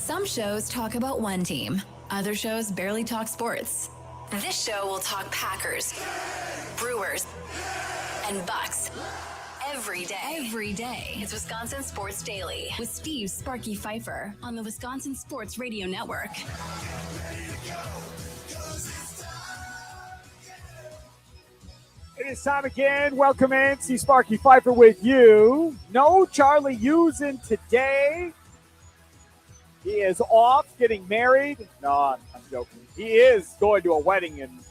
Some shows talk about one team. Other shows barely talk sports. This show will talk Packers, Brewers, and Bucks. Every day. It's Wisconsin Sports Daily with Steve Sparky Pfeiffer on the Wisconsin Sports Radio Network. It is time again. Welcome in. Steve Sparky Pfeiffer with you. No Charlie Usen today. He is off getting married. No, I'm joking. He is going to a wedding and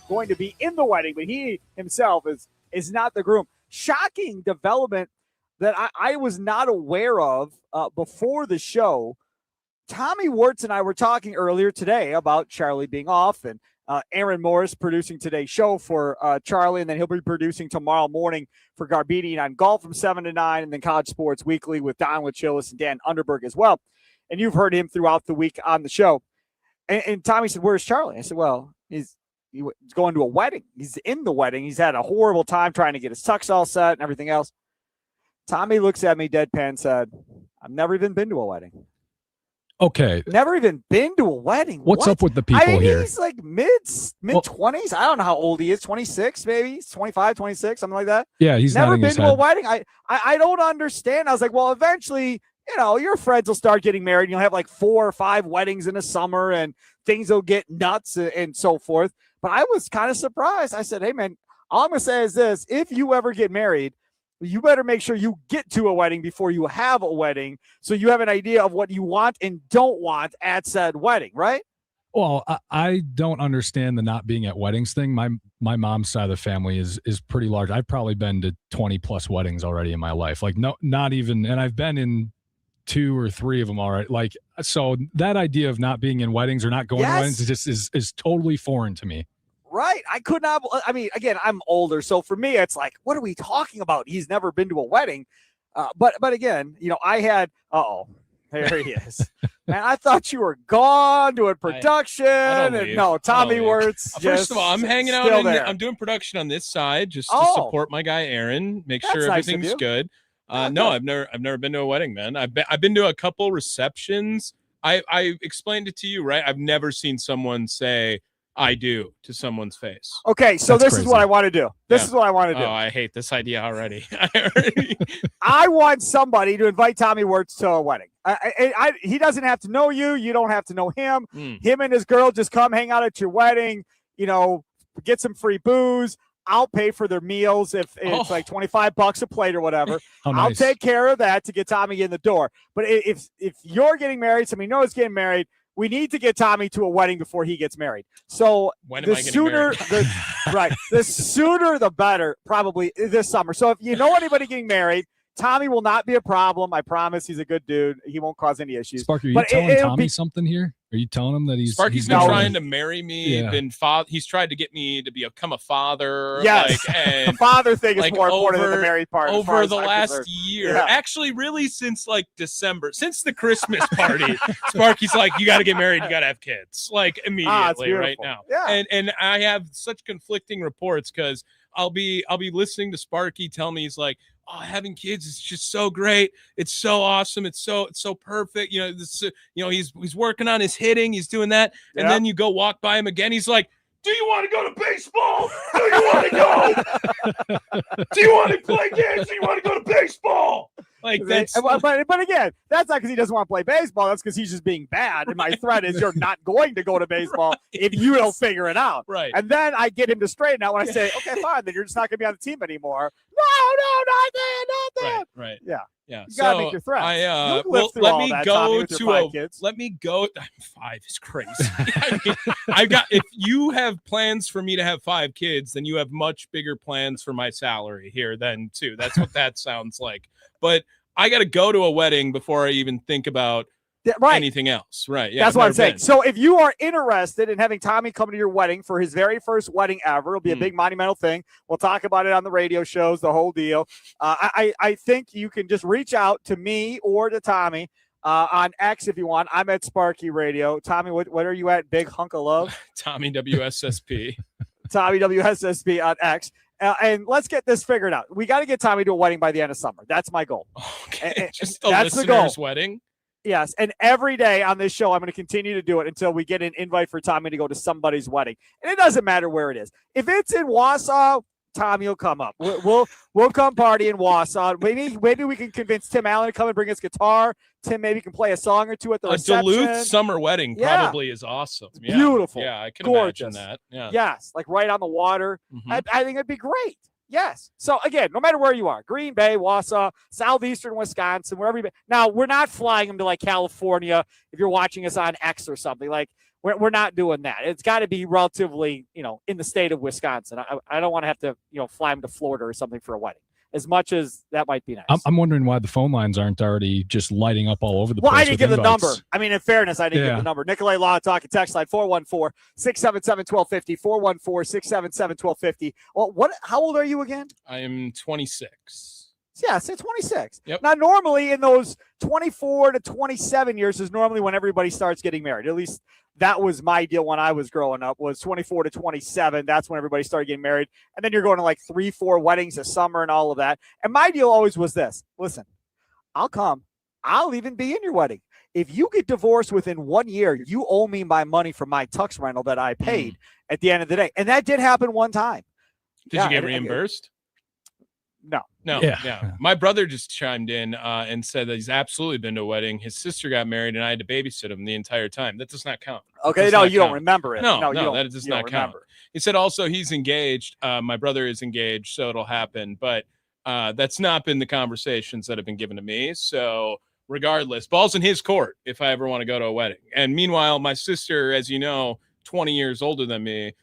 going to be in the wedding, but he himself is not the groom. Shocking development that I was not aware of before the show. Tommy Wirtz and I were talking earlier today about Charlie being off, and Aaron Morris producing today's show for Charlie, and then he'll be producing tomorrow morning for Garbedian on golf from 7 to 9, and then College Sports Weekly with Don Wachillis and Dan Underberg as well. And you've heard him throughout the week on the show. And Tommy said, "Where's Charlie?" I said, "Well, he's going to a wedding. He's in the wedding. He's had a horrible time trying to get his tux all set and everything else." Tommy looks at me deadpan and said, "I've never even been to a wedding." Okay. Never even been to a wedding. What's up with the people here? He's like mid-20s. I don't know how old he is. 26 maybe. He's 25, 26, something like that. Yeah, he's never been to a wedding. I don't understand. I was like, well, eventually, your friends will start getting married. You'll have like 4 or 5 weddings in the summer and things will get nuts and so forth. But I was kind of surprised. I said, hey, man, all I'm going to say is this. If you ever get married, you better make sure you get to a wedding before you have a wedding so you have an idea of what you want and don't want at said wedding, right? Well, I don't understand the not being at weddings thing. My mom's side of the family is pretty large. I've probably been to 20 plus weddings already in my life. Like, no, not even, and I've been in 2 or 3 of them already. Like, so that idea of not being in weddings or not going to weddings is totally foreign to me. Right. I could not. I mean, again, I'm older. So for me, it's like, what are we talking about? He's never been to a wedding. But again, I had, there he is. Man, I thought you were gone doing production. No, Tommy Wirtz. First of all, I'm hanging out. I'm doing production on this side just to support my guy, Aaron, make sure everything's good. No, I've never been to a wedding, man. I've been to a couple receptions. I explained it to you, right? I've never seen someone say "I do" to someone's face. Okay, so this is what I want to do. This is what I want to do. Oh, I hate this idea already. I want somebody to invite Tommy Wirtz to a wedding. He doesn't have to know you. You don't have to know him. Him and his girl just come hang out at your wedding, get some free booze. I'll pay for their meals if it's like $25 a plate or whatever. Nice. I'll take care of that to get Tommy in the door. But if you're getting married, somebody knows getting married, we need to get Tommy to a wedding before he gets married. So the sooner the better, probably this summer. So if you know anybody getting married, Tommy will not be a problem. I promise. He's a good dude. He won't cause any issues. Sparky, are you telling Tommy something here? Are you telling him that Sparky's been trying to marry me? Yeah. He's tried to get me to become a father. Yes, the father thing is more important than the married part. Over the last year, actually, really since like December, since the Christmas party, Sparky's like, "You got to get married. You got to have kids, like immediately, right now." Yeah, and I have such conflicting reports because I'll be listening to Sparky tell me he's like, "Oh, having kids is just so great. It's so awesome. It's so perfect. He's working on his hitting. He's doing that." And then you go walk by him again. He's like, "Do you want to go to baseball? Do you want to go? Do you want to play games? Do you want to go to baseball?" Like that's. But again, that's not because he doesn't want to play baseball. That's because he's just being bad. And my threat is you're not going to go to baseball if you don't figure it out. Right. And then I get him to straighten out when I say, "Okay, fine. Then you're just not going to be on the team anymore." No, not that. Right. Yeah. Yeah, you gotta make your threats. Let me go. 5 is crazy. If you have plans for me to have 5 kids, then you have much bigger plans for my salary here than 2. That's what that sounds like. But I got to go to a wedding before I even think about anything else. Right. Yeah, that's what I'm saying. So if you are interested in having Tommy come to your wedding for his very first wedding ever, it'll be a big monumental thing. We'll talk about it on the radio shows, the whole deal. I think you can just reach out to me or to Tommy on X if you want. I'm at Sparky Radio. Tommy, what are you at? Big hunk of love? Tommy WSSP. Tommy WSSP on X. And let's get this figured out. We got to get Tommy to a wedding by the end of summer. That's my goal. Okay. Just the listener's wedding? Yes, and every day on this show, I'm going to continue to do it until we get an invite for Tommy to go to somebody's wedding. And it doesn't matter where it is. If it's in Wausau, Tommy will come up. We'll come party in Wausau. Maybe we can convince Tim Allen to come and bring his guitar. Tim maybe can play a song or two at the reception. Duluth summer wedding probably is awesome. Yeah. Beautiful. Yeah, I can gorgeous. imagine that. Yeah. Yes, like right on the water. Mm-hmm. I think it'd be great. Yes. So, again, no matter where you are, Green Bay, Wausau, southeastern Wisconsin, wherever you be. Now, we're not flying them to, like, California if you're watching us on X or something. Like, we're not doing that. It's got to be relatively, in the state of Wisconsin. I don't want to have to, fly them to Florida or something for a wedding, as much as that might be nice. I'm wondering why the phone lines aren't already just lighting up all over the place. Well, I didn't give invites. the number. I mean, in fairness, I didn't give the number. Nicolay Law Talking text line 414-677-1250, 414-677-1250. Well, how old are you again? I am 26. Yeah, say 26. Yep. Now, normally in those 24 to 27 years is normally when everybody starts getting married. At least that was my deal when I was growing up, was 24 to 27. That's when everybody started getting married. And then you're going to like 3-4 weddings a summer and all of that. And my deal always was this. Listen, I'll come. I'll even be in your wedding. If you get divorced within 1 year, you owe me my money for my tux rental that I paid at the end of the day. And that did happen one time. Did you get reimbursed? No. Yeah. My brother just chimed in and said that he's absolutely been to a wedding. His sister got married, and I had to babysit him the entire time. That does not count. Okay, no, you don't remember it. No, that does not count. He said also he's engaged. My brother is engaged, so it'll happen. But that's not been the conversations that have been given to me. So regardless, ball's in his court if I ever want to go to a wedding. And meanwhile, my sister, as you know, 20 years older than me,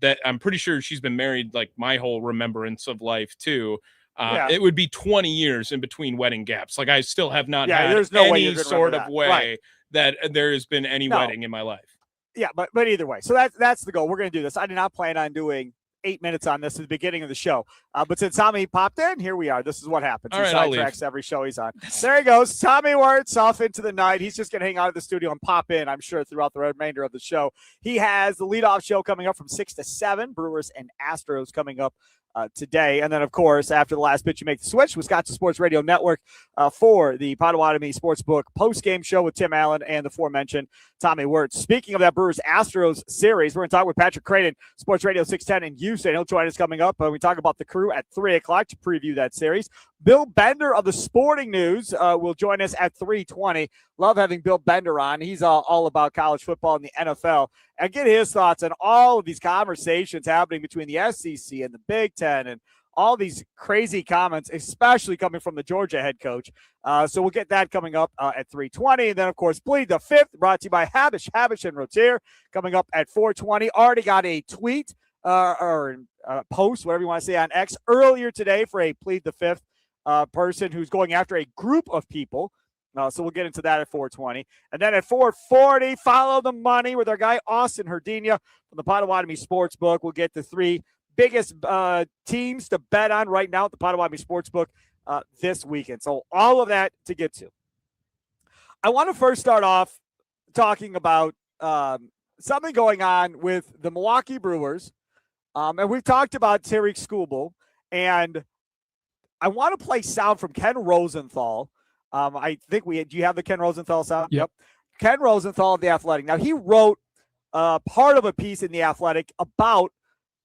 that I'm pretty sure she's been married like my whole remembrance of life too. It would be 20 years in between wedding gaps. Like I still have not had any sort of way that there has been any wedding in my life. Yeah, but either way. So that's the goal. We're going to do this. I did not plan on doing 8 minutes on this at the beginning of the show. But since Tommy popped in, here we are. This is what happens. All he right, sidetracks every show he's on. There he goes. Tommy Wirtz off into the night. He's just going to hang out at the studio and pop in, I'm sure, throughout the remainder of the show. He has the leadoff show coming up from 6 to 7. Brewers and Astros coming up today. And then, of course, after the last pitch, you make the switch. Wisconsin Sports Radio Network for the Potawatomi Sportsbook post-game show with Tim Allen and the aforementioned Tommy Wirtz. Speaking of that Brewers-Astros series, we're going to talk with Patrick Creighton, Sports Radio 610 in Houston. He'll join us coming up. We talk about the Crew at 3 o'clock to preview that series. Bill Bender of the Sporting News will join us at 3:20. Love having Bill Bender on. He's all about college football and the NFL. And get his thoughts on all of these conversations happening between the SEC and the Big Ten and all these crazy comments, especially coming from the Georgia head coach. So we'll get that coming up at 3:20. And then, of course, Plead the Fifth, brought to you by Habish, and Rotier, coming up at 4:20. Already got a tweet or post, whatever you want to say, on X earlier today for a Plead the Fifth person who's going after a group of people. So we'll get into that at 4:20. And then at 4:40, follow the money with our guy Austin Herdina from the Potawatomi Sportsbook. We'll get the 3 biggest teams to bet on right now at the Potawatomi Sportsbook this weekend. So all of that to get to. I want to first start off talking about something going on with the Milwaukee Brewers. And we've talked about Tariq Skubal. And I want to play sound from Ken Rosenthal. I think do you have the Ken Rosenthal sound? Yep. Ken Rosenthal of The Athletic. Now, he wrote part of a piece in The Athletic about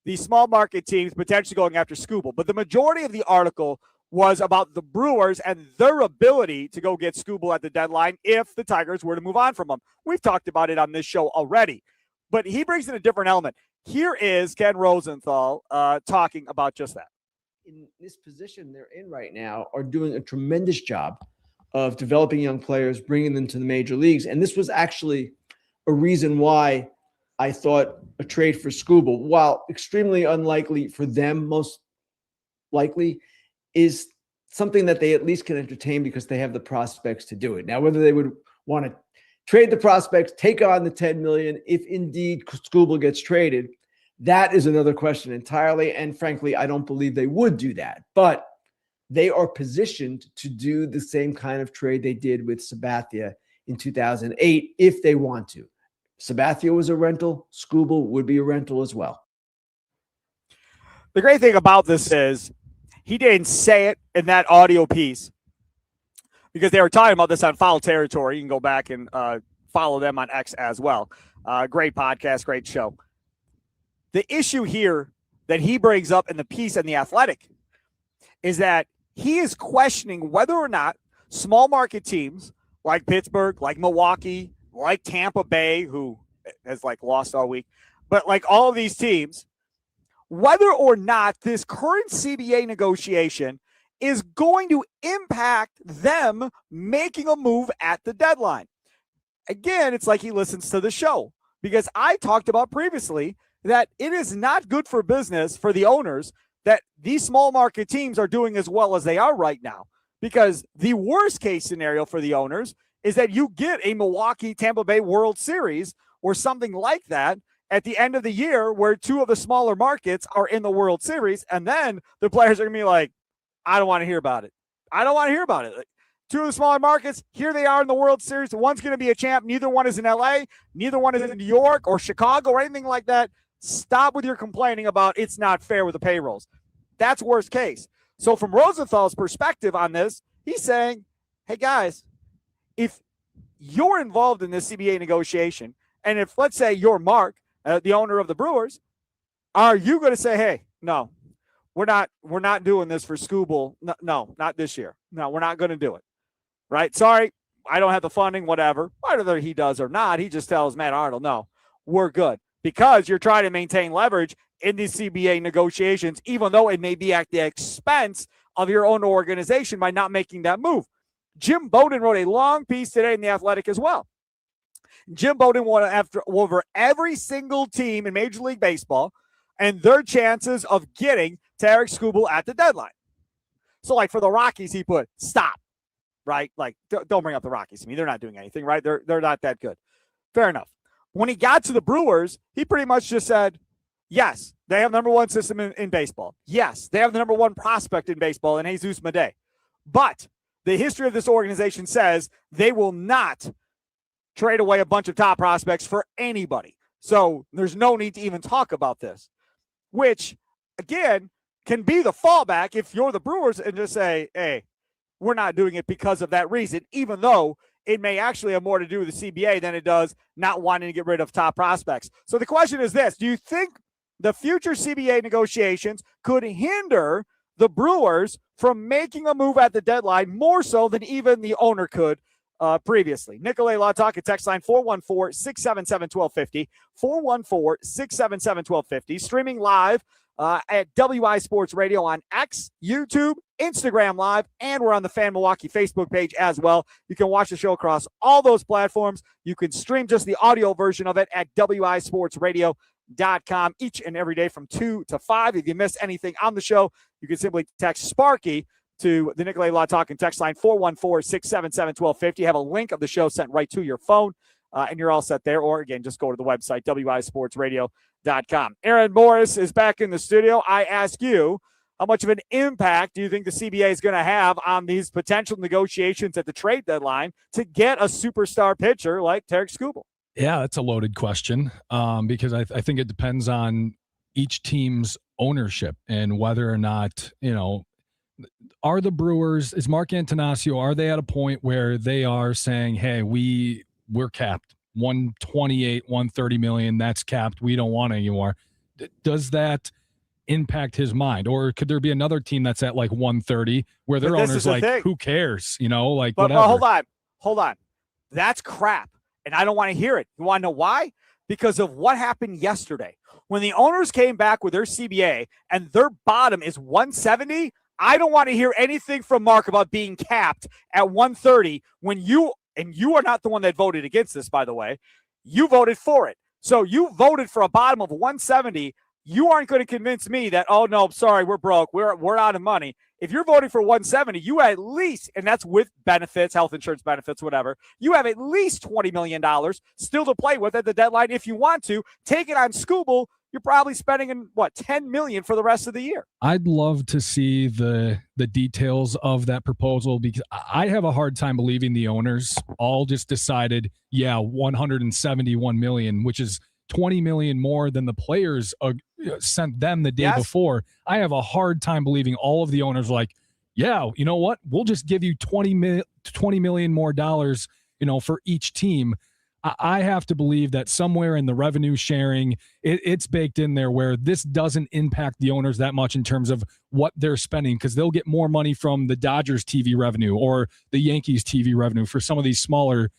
the small market teams potentially going after Skubal. But the majority of the article was about the Brewers and their ability to go get Skubal at the deadline if the Tigers were to move on from him. We've talked about it on this show already. But he brings in a different element. Here is Ken Rosenthal talking about just that. In this position they're in right now are doing a tremendous job of developing young players, bringing them to the major leagues. And this was actually a reason why I thought a trade for Skubal, while extremely unlikely for them, most likely, is something that they at least can entertain because they have the prospects to do it. Now, whether they would want to trade the prospects, take on the $10 million, if indeed Skubal gets traded, that is another question entirely. And frankly, I don't believe they would do that. But they are positioned to do the same kind of trade they did with Sabathia in 2008 if they want to. Sabathia was a rental. Skubal would be a rental as well. The great thing about this is he didn't say it in that audio piece, because they were talking about this on Foul Territory. You can go back and follow them on X as well. Great podcast, great show. The issue here that he brings up in the piece in The Athletic is that he is questioning whether or not small market teams like Pittsburgh, like Milwaukee, like Tampa Bay, who has lost all week, but all of these teams, whether or not this current CBA negotiation is going to impact them making a move at the deadline. Again, it's like he listens to the show, because I talked about previously that it is not good for business for the owners that these small market teams are doing as well as they are right now, because the worst case scenario for the owners is that you get a Milwaukee Tampa Bay World Series or something like that at the end of the year where two of the smaller markets are in the World Series, and then the players are going to be like, I don't want to hear about it. I don't want to hear about it. Two of the smaller markets, here they are in the World Series. One's going to be a champ. Neither one is in LA. Neither one is in New York or Chicago or anything like that. Stop with your complaining about it's not fair with the payrolls. That's worst case. So from Rosenthal's perspective on this, he's saying, hey, guys, if you're involved in this CBA negotiation, and if, let's say, you're Mark, the owner of the Brewers, are you going to say, hey, no, we're not doing this for Scooble. No, not this year. No, we're not going to do it. Right? Sorry, I don't have the funding, whatever. Whether he does or not, he just tells Matt Arnold, no, we're good. Because you're trying to maintain leverage in these CBA negotiations, even though it may be at the expense of your own organization by not making that move. Jim Bowden wrote a long piece today in The Athletic as well. Jim Bowden went over every single team in Major League Baseball and their chances of getting Tarek Skubal at the deadline. So, for the Rockies, he put, stop, right? Don't bring up the Rockies to me. They're not doing anything, right? They're not that good. Fair enough. When he got to the Brewers, he pretty much just said, yes, they have the number one system in baseball. Yes, they have the number one prospect in baseball in Jesus Madej. But the history of this organization says they will not trade away a bunch of top prospects for anybody. So there's no need to even talk about this, which, again, can be the fallback if you're the Brewers and just say, hey, we're not doing it because of that reason, even though it may actually have more to do with the CBA than it does not wanting to get rid of top prospects. So the question is this: do you think the future CBA negotiations could hinder the Brewers from making a move at the deadline more so than even the owner could previously? Nicolay Law Talk at text line 414-677-1250, 414-677-1250, streaming live at WI Sports Radio on X, YouTube, Instagram Live, and we're on the Fan Milwaukee Facebook page as well. You can watch the show across all those platforms. You can stream just the audio version of it at wisportsradio.com each and every day from 2 to 5. If you miss anything on the show, you can simply text Sparky to the Nicolay Law Talk and text line 414-677-1250. Have a link of the show sent right to your phone, and you're all set there. Or, again, just go to the website, wisportsradio.com. Aaron Morris is back in the studio. I ask you, how much of an impact do you think the CBA is going to have on these potential negotiations at the trade deadline to get a superstar pitcher like Tarek Skubal? Yeah, that's a loaded question because I think it depends on each team's ownership and whether or not, are the Brewers, is Mark Antanasio, are they at a point where they are saying, hey, we're capped, 128, 130 million, that's capped, we don't want anymore? Does that impact his mind? Or could there be another team that's at 130 where their owner's who cares, but, whatever? But hold on. That's crap. And I don't want to hear it. You want to know why? Because of what happened yesterday. When the owners came back with their CBA and their bottom is 170, I don't want to hear anything from Mark about being capped at 130 when you are not the one that voted against this, by the way. You voted for it. So you voted for a bottom of 170. You aren't going to convince me that, oh, no, sorry, we're broke. We're out of money. If you're voting for 170, you at least, and that's with benefits, health insurance benefits, whatever, you have at least $20 million still to play with at the deadline if you want to. Take it on Skubal. You're probably spending, $10 million for the rest of the year. I'd love to see the details of that proposal because I have a hard time believing the owners all just decided, yeah, $171 million, which is $20 million more than the players sent them the day before. I have a hard time believing all of the owners yeah, you know what? We'll just give you $20 million more dollars, for each team. I have to believe that somewhere in the revenue sharing, it's baked in there where this doesn't impact the owners that much in terms of what they're spending, because they'll get more money from the Dodgers TV revenue or the Yankees TV revenue for some of these smaller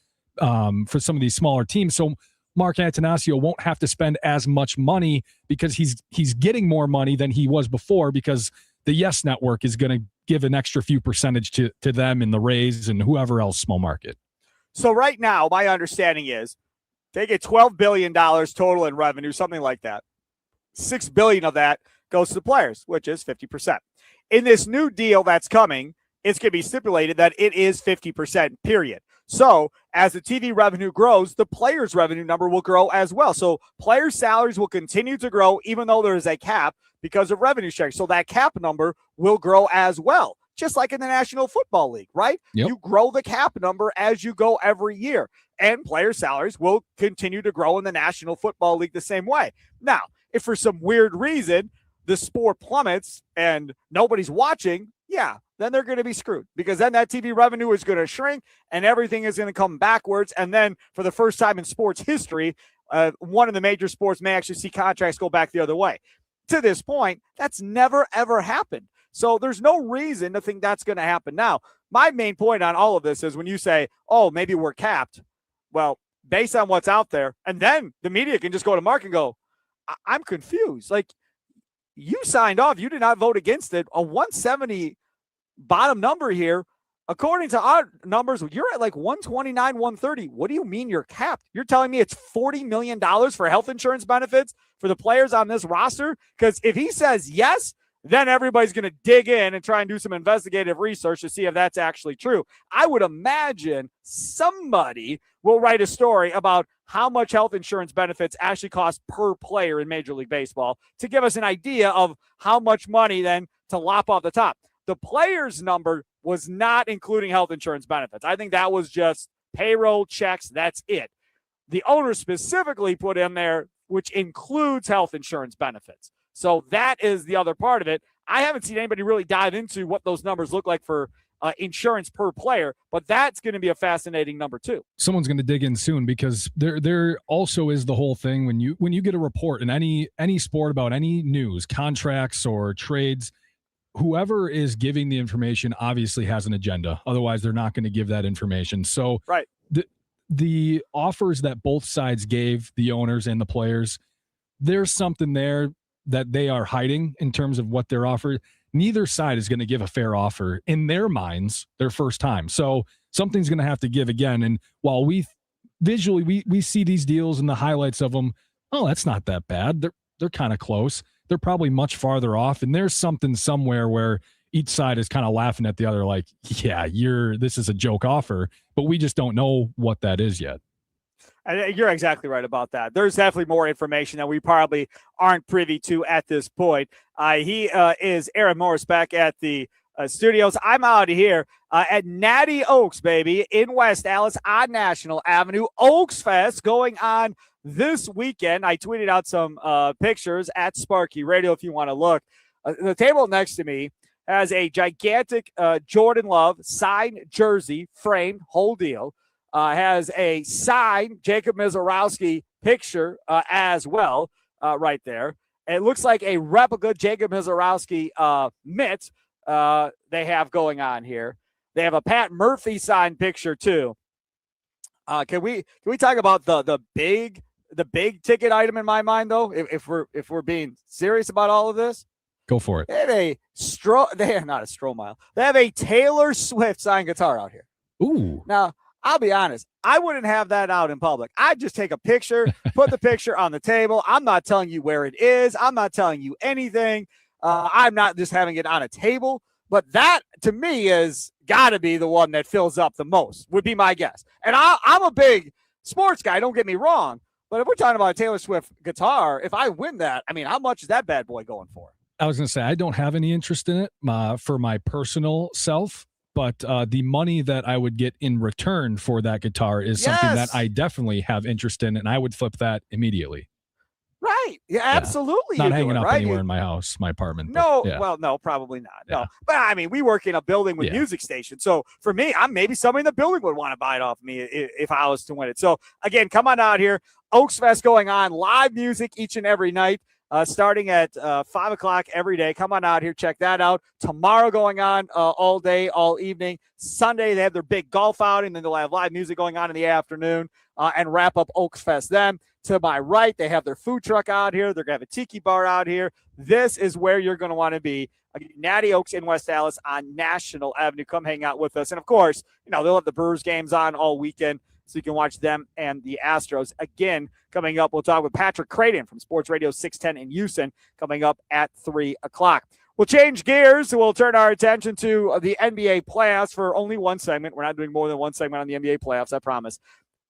teams. So Mark Antanasio won't have to spend as much money because he's getting more money than he was before, because the Yes Network is going to give an extra few percentage to them and the Rays and whoever else small market. So right now, my understanding is they get $12 billion total in revenue, something like that. $6 billion of that goes to the players, which is 50%. In this new deal that's coming, it's going to be stipulated that it is 50%, period. So as the TV revenue grows, the players' revenue number will grow as well. So players' salaries will continue to grow, even though there is a cap because of revenue sharing. So that cap number will grow as well, just like in the National Football League, right? Yep. You grow the cap number as you go every year, and player salaries will continue to grow in the National Football League the same way. Now, if for some weird reason the sport plummets and nobody's watching, yeah, then they're going to be screwed, because then that TV revenue is going to shrink and everything is going to come backwards. And then for the first time in sports history, one of the major sports may actually see contracts go back the other way. To this point, that's never, ever happened. So there's no reason to think that's going to happen now. My main point on all of this is when you say, oh, maybe we're capped. Well, based on what's out there, and then the media can just go to Mark and go, I'm confused. Like, you signed off. You did not vote against it. A 170 bottom number here. According to our numbers, you're at like 129, 130. What do you mean you're capped? You're telling me it's $40 million for health insurance benefits for the players on this roster? Because if he says yes, then everybody's going to dig in and try and do some investigative research to see if that's actually true. I would imagine somebody will write a story about how much health insurance benefits actually cost per player in Major League Baseball to give us an idea of how much money then to lop off the top. The players' number was not including health insurance benefits. I think that was just payroll checks. That's it. The owner specifically put in there, which includes health insurance benefits. So that is the other part of it. I haven't seen anybody really dive into what those numbers look like for insurance per player, but that's going to be a fascinating number too. Someone's going to dig in soon, because there also is the whole thing when you get a report in any sport about any news, contracts or trades, whoever is giving the information obviously has an agenda. Otherwise, they're not going to give that information. So right. The offers that both sides gave the owners and the players, there's something there that they are hiding in terms of what they're offered. Neither side is going to give a fair offer in their minds their first time. So something's going to have to give again. And while we visually see these deals and the highlights of them, oh, that's not that bad. They're kind of close. They're probably much farther off. And there's something somewhere where each side is kind of laughing at the other, like, yeah, this is a joke offer, but we just don't know what that is yet. You're exactly right about that. There's definitely more information that we probably aren't privy to at this point. He is Aaron Morris back at the studios. I'm out here at Natty Oaks, baby, in West Allis on National Avenue. Oaks Fest going on this weekend. I tweeted out some pictures at Sparky Radio if you want to look. The table next to me has a gigantic Jordan Love signed jersey, framed, whole deal. Has a signed Jacob Mizorowski picture as well right there. It looks like a replica Jacob Mizorowski mitt they have going on here. They have a Pat Murphy signed picture too. Can we talk about the big ticket item in my mind though? If we're being serious about all of this, go for it. They have not a Stroh-Mile. They have a Taylor Swift signed guitar out here. Ooh. Now, I'll be honest, I wouldn't have that out in public. I'd just take a picture, put the picture on the table. I'm not telling you where it is. I'm not telling you anything. I'm not just having it on a table. But that, to me, is got to be the one that fills up the most, would be my guess. And I'm a big sports guy, don't get me wrong. But if we're talking about a Taylor Swift guitar, if I win that, I mean, how much is that bad boy going for? I was going to say, I don't have any interest in it for my personal self. But the money that I would get in return for that guitar is something that I definitely have interest in, and I would flip that immediately. Right. right. Yeah, absolutely. Not you hanging do it, up right? anywhere in my house, my apartment. But No, yeah. well, no, probably not. No, Yeah. but I mean, we work in a building with Yeah. music stations, so for me, I'm maybe somebody in the building would want to buy it off me if I was to win it. So again, come on out here, Oaks Fest going on, live music each and every night. Starting at 5 o'clock every day. Come on out here, check that out. Tomorrow going on all day, all evening. Sunday, they have their big golf outing, then they'll have live music going on in the afternoon and wrap up Oaks Fest then. To my right, they have their food truck out here. They're going to have a tiki bar out here. This is where you're going to want to be. Natty Oaks in West Dallas on National Avenue. Come hang out with us. And, of course, they'll have the Brewers games on all weekend, so you can watch them and the Astros. Again, coming up, we'll talk with Patrick Creighton from Sports Radio 610 in Houston coming up at 3 o'clock. We'll change gears. We'll turn our attention to the NBA playoffs for only one segment. We're not doing more than one segment on the NBA playoffs, I promise.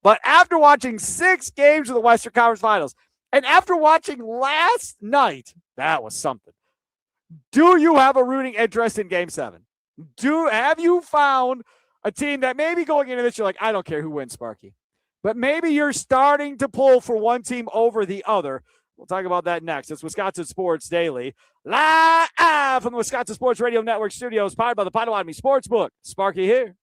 But after watching 6 games of the Western Conference Finals, and after watching last night, that was something. Do you have a rooting interest in Game 7? Have you found a team that maybe going into this, you're like, I don't care who wins, Sparky. But maybe you're starting to pull for one team over the other. We'll talk about that next. It's Wisconsin Sports Daily, live from the Wisconsin Sports Radio Network studios, powered by the Potawatomi Sportsbook. Sparky here.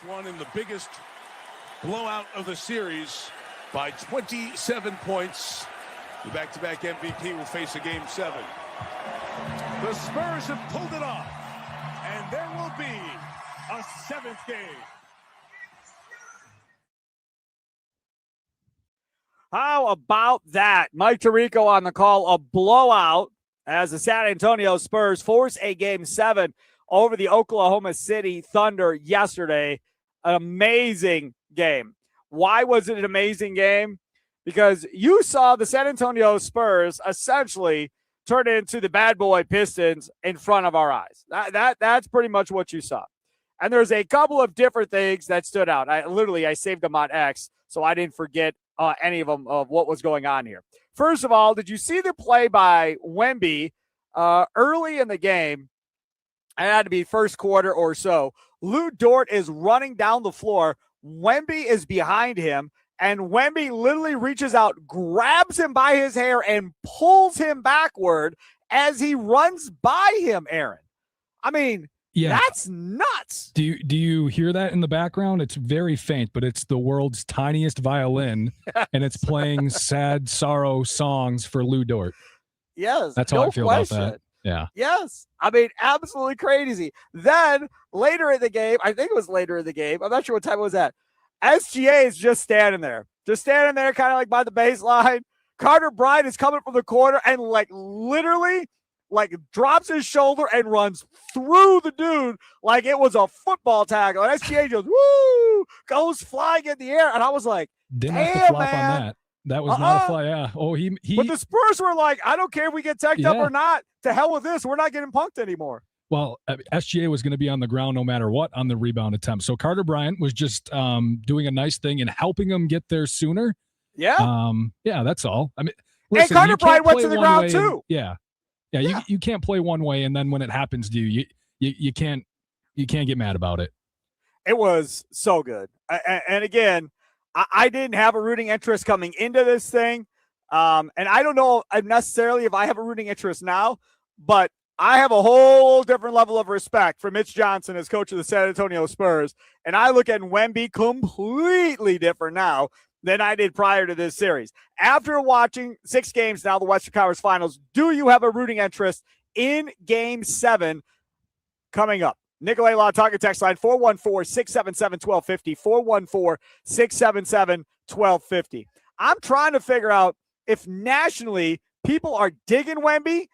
One in the biggest blowout of the series by 27 points. The back-to-back MVP will face a Game 7. The Spurs have pulled it off, and there will be a 7th game. How about that? Mike Tirico on the call, a blowout as the San Antonio Spurs force a Game 7 over the Oklahoma City Thunder yesterday. An amazing game. Why was it an amazing game? Because you saw the San Antonio Spurs essentially turn into the bad boy Pistons in front of our eyes. That's pretty much what you saw. And there's a couple of different things that stood out. I saved them on X, so I didn't forget any of them of what was going on here. First of all, did you see the play by Wemby early in the game? It had to be first quarter or so. Lou Dort is running down the floor. Wemby is behind him, and Wemby literally reaches out, grabs him by his hair, and pulls him backward as he runs by him, Aaron. I mean, yeah, that's nuts. Do you hear that in the background? It's very faint, but it's the world's tiniest violin, and it's playing sad sorrow songs for Lou Dort. Yes, that's how I feel question about that. Yeah. Yes. I mean, absolutely crazy. Then later in the game, I think it was later in the game, I'm not sure what time it was at. SGA is just standing there, kind of like by the baseline. Carter Bryant is coming from the corner and literally drops his shoulder and runs through the dude like it was a football tackle. And SGA just goes flying in the air. And I was like, didn't damn, have to flop man. on that. That was not a fly. Yeah. Oh, he. But the Spurs were like, I don't care if we get teched up or not. To hell with this. We're not getting punked anymore. Well, SGA was going to be on the ground no matter what on the rebound attempt. So Carter Bryant was just doing a nice thing and helping him get there sooner. Yeah. Yeah, that's all. I mean, listen, and Carter Bryant went to the ground too. Yeah. You can't play one way, and then when it happens to you can't get mad about it. It was so good. And again, I didn't have a rooting interest coming into this thing. And I don't know necessarily if I have a rooting interest now, but I have a whole different level of respect for Mitch Johnson as coach of the San Antonio Spurs. And I look at Wemby completely different now than I did prior to this series. After watching 6 games now, the Western Conference Finals, do you have a rooting interest in Game 7 coming up? Nikolay Law Talking text line 414-677-1250, 414-677-1250. I'm trying to figure out if nationally people are digging Wemby,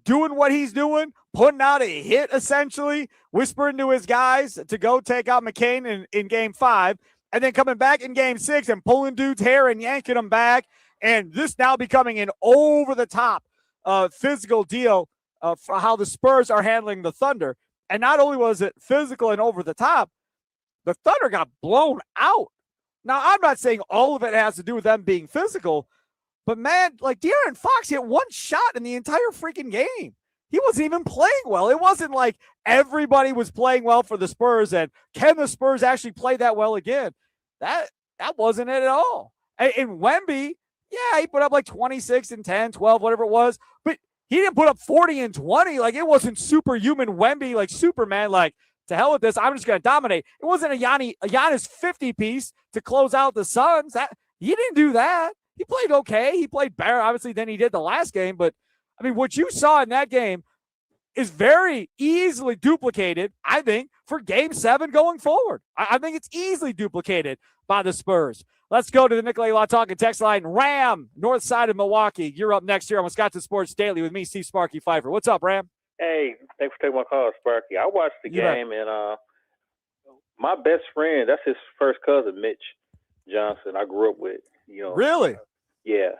doing what he's doing, putting out a hit essentially, whispering to his guys to go take out McCain in Game 5, and then coming back in Game 6 and pulling dude's hair and yanking him back, and this now becoming an over-the-top physical deal for how the Spurs are handling the Thunder. And not only was it physical and over the top, the Thunder got blown out. Now, I'm not saying all of it has to do with them being physical, but man, De'Aaron Fox hit one shot in the entire freaking game. He wasn't even playing well. It wasn't like everybody was playing well for the Spurs, and can the Spurs actually play that well again? That wasn't it at all. And Wemby, yeah, he put up 26 and 10, 12, whatever it was, but he didn't put up 40 and 20. It wasn't superhuman Wemby, Superman, to hell with this. I'm just going to dominate. It wasn't a Giannis 50 piece to close out the Suns. He didn't do that. He played okay. He played better, obviously, than he did the last game. But, I mean, what you saw in that game is very easily duplicated, I think, for Game 7 going forward. I think it's easily duplicated by the Spurs. Let's go to the Nikolay Law Talking text line. Ram, north side of Milwaukee. You're up next here on Wisconsin Sports Daily with me, Steve Sparky Pfeiffer. What's up, Ram? Hey, thanks for taking my call, Sparky. I watched the game, and my best friend, that's his first cousin, Mitch Johnson, I grew up with. Really? Yeah.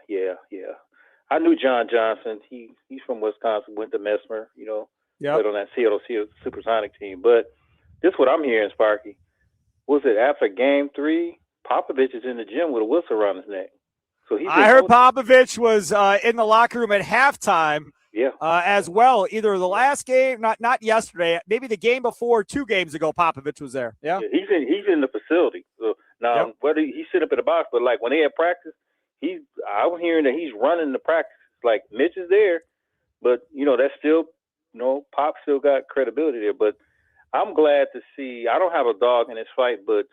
I knew John Johnson. He's from Wisconsin, went to Mesmer, played on that Seattle Supersonic team. But this is what I'm hearing, Sparky. Was it after Game 3? Popovich is in the gym with a whistle around his neck. So I heard Popovich was in the locker room at halftime. Yeah. As well. Either the last game, not yesterday, maybe the game before, 2 games ago, Popovich was there. Yeah. He's in the facility. So now whether he's sitting up in the box, but when they had practice, I was hearing that he's running the practice. Mitch is there, but that's still Pop still got credibility there. But I'm glad to see. I don't have a dog in this fight, but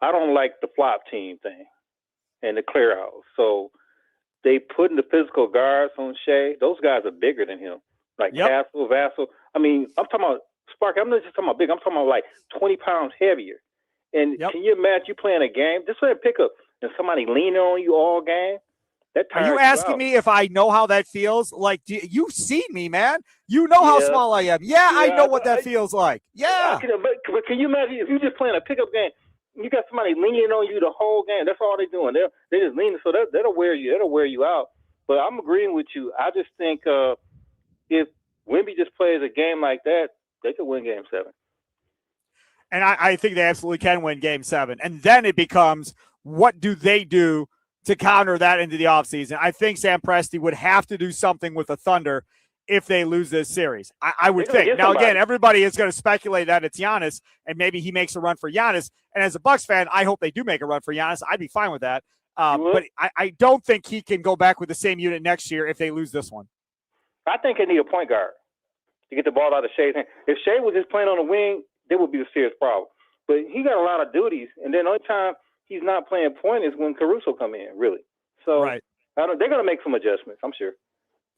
I don't like the flop team thing and the clear out. So they putting the physical guards on Shea. Those guys are bigger than him, like Castle, Vassal. I mean, I'm talking about Sparky. I'm not just talking about big. I'm talking about like 20 pounds heavier. And can you imagine you playing a game? Just play a pickup and somebody leaning on you all game. Are you asking me if I know how that feels? Like, you've seen me, man. You know how small I am. Yeah, I know what that feels like. Yeah. But can you imagine if you're just playing a pickup game, you got somebody leaning on you the whole game. That's all they're doing. They're just leaning, so that'll wear you. That'll wear you out. But I'm agreeing with you. I just think if Wemby just plays a game like that, they could win Game 7. And I think they absolutely can win Game 7. And then it becomes, what do they do to counter that into the offseason? I think Sam Presti would have to do something with the Thunder if they lose this series. I would think. Now, again, everybody is going to speculate that it's Giannis, and maybe he makes a run for Giannis. And as a Bucks fan, I hope they do make a run for Giannis. I'd be fine with that. But I don't think he can go back with the same unit next year if they lose this one. I think they need a point guard to get the ball out of Shea's hand. If Shea was just playing on the wing, there would be a serious problem. But he got a lot of duties, and then the only time he's not playing point is when Caruso come in, really. So they're going to make some adjustments, I'm sure.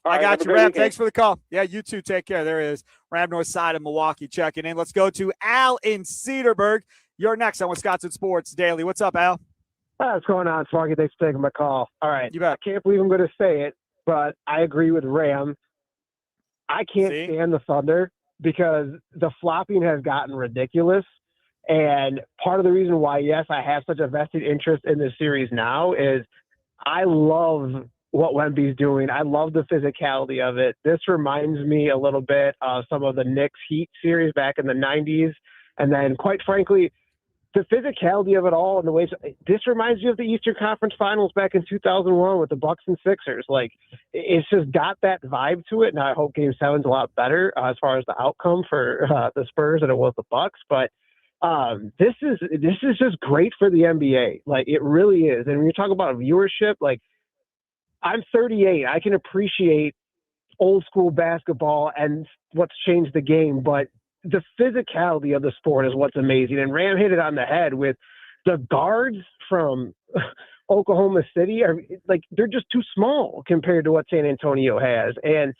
I got you, Ram. Thanks for the call. Yeah, you too. Take care. There is Ram North Side of Milwaukee checking in. Let's go to Al in Cedarburg. You're next on Wisconsin Sports Daily. What's up, Al? What's going on, Sparky? Thanks for taking my call. All right. You bet. I can't believe I'm going to say it, but I agree with Ram. I can't stand the Thunder because the flopping has gotten ridiculous. And part of the reason why, yes, I have such a vested interest in this series now is I love what Wemby's doing. I love the physicality of it. This reminds me a little bit of some of the Knicks Heat series back in the 90s. And then, quite frankly, the physicality of it all and the ways this reminds you of the Eastern Conference Finals back in 2001 with the Bucks and Sixers. Like, it's just got that vibe to it. Now, I hope Game 7's a lot better as far as the outcome for the Spurs than it was the Bucks. But this is just great for the NBA. Like, it really is. And when you talk about viewership, like, I'm 38. I can appreciate old school basketball and what's changed the game, but the physicality of the sport is what's amazing. And Ram hit it on the head with the guards from Oklahoma City are like, they're just too small compared to what San Antonio has. And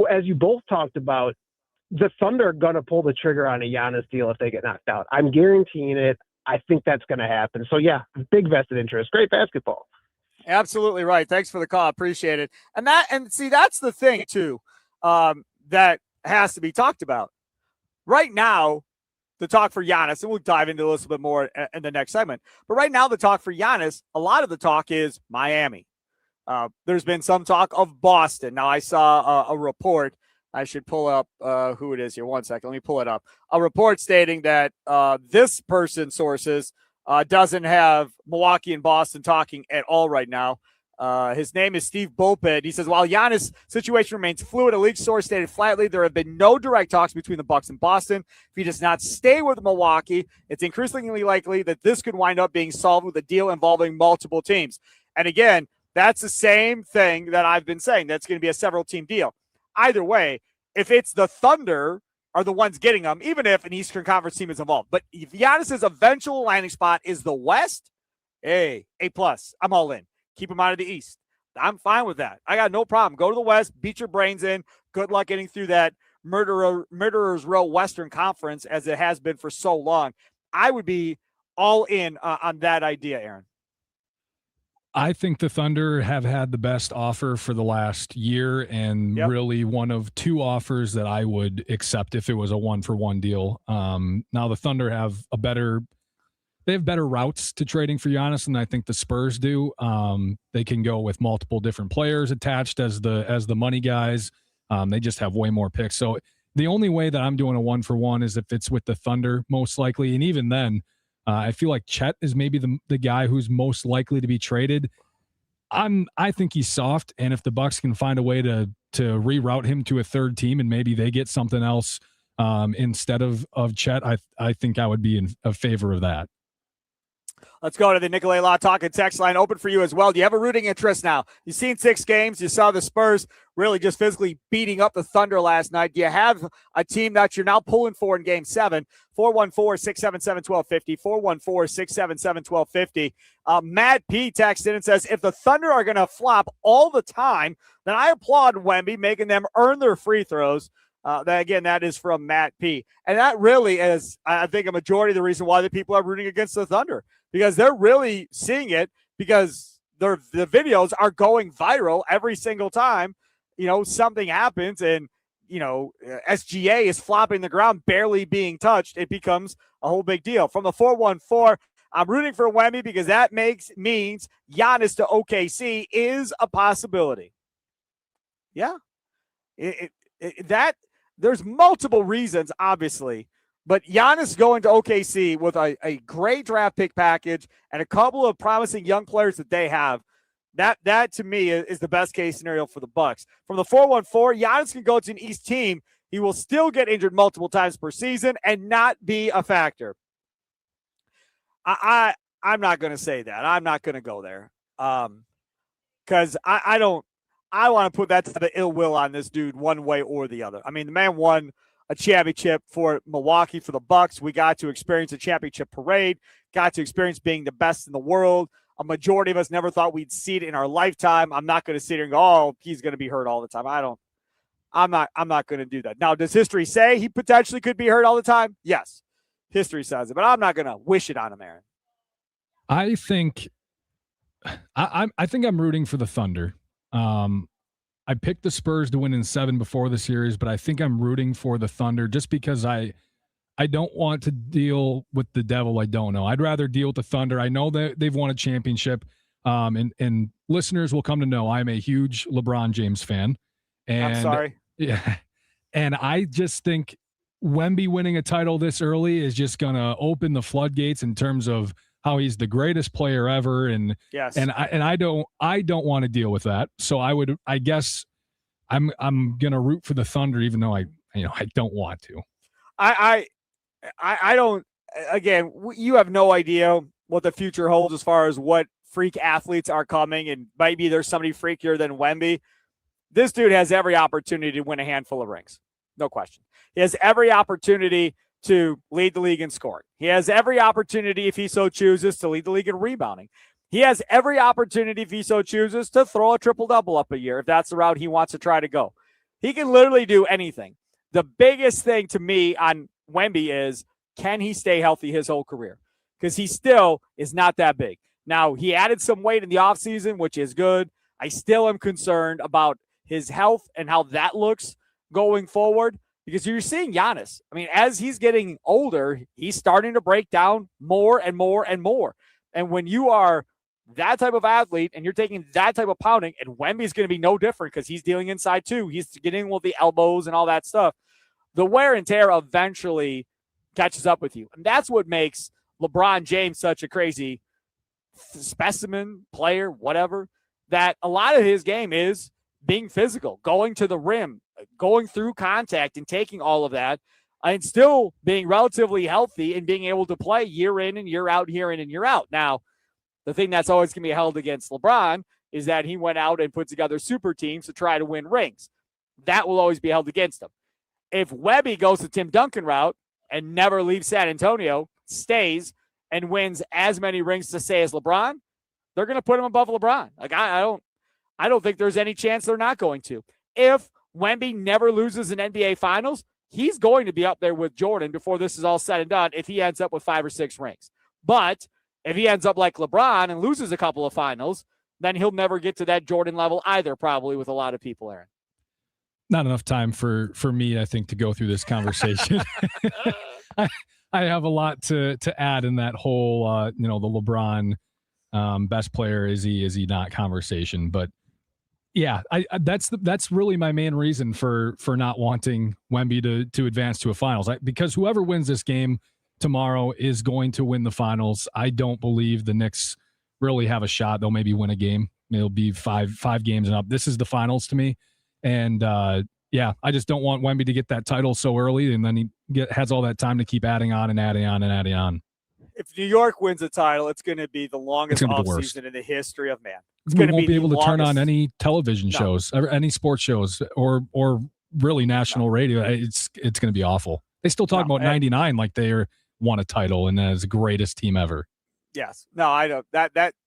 as you both talked about, the Thunder are going to pull the trigger on a Giannis deal if they get knocked out. I'm guaranteeing it. I think that's going to happen. So yeah, big vested interest. Great basketball. Absolutely right. Thanks for the call. Appreciate it. And see, that's the thing too, that has to be talked about. Right now, the talk for Giannis, and we'll dive into a little bit more in the next segment, but right now the talk for Giannis, a lot of the talk is Miami. There's been some talk of Boston. Now, I saw a report. I should pull up who it is here. 1 second. Let me pull it up. A report stating that this person's sources doesn't have Milwaukee and Boston talking at all right now. His name is Steve Boped. He says, while Giannis' situation remains fluid, a league source stated flatly there have been no direct talks between the Bucks and Boston. If he does not stay with Milwaukee, it's increasingly likely that this could wind up being solved with a deal involving multiple teams. And again, that's the same thing that I've been saying. That's going to be a several-team deal. Either way, if it's the Thunder are the ones getting them, even if an Eastern Conference team is involved. But if Giannis' eventual landing spot is the West, A+. I'm all in. Keep him out of the East. I'm fine with that. I got no problem. Go to the West, beat your brains in. Good luck getting through that murderer's row Western Conference as it has been for so long. I would be all in on that idea, Aaron. I think the Thunder have had the best offer for the last year and really one of two offers that I would accept if it was a 1-for-1 deal. Now the Thunder have they have better routes to trading for Giannis than I think the Spurs do. They can go with multiple different players attached as the money guys. They just have way more picks. So the only way that I'm doing a 1-for-1 is if it's with the Thunder, most likely. And even then, I feel like Chet is maybe the guy who's most likely to be traded. I think he's soft, and if the Bucks can find a way to reroute him to a third team and maybe they get something else instead of Chet, I think I would be in favor of that. Let's go to the Nicolay Law Talk and text line open for you as well. Do you have a rooting interest now? You've seen 6 games. You saw the Spurs really just physically beating up the Thunder last night. Do you have a team that you're now pulling for in Game 7? 414-677-1250, 414-677-1250. Matt P. texted in and says, if the Thunder are going to flop all the time, then I applaud Wemby making them earn their free throws. That is from Matt P. And that really is, I think, a majority of the reason why the people are rooting against the Thunder, because they're really seeing it, because the videos are going viral every single time, something happens and, SGA is flopping the ground, barely being touched. It becomes a whole big deal. From the 414, I'm rooting for Wemby because that means Giannis to OKC is a possibility. Yeah. There's multiple reasons, obviously, but Giannis going to OKC with a great draft pick package and a couple of promising young players that they have, that to me is the best case scenario for the Bucks. From the 414, Giannis can go to an East team. He will still get injured multiple times per season and not be a factor. I'm not going to say that. I'm not going to go there because I want to put that to the ill will on this dude one way or the other. I mean, the man won a championship for Milwaukee for the Bucks. We got to experience a championship parade, got to experience being the best in the world. A majority of us never thought we'd see it in our lifetime. I'm not going to sit here and go, oh, he's going to be hurt all the time. I'm not going to do that. Now, does history say he potentially could be hurt all the time? Yes. History says it, but I'm not going to wish it on him, Aaron. I think I'm rooting for the Thunder. I picked the Spurs to win in 7 before the series, but I think I'm rooting for the Thunder just because I don't want to deal with the devil I don't know. I'd rather deal with the Thunder. I know that they've won a championship, and listeners will come to know I'm a huge LeBron James fan. And, I'm sorry. Yeah, and I just think Wemby winning a title this early is just going to open the floodgates in terms of how he's the greatest player ever, and yes, and I don't want to deal with that. So I guess I'm gonna root for the Thunder, even though I don't want to. I don't. Again, you have no idea what the future holds as far as what freak athletes are coming, and maybe there's somebody freakier than Wemby. This dude has every opportunity to win a handful of rings, no question. He has every opportunity to lead the league in scoring. He has every opportunity, if he so chooses, to lead the league in rebounding. He has every opportunity, if he so chooses, to throw a triple-double up a year, if that's the route he wants to try to go. He can literally do anything. The biggest thing to me on Wemby is, can he stay healthy his whole career? Because he still is not that big. Now, he added some weight in the offseason, which is good. I still am concerned about his health and how that looks going forward. Because you're seeing Giannis. I mean, as he's getting older, he's starting to break down more and more and more. And when you are that type of athlete and you're taking that type of pounding, and Wemby's going to be no different because he's dealing inside too. He's getting with the elbows and all that stuff. The wear and tear eventually catches up with you. And that's what makes LeBron James such a crazy specimen, player, whatever, that a lot of his game is being physical, going to the rim, going through contact and taking all of that, and still being relatively healthy and being able to play year in and year out, year in and year out. Now, the thing that's always going to be held against LeBron is that he went out and put together super teams to try to win rings. That will always be held against him. If Wemby goes the Tim Duncan route and never leaves San Antonio, stays, and wins as many rings to say as LeBron, they're going to put him above LeBron. Like, I don't think there's any chance they're not going to. If Wemby never loses an NBA Finals, he's going to be up there with Jordan before this is all said and done if he ends up with 5 or 6 rings. But if he ends up like LeBron and loses a couple of finals, then he'll never get to that Jordan level either, probably, with a lot of people, Aaron. Not enough time for me, I think, to go through this conversation. I have a lot to add in that whole, the LeBron best player, is he not conversation. But yeah, that's really my main reason for not wanting Wemby to advance to a finals. Because whoever wins this game tomorrow is going to win the finals. I don't believe the Knicks really have a shot. They'll maybe win a game. It'll be five games and up. This is the finals to me. And I just don't want Wemby to get that title so early, and then he has all that time to keep adding on and adding on and adding on. if New York wins the title, it's going to be the longest offseason in the history of man. We won't be able to turn on any television shows, any sports shows, or really national radio. It's going to be awful. They still talk about 99 like they won a title and as the greatest team ever. Yes. No, I don't.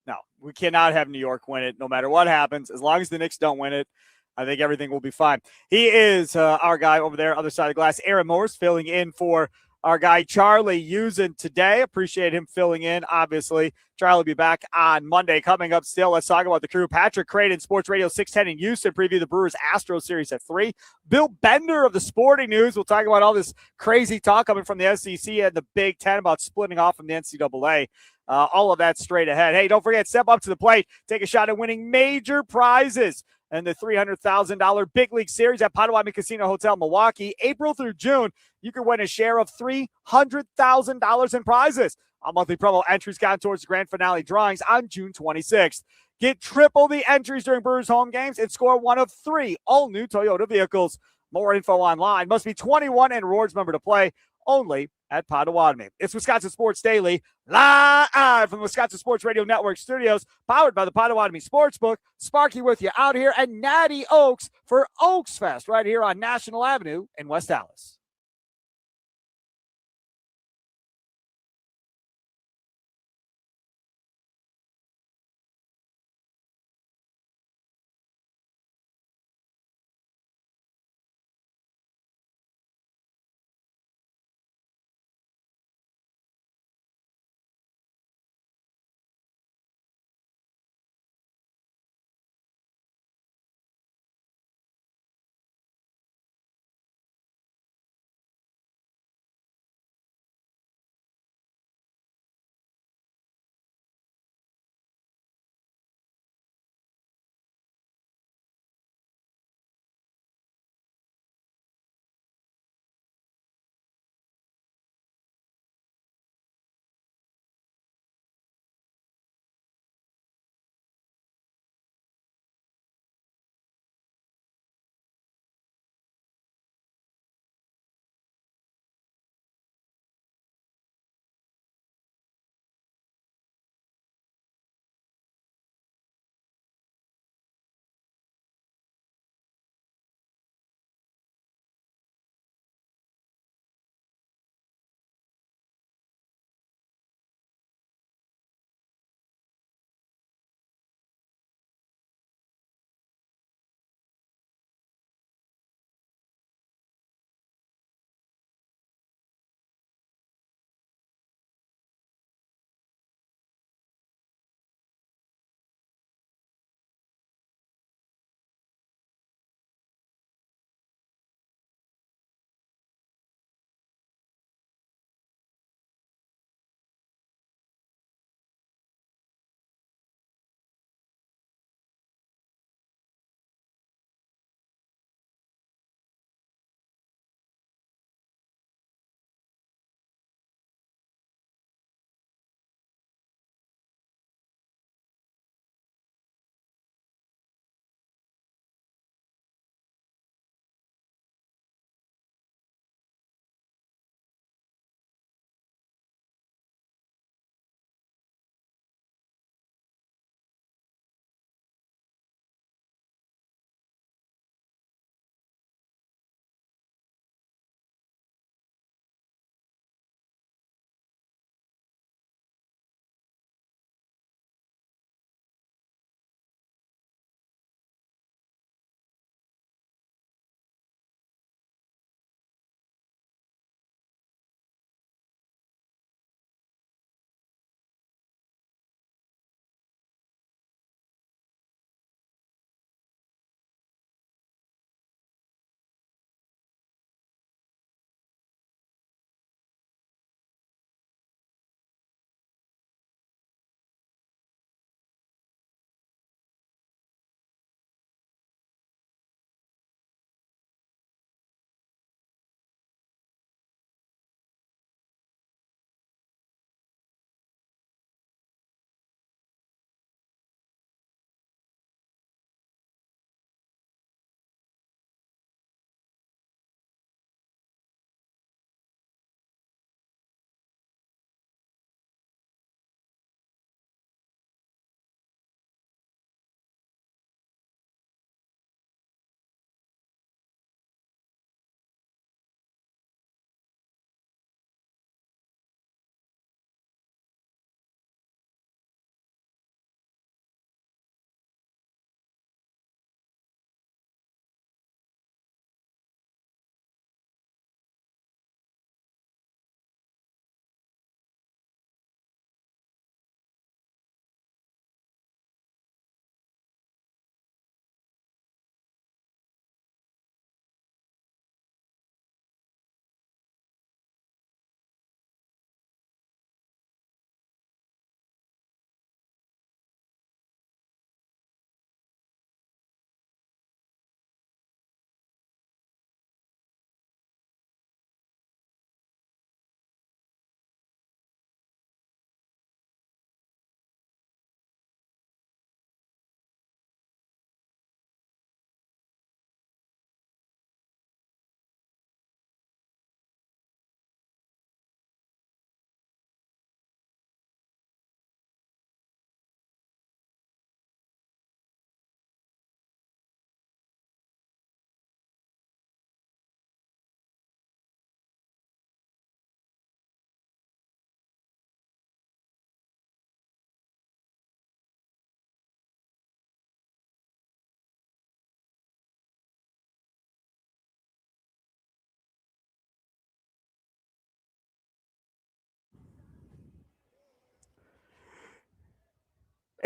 No, we cannot have New York win it no matter what happens. As long as the Knicks don't win it, I think everything will be fine. He is our guy over there, other side of the glass. Aaron Morse filling in for our guy Charlie Usen today. Appreciate him filling in, obviously. Charlie will be back on Monday. Coming up still, let's talk about the crew. Patrick Creighton, Sports Radio 610 in Houston, preview the Brewers Astros series at 3. Bill Bender of the Sporting News. We'll talk about all this crazy talk coming from the SEC and the Big Ten about splitting off from the NCAA. All of that straight ahead. Hey, don't forget, step up to the plate. Take a shot at winning major prizes and the $300,000 Big League Series at Potawatomi Casino Hotel, Milwaukee. April through June, you can win a share of $300,000 in prizes. Our monthly promo entries count towards the grand finale drawings on June 26th. Get triple the entries during Brewers home games and score one of 3 all-new Toyota vehicles. More info online. Must be 21 and rewards member to play. Only at Potawatomi. It's Wisconsin Sports Daily, live from the Wisconsin Sports Radio Network studios, powered by the Potawatomi Sportsbook. Sparky with you out here at Natty Oaks for Oaks Fest right here on National Avenue in West Dallas.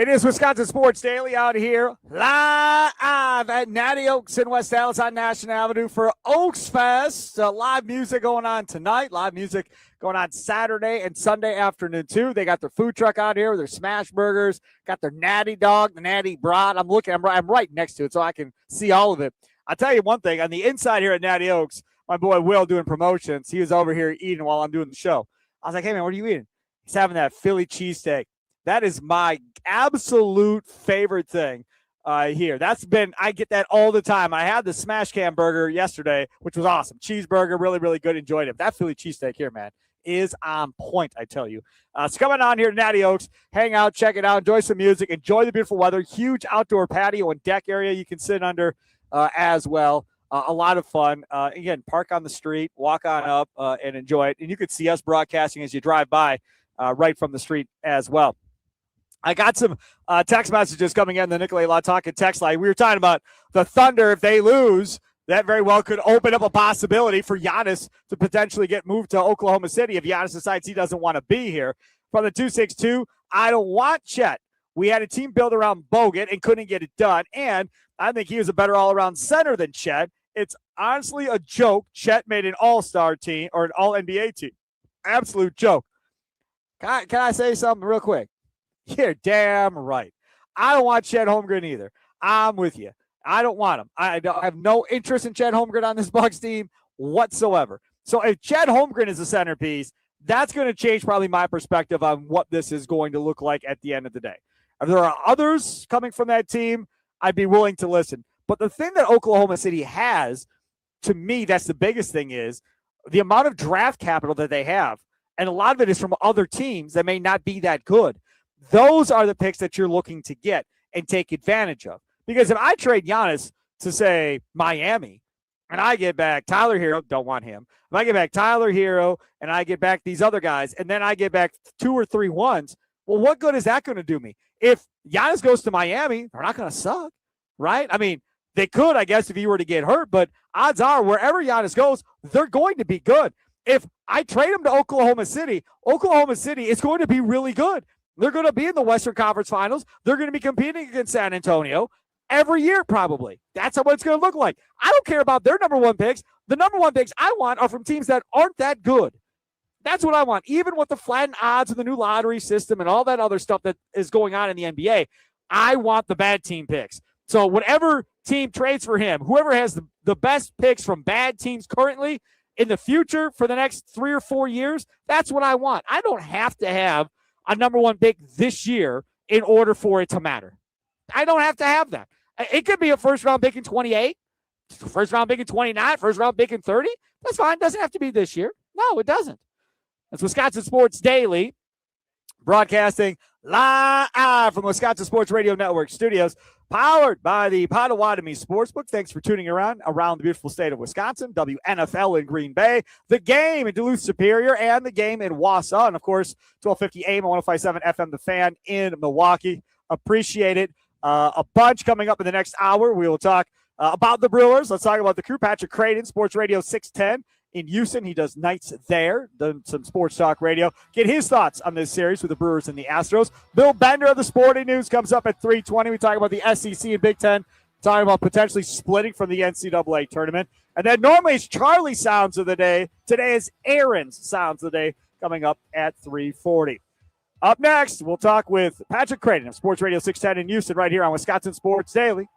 It is Wisconsin Sports Daily out here live at Natty Oaks in West Dallas on National Avenue for Oaks Fest. Live music going on tonight. Live music going on Saturday and Sunday afternoon, too. They got their food truck out here with their smash burgers, got their natty dog, the natty brat. I'm right next to it so I can see all of it. I'll tell you one thing. On the inside here at Natty Oaks, my boy Will doing promotions. He was over here eating while I'm doing the show. I was like, hey, man, what are you eating? He's having that Philly cheesesteak. That is my absolute favorite thing here. I get that all the time. I had the smash cam burger yesterday, which was awesome. Cheeseburger, really, really good. Enjoyed it. That Philly cheesesteak here, man, is on point, I tell you. It's coming on here to Natty Oaks. Hang out, check it out, enjoy some music, enjoy the beautiful weather. Huge outdoor patio and deck area you can sit under as well. A lot of fun. Again, park on the street, walk on up, and enjoy it. And you can see us broadcasting as you drive by right from the street as well. I got some text messages coming in the Nicolay Law Talking text line. We were talking about the Thunder. If they lose, that very well could open up a possibility for Giannis to potentially get moved to Oklahoma City if Giannis decides he doesn't want to be here. From the 262, I don't want Chet. We had a team built around Bogut and couldn't get it done, and I think he was a better all-around center than Chet. It's honestly a joke. Chet made an all-star team or an all-NBA team. Absolute joke. Can I say something real quick? You're damn right. I don't want Chet Holmgren either. I'm with you. I don't want him. I have no interest in Chet Holmgren on this Bucks team whatsoever. So if Chet Holmgren is the centerpiece, that's going to change probably my perspective on what this is going to look like at the end of the day. If there are others coming from that team, I'd be willing to listen. But the thing that Oklahoma City has, to me, that's the biggest thing, is the amount of draft capital that they have. And a lot of it is from other teams that may not be that good. Those are the picks that you're looking to get and take advantage of. Because if I trade Giannis to, say, Miami, and I get back Tyler Hero, don't want him. If I get back Tyler Hero and I get back these other guys, and then I get back 2 or 3 ones, well, what good is that going to do me? If Giannis goes to Miami, they're not going to suck, right? I mean, they could, I guess, if he were to get hurt, but odds are wherever Giannis goes, they're going to be good. If I trade him to Oklahoma City is going to be really good. They're going to be in the Western Conference Finals. They're going to be competing against San Antonio every year probably. That's what it's going to look like. I don't care about their number one picks. The number one picks I want are from teams that aren't that good. That's what I want. Even with the flattened odds of the new lottery system and all that other stuff that is going on in the NBA, I want the bad team picks. So whatever team trades for him, whoever has the best picks from bad teams currently in the future for the next 3 or 4 years, that's what I want. I don't have to have a number one pick this year in order for it to matter. I don't have to have that. It could be a first-round pick in 28, first-round pick in 29, first-round pick in 30. That's fine. It doesn't have to be this year. No, it doesn't. That's Wisconsin Sports Daily, broadcasting live from Wisconsin Sports Radio Network studios, powered by the Potawatomi Sportsbook. Thanks for tuning around the beautiful state of Wisconsin, WNFL in Green Bay, the game in Duluth Superior, and the game in Wausau. And, of course, 1250 AM and 105.7 FM, The Fan in Milwaukee. Appreciate it. A bunch coming up in the next hour. We will talk about the Brewers. Let's talk about the crew. Patrick Creighton, Sports Radio 610 in Houston. He does nights there, done some sports talk radio. Get his thoughts on this series with the Brewers and the Astros. Bill Bender of the Sporting News comes up at 3:20. We talk about the SEC and Big Ten, talking about potentially splitting from the NCAA tournament. And then normally it's Charlie Sounds of the Day. Today is Aaron's Sounds of the Day, coming up at 3:40. Up next, we'll talk with Patrick Creighton of Sports Radio 610 in Houston right here on Wisconsin Sports Daily.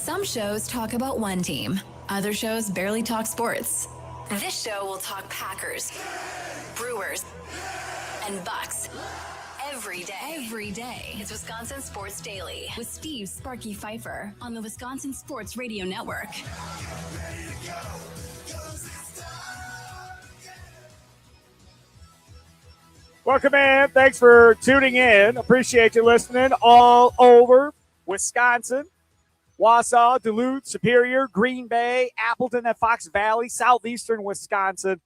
Some shows talk about one team. Other shows barely talk sports. This show will talk Packers, Brewers, and Bucks. Every day. It's Wisconsin Sports Daily with Steve Sparky Pfeiffer on the Wisconsin Sports Radio Network. Welcome in. Thanks for tuning in. Appreciate you listening all over Wisconsin, Wausau, Duluth, Superior, Green Bay, Appleton, and Fox Valley, southeastern Wisconsin.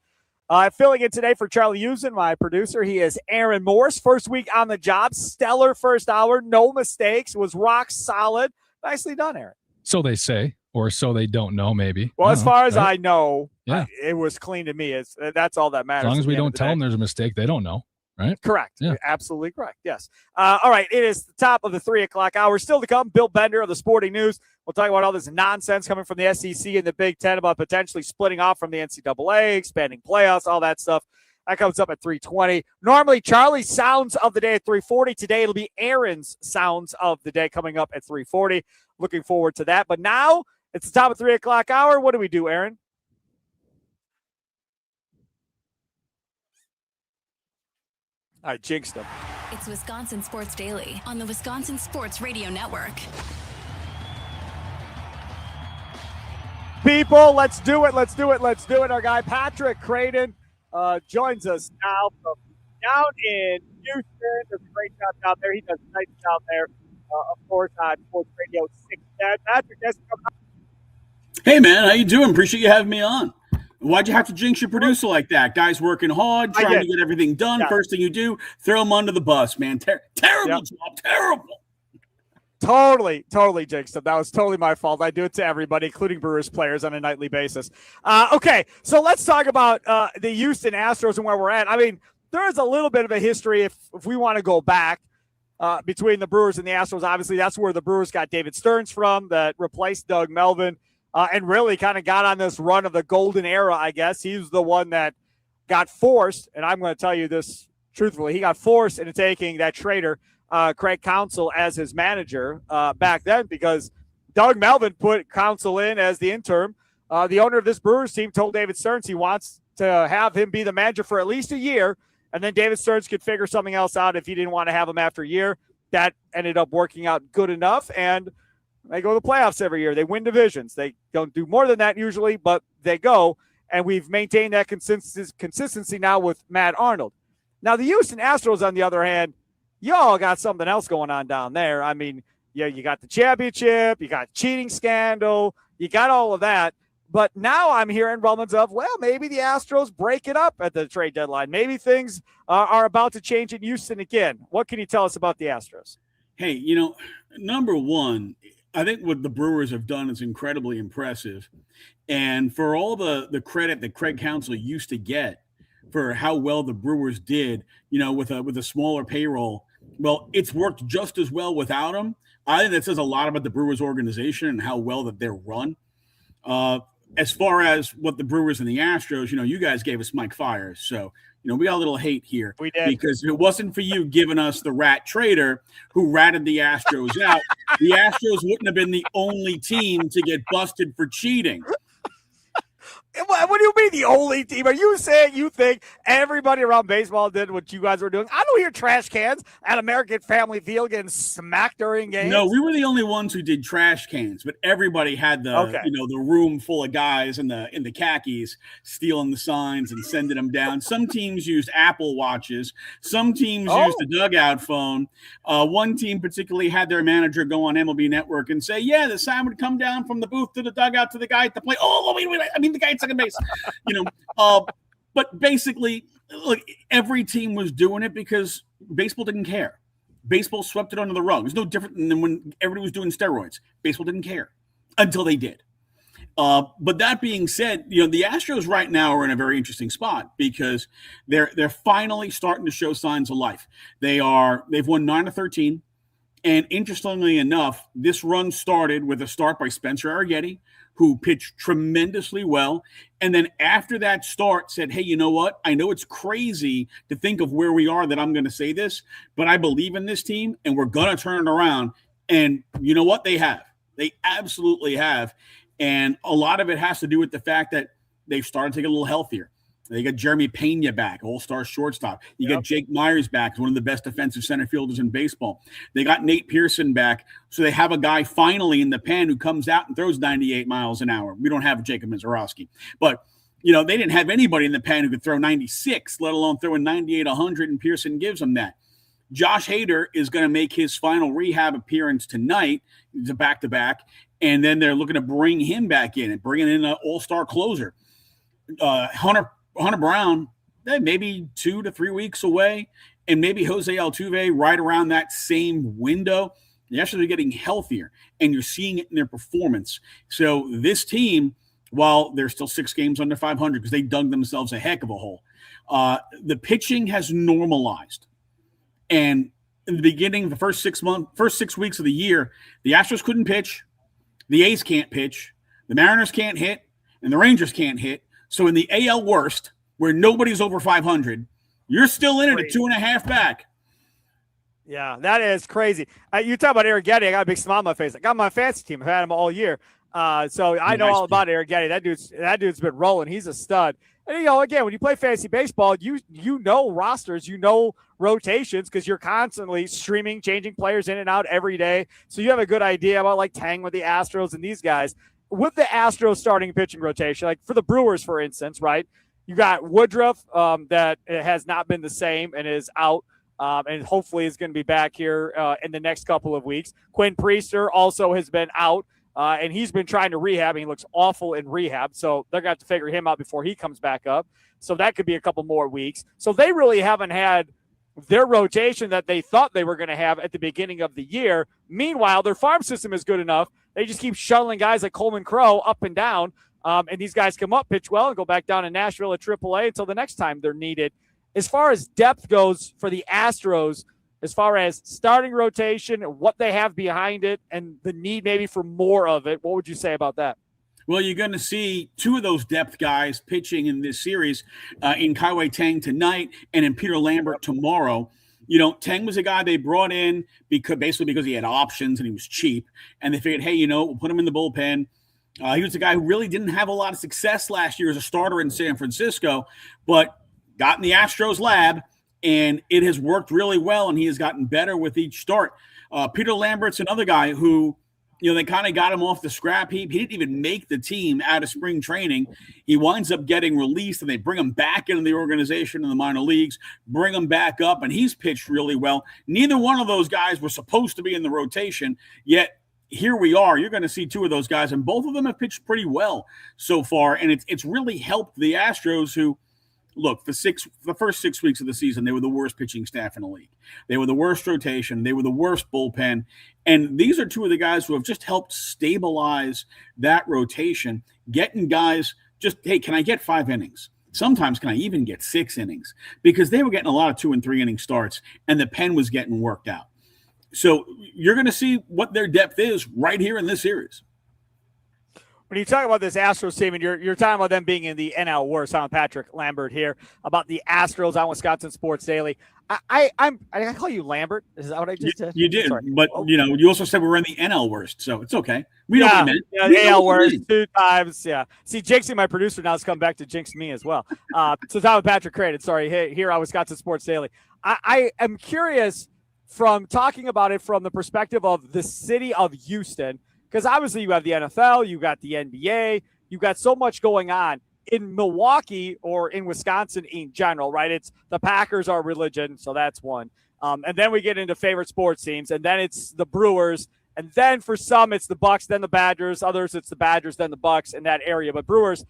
Filling in today for Charlie Usen, my producer. He is Aaron Morse. First week on the job. Stellar first hour. No mistakes. Was rock solid. Nicely done, Aaron. So they say, or so they don't know, maybe. Well, as far as I know, yeah. It was clean to me. That's all that matters. As long as we don't tell them there's a mistake, they don't know. Right? Correct. Yeah. Absolutely correct. Yes. All right. It is the top of the 3 o'clock hour. Still to come, Bill Bender of the Sporting News. We'll talk about all this nonsense coming from the SEC and the Big Ten about potentially splitting off from the NCAA, expanding playoffs, all that stuff. That comes up at 3:20. Normally, Charlie's Sounds of the Day at 3:40. Today, it'll be Aaron's Sounds of the Day coming up at 3:40. Looking forward to that. But now, it's the top of 3 o'clock hour. What do we do, Aaron? I jinxed them. It's Wisconsin Sports Daily on the Wisconsin Sports Radio Network. People, let's do it. Our guy Patrick Creighton joins us now from down in Houston. Does a great job down there. He does a nice job there, of course, on Sports Radio 610. Patrick, yes, come on. Hey, man, how you doing? Appreciate you having me on. Why'd you have to jinx your producer like that? Guy's working hard, trying to get everything done. Yeah. First thing you do, throw him under the bus, man. Terrible job. Terrible. Totally jinxed him. That was totally my fault. I do it to everybody, including Brewers players on a nightly basis. Okay, so let's talk about the Houston Astros and where we're at. I mean, there is a little bit of a history if we want to go back between the Brewers and the Astros. Obviously, that's where the Brewers got David Stearns from that replaced Doug Melvin. And really kind of got on this run of the golden era, I guess. He was the one that got forced, and I'm going to tell you this truthfully, he got forced into taking that trader, Craig Counsell, as his manager back then because Doug Melvin put Counsell in as the interim. The owner of this Brewers team told David Stearns he wants to have him be the manager for at least a year, and then David Stearns could figure something else out if he didn't want to have him after a year. That ended up working out good enough, and they go to the playoffs every year. They win divisions. They don't do more than that usually, but they go. And we've maintained that consistency now with Matt Arnold. Now, the Houston Astros, on the other hand, y'all got something else going on down there. I mean, yeah, you got the championship, you got cheating scandal, you got all of that. But now I'm hearing rumblings of, well, maybe the Astros break it up at the trade deadline. Maybe things are about to change in Houston again. What can you tell us about the Astros? Hey, number one, I think what the Brewers have done is incredibly impressive. And for all the credit that Craig Counsell used to get for how well the Brewers did, with a smaller payroll, well, it's worked just as well without him. I think that says a lot about the Brewers organization and how well that they're run. As far as what the Brewers and the Astros, you guys gave us Mike Fiers. So, we got a little hate here. We did. Because if it wasn't for you giving us the rat trader who ratted the Astros out, the Astros wouldn't have been the only team to get busted for cheating. What do you mean the only team? Are you saying you think everybody around baseball did what you guys were doing? I don't hear trash cans at American Family Field getting smacked during games. No, we were the only ones who did trash cans, but everybody had the room full of guys in the khakis stealing the signs and sending them down. Some teams used Apple Watches. Some teams used a dugout phone. One team particularly had their manager go on MLB Network and say, yeah, the sign would come down from the booth to the dugout to the guy at the plate. Oh, wait, I mean the guy at second base. But basically, look, every team was doing it because baseball didn't care. Baseball swept it under the rug. It's no different than when everybody was doing steroids. Baseball didn't care until they did. But that being said, the Astros right now are in a very interesting spot because they're finally starting to show signs of life. They've won 9 of 13. And interestingly enough, this run started with a start by Spencer Arrighetti, who pitched tremendously well. And then after that start said, hey, you know what? I know it's crazy to think of where we are that I'm going to say this, but I believe in this team and we're going to turn it around. And you know what? They have. They absolutely have. And a lot of it has to do with the fact that they've started to get a little healthier. They got Jeremy Pena back, all-star shortstop. You got Jake Myers back, one of the best defensive center fielders in baseball. They got Nate Pearson back, so they have a guy finally in the pen who comes out and throws 98 miles an hour. We don't have Jacob Mizorowski. But, they didn't have anybody in the pen who could throw 96, let alone throwing 98, 100, and Pearson gives them that. Josh Hader is going to make his final rehab appearance tonight. It's a back-to-back. And then they're looking to bring him back in and bringing in an all-star closer. Hunter Brown, maybe 2 to 3 weeks away, and maybe Jose Altuve right around that same window. They're actually getting healthier, and you're seeing it in their performance. So this team, while they're still 6 games under 500 because they dug themselves a heck of a hole, the pitching has normalized. And in the beginning, the first 6 weeks of the year, the Astros couldn't pitch, the A's can't pitch, the Mariners can't hit, and the Rangers can't hit. So in the AL worst, where nobody's over 500, you're still in it at 2.5 back. Yeah, that is crazy. You talk about Arrighetti, I got a big smile on my face. I got my fantasy team. I've had him all year. So I know all about Arrighetti. That dude's been rolling. He's a stud. And, again, when you play fantasy baseball, you know rosters, rotations because you're constantly streaming, changing players in and out every day. So you have a good idea about, like, Tang with the Astros and these guys. With the Astros starting pitching rotation, like for the Brewers, for instance, right? You got Woodruff that has not been the same and is out, and hopefully is going to be back here in the next couple of weeks. Quinn Priester also has been out, and he's been trying to rehab, and he looks awful in rehab. So they're going to have to figure him out before he comes back up. So that could be a couple more weeks. So they really haven't had their rotation that they thought they were going to have at the beginning of the year. Meanwhile, their farm system is good enough. They just keep shuttling guys like Coleman Crow up and down, and these guys come up, pitch well, and go back down to Nashville at AAA until the next time they're needed. As far as depth goes for the Astros, as far as starting rotation, what they have behind it, and the need maybe for more of it, what would you say about that? Well, you're going to see 2 of those depth guys pitching in this series in Kai-Wei Tang tonight and in Peter Lambert tomorrow. Tang was a guy they brought in because he had options and he was cheap. And they figured, hey, we'll put him in the bullpen. He was a guy who really didn't have a lot of success last year as a starter in San Francisco, but got in the Astros lab, and it has worked really well, and he has gotten better with each start. Peter Lambert's another guy who, they kind of got him off the scrap heap. He didn't even make the team out of spring training. He winds up getting released, and they bring him back into the organization in the minor leagues, bring him back up, and he's pitched really well. Neither one of those guys were supposed to be in the rotation, yet here we are. You're going to see 2 of those guys, and both of them have pitched pretty well so far, and it's really helped the Astros who, look, the first 6 weeks of the season, they were the worst pitching staff in the league. They were the worst rotation. They were the worst bullpen. And these are 2 of the guys who have just helped stabilize that rotation, getting guys just, hey, can I get 5 innings? Sometimes can I even get 6 innings? Because they were getting a lot of 2 and 3 inning starts, and the pen was getting worked out. So you're going to see what their depth is right here in this series. When you talk about this Astros team, and you're talking about them being in the NL worst, I'm Patrick Lambert here about the Astros on Wisconsin Sports Daily. I call you Lambert. Is that what I just said? You did, but you also said we were in the NL worst, so it's okay. We know what you meant. Yeah, the AL worst 2 times. Yeah. See, Jinxie, my producer, now has come back to jinx me as well. So talk with Patrick Creighton. Sorry, here on Wisconsin Sports Daily. I am curious from talking about it from the perspective of the city of Houston. Because obviously you have the NFL, you got the NBA, you got so much going on in Milwaukee or in Wisconsin in general, right? It's the Packers are religion, so that's one. And then we get into favorite sports teams, and then it's the Brewers, and then for some it's the Bucks, then the Badgers, others it's the Badgers, then the Bucks in that area. But Brewers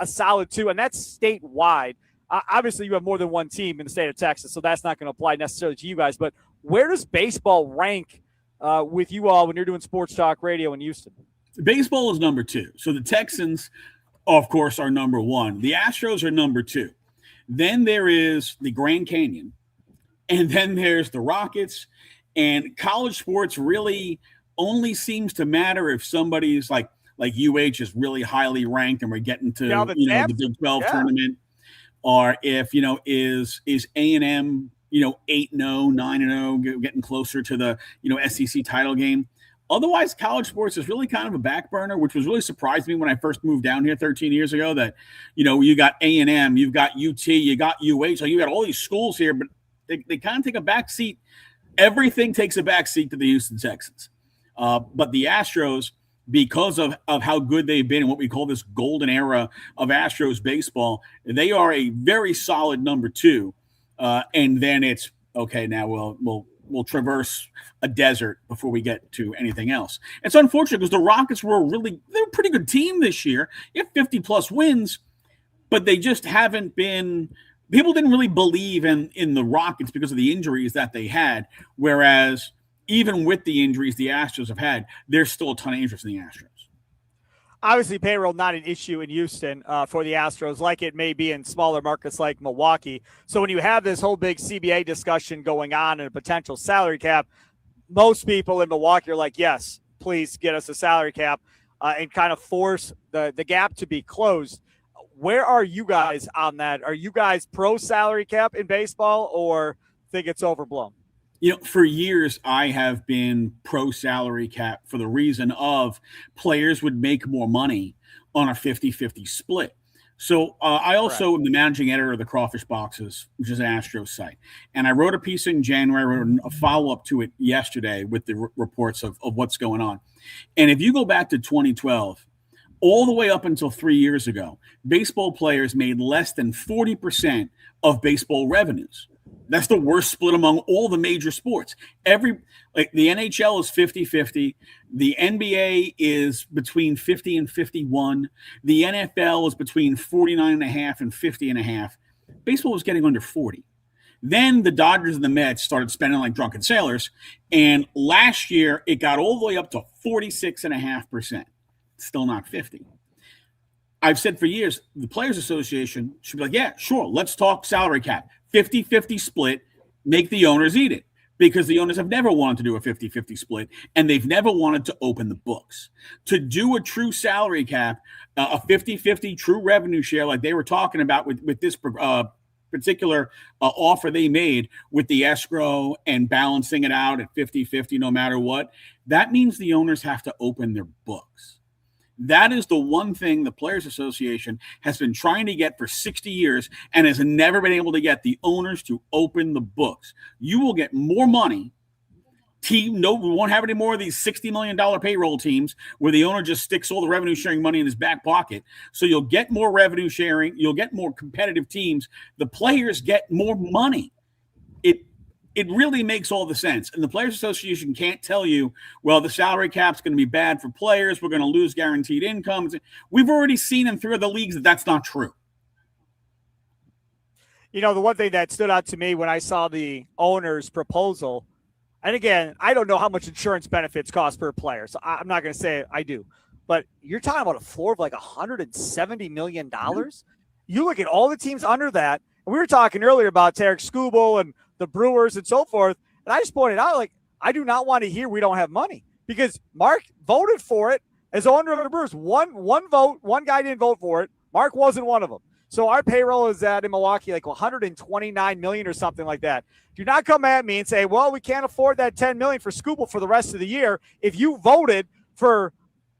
a solid 2, and that's statewide. Obviously you have more than one team in the state of Texas, so that's not going to apply necessarily to you guys. But where does baseball rank with you all when you're doing sports talk radio in Houston? Baseball is number 2. So the Texans, of course, are number 1. The Astros are number 2. Then there is the Grand Canyon. And then there's the Rockets. And college sports really only seems to matter if somebody's like UH is really highly ranked and we're getting to the Big 12 tournament. Or if, is A&M 8-0, 9-0, getting closer to the, SEC title game. Otherwise, college sports is really kind of a back burner, which was really surprised me when I first moved down here 13 years ago. That, you got A&M, you've got UT, you got UH, so you got all these schools here, but they kind of take a back seat. Everything takes a back seat to the Houston Texans. But the Astros, because of how good they've been and what we call this golden era of Astros baseball, they are a very solid number 2. And then it's okay. Now we'll traverse a desert before we get to anything else. It's unfortunate because the Rockets they're a pretty good team this year. You have 50 plus wins, but they just haven't been. People didn't really believe in the Rockets because of the injuries that they had. Whereas even with the injuries the Astros have had, there's still a ton of interest in the Astros. Obviously, payroll not an issue in Houston for the Astros, like it may be in smaller markets like Milwaukee. So when you have this whole big CBA discussion going on and a potential salary cap, most people in Milwaukee are like, yes, please get us a salary cap and kind of force the gap to be closed. Where are you guys on that? Are you guys pro salary cap in baseball or think it's overblown? For years, I have been pro salary cap for the reason of players would make more money on a 50-50 split. So I also am the managing editor of the Crawfish Boxes, which is an Astros site. And I wrote a piece in January, I wrote a follow-up to it yesterday with the reports of what's going on. And if you go back to 2012, all the way up until 3 years ago, baseball players made less than 40% of baseball revenues. That's the worst split among all the major sports. The NHL is 50-50. The NBA is between 50 and 51. The NFL is between 49.5 and 50.5. Baseball was getting under 40. Then the Dodgers and the Mets started spending like drunken sailors. And last year, it got all the way up to 46.5%. Still not 50. I've said for years, the Players Association should be like, yeah, sure, let's talk salary cap. 50-50 split, make the owners eat it. Because the owners have never wanted to do a 50-50 split, and they've never wanted to open the books. To do a true salary cap, a 50-50 true revenue share like they were talking about with this particular offer they made with the escrow and balancing it out at 50-50 no matter what, that means the owners have to open their books. That is the one thing the Players Association has been trying to get for 60 years and has never been able to get the owners to open the books. You will get more money. We won't have any more of these $60 million payroll teams where the owner just sticks all the revenue sharing money in his back pocket. So you'll get more revenue sharing. You'll get more competitive teams. The players get more money. It really makes all the sense. And the Players Association can't tell you, well, the salary cap's going to be bad for players. We're going to lose guaranteed incomes. We've already seen in 3 other leagues that that's not true. The one thing that stood out to me when I saw the owner's proposal, and again, I don't know how much insurance benefits cost per player, so I'm not going to say I do. But you're talking about a floor of like $170 million. Mm-hmm. You look at all the teams under that, and we were talking earlier about Tarek Skubal and the Brewers and so forth. And I just pointed out, I do not want to hear we don't have money because Mark voted for it as owner of the Brewers. One vote, one guy didn't vote for it. Mark wasn't one of them. So our payroll is in Milwaukee like $129 million or something like that. Do not come at me and say, well, we can't afford that $10 million for Skubal for the rest of the year. If you voted for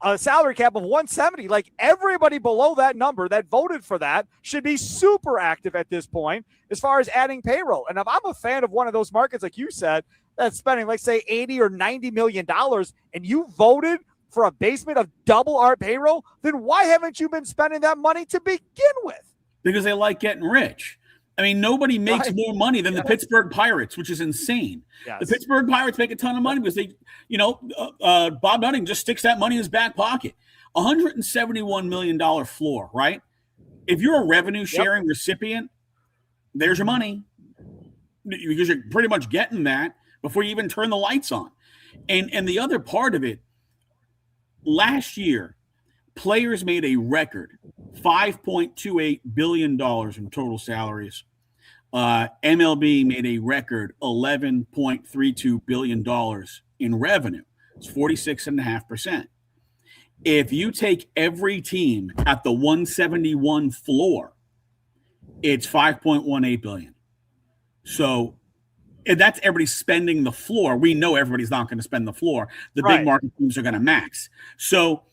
a salary cap of 170, like everybody below that number that voted for that should be super active at this point as far as adding payroll. And if I'm a fan of one of those markets, like you said, that's spending, like say 80 or $90 million and you voted for a basement of double our payroll, then why haven't you been spending that money to begin with? Because they like getting rich. I mean, nobody makes more money than the Pittsburgh Pirates, which is insane. Yes. The Pittsburgh Pirates make a ton of money because they, Bob Nutting just sticks that money in his back pocket. $171 million floor, right? If you're a revenue sharing recipient, there's your money because you're pretty much getting that before you even turn the lights on. And the other part of it, last year, players made a record $5.28 billion in total salaries. MLB made a record $11.32 billion in revenue. It's 46.5%. If you take every team at the 171 floor, it's $5.18 billion. So that's everybody spending the floor. We know everybody's not going to spend the floor. The Right. big market teams are going to max. So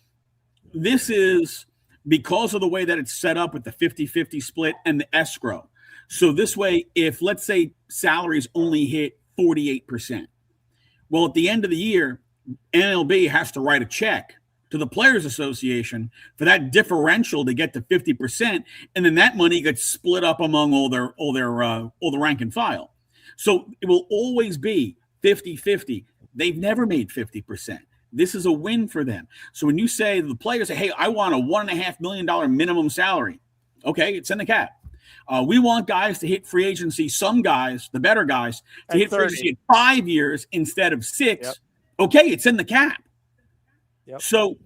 this is because of the way that it's set up with the 50-50 split and the escrow. So this way, if let's say salaries only hit 48%, well, at the end of the year, MLB has to write a check to the Players Association for that differential to get to 50%, and then that money gets split up among all the rank and file. So it will always be 50-50. They've never made 50%. This is a win for them. So when you say the players say, hey, I want a $1.5 million minimum salary, okay, it's in the cap. We want guys to hit free agency, some guys, the better guys, to hit free agency in 5 years instead of 6. Yep. Okay, it's in the cap. Yep. So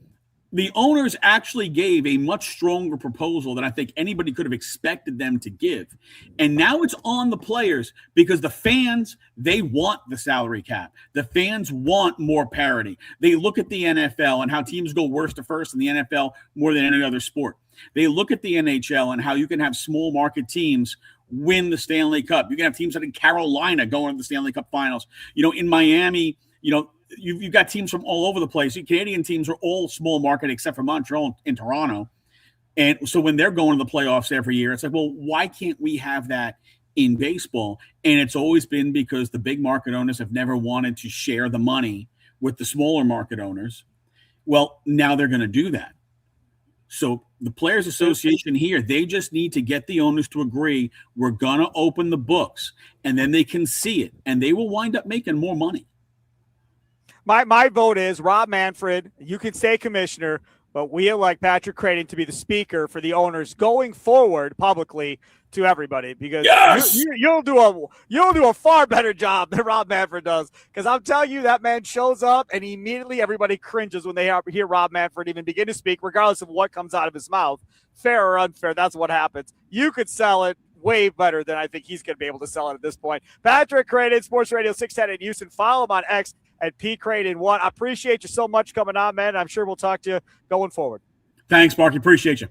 the owners actually gave a much stronger proposal than I think anybody could have expected them to give. And now it's on the players because the fans, they want the salary cap. The fans want more parity. They look at the NFL and how teams go worst to first in the NFL more than any other sport. They look at the NHL and how you can have small market teams win the Stanley Cup. You can have teams like in Carolina going to the Stanley Cup finals. In Miami, you've got teams from all over the place. Canadian teams are all small market except for Montreal and Toronto. And so when they're going to the playoffs every year, it's like, well, why can't we have that in baseball? And it's always been because the big market owners have never wanted to share the money with the smaller market owners. Well, now they're going to do that. So the Players Association here, they just need to get the owners to agree we're going to open the books, and then they can see it, and they will wind up making more money. My vote is Rob Manfred. You can stay commissioner, but we elect Patrick Creighton to be the speaker for the owners going forward publicly to everybody, because you'll do a far better job than Rob Manfred does. Because I'm telling you, that man shows up and immediately everybody cringes when they hear Rob Manfred even begin to speak, regardless of what comes out of his mouth. Fair or unfair, that's what happens. You could sell it way better than I think he's going to be able to sell it at this point. Patrick Creighton, Sports Radio 610 in Houston. Follow him on X at PCreighton1. I appreciate you so much coming on, man. I'm sure we'll talk to you going forward. Thanks, Marky. Appreciate you.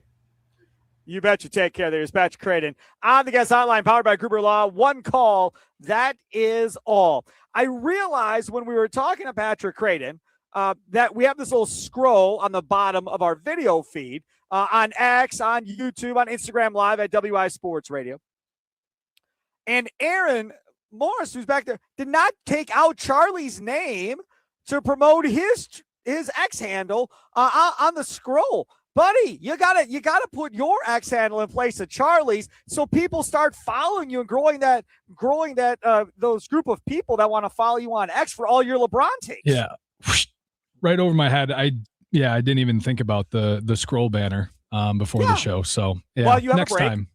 You bet you. Take care. There's Patrick Creighton on the guest hotline, powered by Gruber Law. One call. That is all. I realized when we were talking to Patrick Creighton that we have this little scroll on the bottom of our video feed on X, on YouTube, on Instagram Live at WI Sports Radio. And Aaron Morris, who's back there, did not take out Charlie's name to promote his X handle on the scroll. Buddy, you gotta put your X handle in place of Charlie's so people start following you and growing that those group of people that want to follow you on X for all your LeBron takes. Yeah, right over my head. I didn't even think about the scroll banner before the show. So well, you have next a break. time.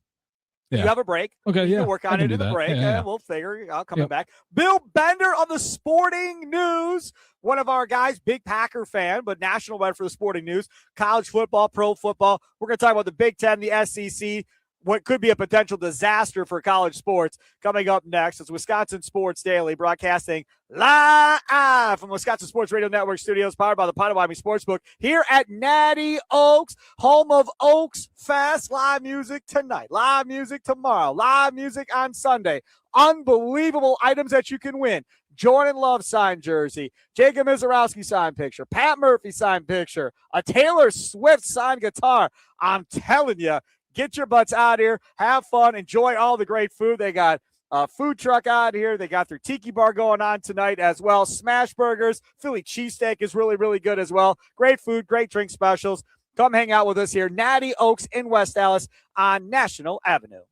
Yeah. You have a break. Okay, you can work on it in the break. We'll figure it out coming back. Bill Bender of the Sporting News, one of our guys, big Packer fan, but national writer for the Sporting News, college football, pro football. We're going to talk about the Big Ten, the SEC, what could be a potential disaster for college sports. Coming up next, it's Wisconsin Sports Daily, broadcasting live from Wisconsin Sports Radio Network studios, powered by the Potawatomi Sportsbook, here at Natty Oaks, home of Oaks Fest. Live music tonight, live music tomorrow, live music on Sunday. Unbelievable items that you can win. Jordan Love signed jersey, Jacob Mizorowski signed picture, Pat Murphy signed picture, a Taylor Swift signed guitar. I'm telling you, get your butts out here, have fun, enjoy all the great food. They got a food truck out here. They got their tiki bar going on tonight as well. Smash burgers, Philly cheesesteak is really, really good as well. Great food, great drink specials. Come hang out with us here, Natty Oaks in West Dallas on National Avenue.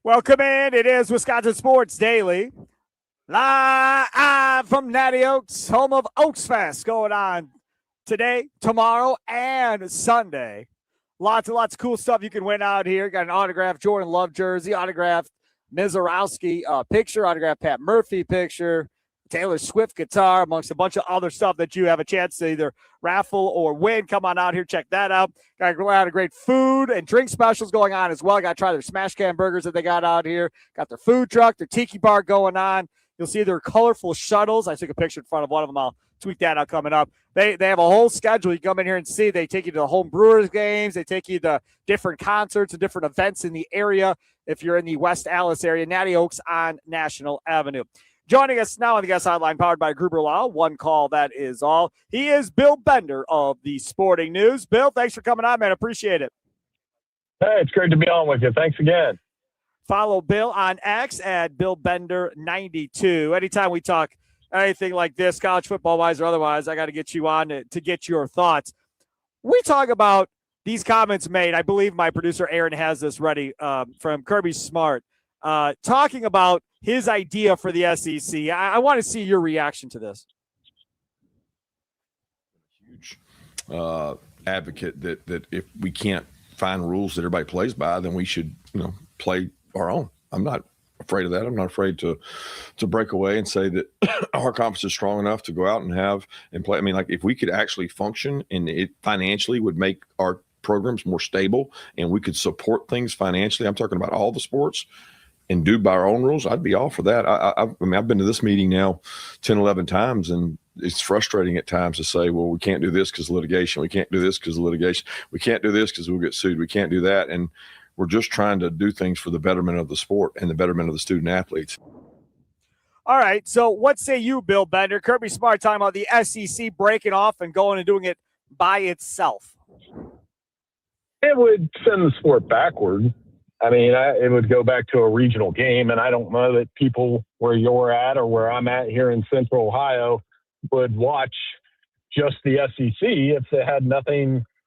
Welcome in. It is Wisconsin Sports Daily. Live from Natty Oaks, home of Oaks Fest, going on today, tomorrow, and Sunday. Lots and lots of cool stuff you can win out here. Got an autographed Jordan Love jersey, autographed Mizorowski picture, autographed Pat Murphy picture, Taylor Swift guitar, amongst a bunch of other stuff that you have a chance to either raffle or win. Come on out here, check that out. Got a lot of great food and drink specials going on as well. Got to try their smash can burgers that they got out here. Got their food truck, their tiki bar going on. You'll see their colorful shuttles. I took a picture in front of one of them. I'll tweet that out coming up. They have a whole schedule. You come in here and see. They take you to the home Brewers games. They take you to different concerts and different events in the area. If you're in the West Allis area, Natty Oaks on National Avenue. Joining us now on the guest hotline, powered by Gruber Law. One call, that is all. He is Bill Bender of the Sporting News. Bill, thanks for coming on, man. Appreciate it. Hey, it's great to be on with you. Thanks again. Follow Bill on X at BillBender92. Anytime we talk anything like this, college football-wise or otherwise, I got to get you on to get your thoughts. We talk about these comments made. I believe my producer Aaron has this ready from Kirby Smart, talking about his idea for the SEC. I want to see your reaction to this. Huge advocate that if we can't find rules that everybody plays by, then we should, play our own. I'm not afraid of that. I'm not afraid to break away and say that our conference is strong enough to go out and play. I mean, like, if we could actually function and it financially would make our programs more stable and we could support things financially, I'm talking about all the sports, and do by our own rules, I'd be all for that. I mean, I've been to this meeting now 10, 11 times, and it's frustrating at times to say, well, we can't do this because of litigation. We can't do this because of litigation. We can't do this because we'll get sued. We can't do that. And we're just trying to do things for the betterment of the sport and the betterment of the student athletes. All right. So what say you, Bill Bender? Kirby Smart talking about the SEC breaking off and going and doing it by itself. It would send the sport backward. I mean, it would go back to a regional game, and I don't know that people where you're at or where I'm at here in Central Ohio would watch just the SEC if they had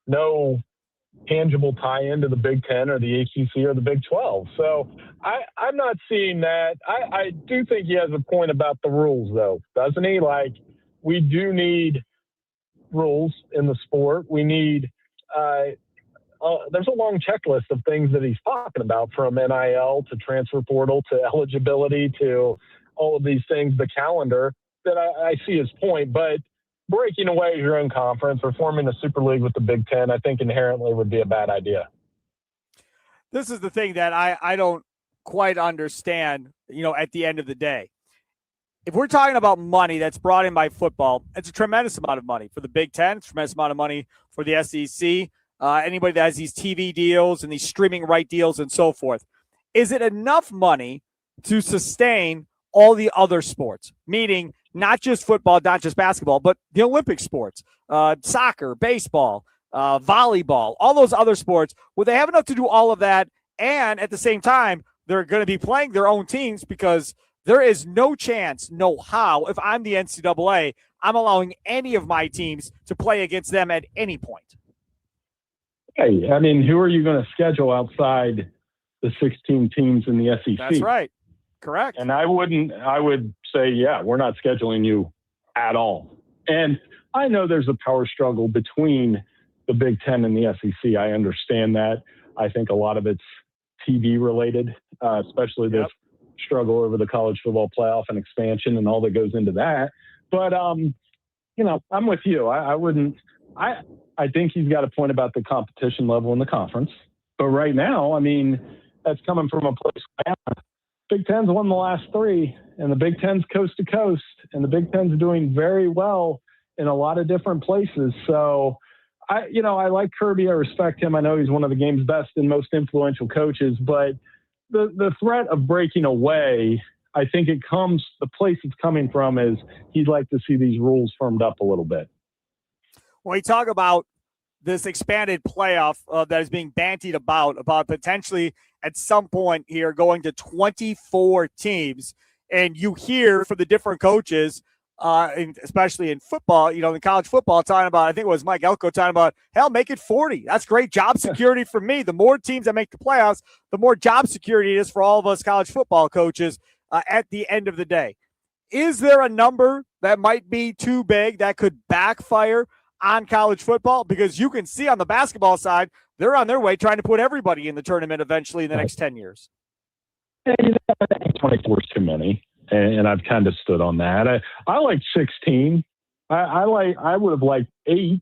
no tangible tie into the Big Ten or the ACC or the Big 12. So I'm not seeing that. I do think he has a point about the rules, though, doesn't he? Like, we do need rules in the sport. We need there's a long checklist of things that he's talking about, from NIL to transfer portal to eligibility to all of these things, the calendar, that I see his point. But breaking away your own conference or forming a super league with the Big Ten, I think inherently would be a bad idea. This is the thing that I don't quite understand, at the end of the day. If we're talking about money that's brought in by football, it's a tremendous amount of money for the Big Ten, it's a tremendous amount of money for the SEC. Anybody that has these TV deals and these streaming right deals and so forth. Is it enough money to sustain all the other sports? Meaning not just football, not just basketball, but the Olympic sports, soccer, baseball, volleyball, all those other sports. Will they have enough to do all of that? And at the same time, they're going to be playing their own teams, because there is no chance, no how, if I'm the NCAA, I'm allowing any of my teams to play against them at any point. Hey, I mean, who are you going to schedule outside the 16 teams in the SEC? That's right. Correct. And I would say, yeah, we're not scheduling you at all. And I know there's a power struggle between the Big Ten and the SEC. I understand that. I think a lot of it's TV related, especially this struggle over the college football playoff and expansion and all that goes into that. But, I'm with you. I think he's got a point about the competition level in the conference. But right now, I mean, that's coming from a place. Big Ten's won the last 3, and the Big Ten's coast to coast, and the Big Ten's doing very well in a lot of different places. So, I like Kirby. I respect him. I know he's one of the game's best and most influential coaches. But the threat of breaking away, I think the place it's coming from is he'd like to see these rules firmed up a little bit. When we talk about this expanded playoff that is being bantied about potentially at some point here going to 24 teams, and you hear from the different coaches especially in football, in college football, talking about, I think it was Mike Elko talking about, hell, make it 40. That's great job security for me. The more teams that make the playoffs, the more job security it is for all of us college football coaches at the end of the day. Is there a number that might be too big that could backfire on college football? Because you can see on the basketball side, they're on their way trying to put everybody in the tournament eventually in the next 10 years. Yeah, 24 is too many, and I've kind of stood on that. I like 16. I would have liked 8,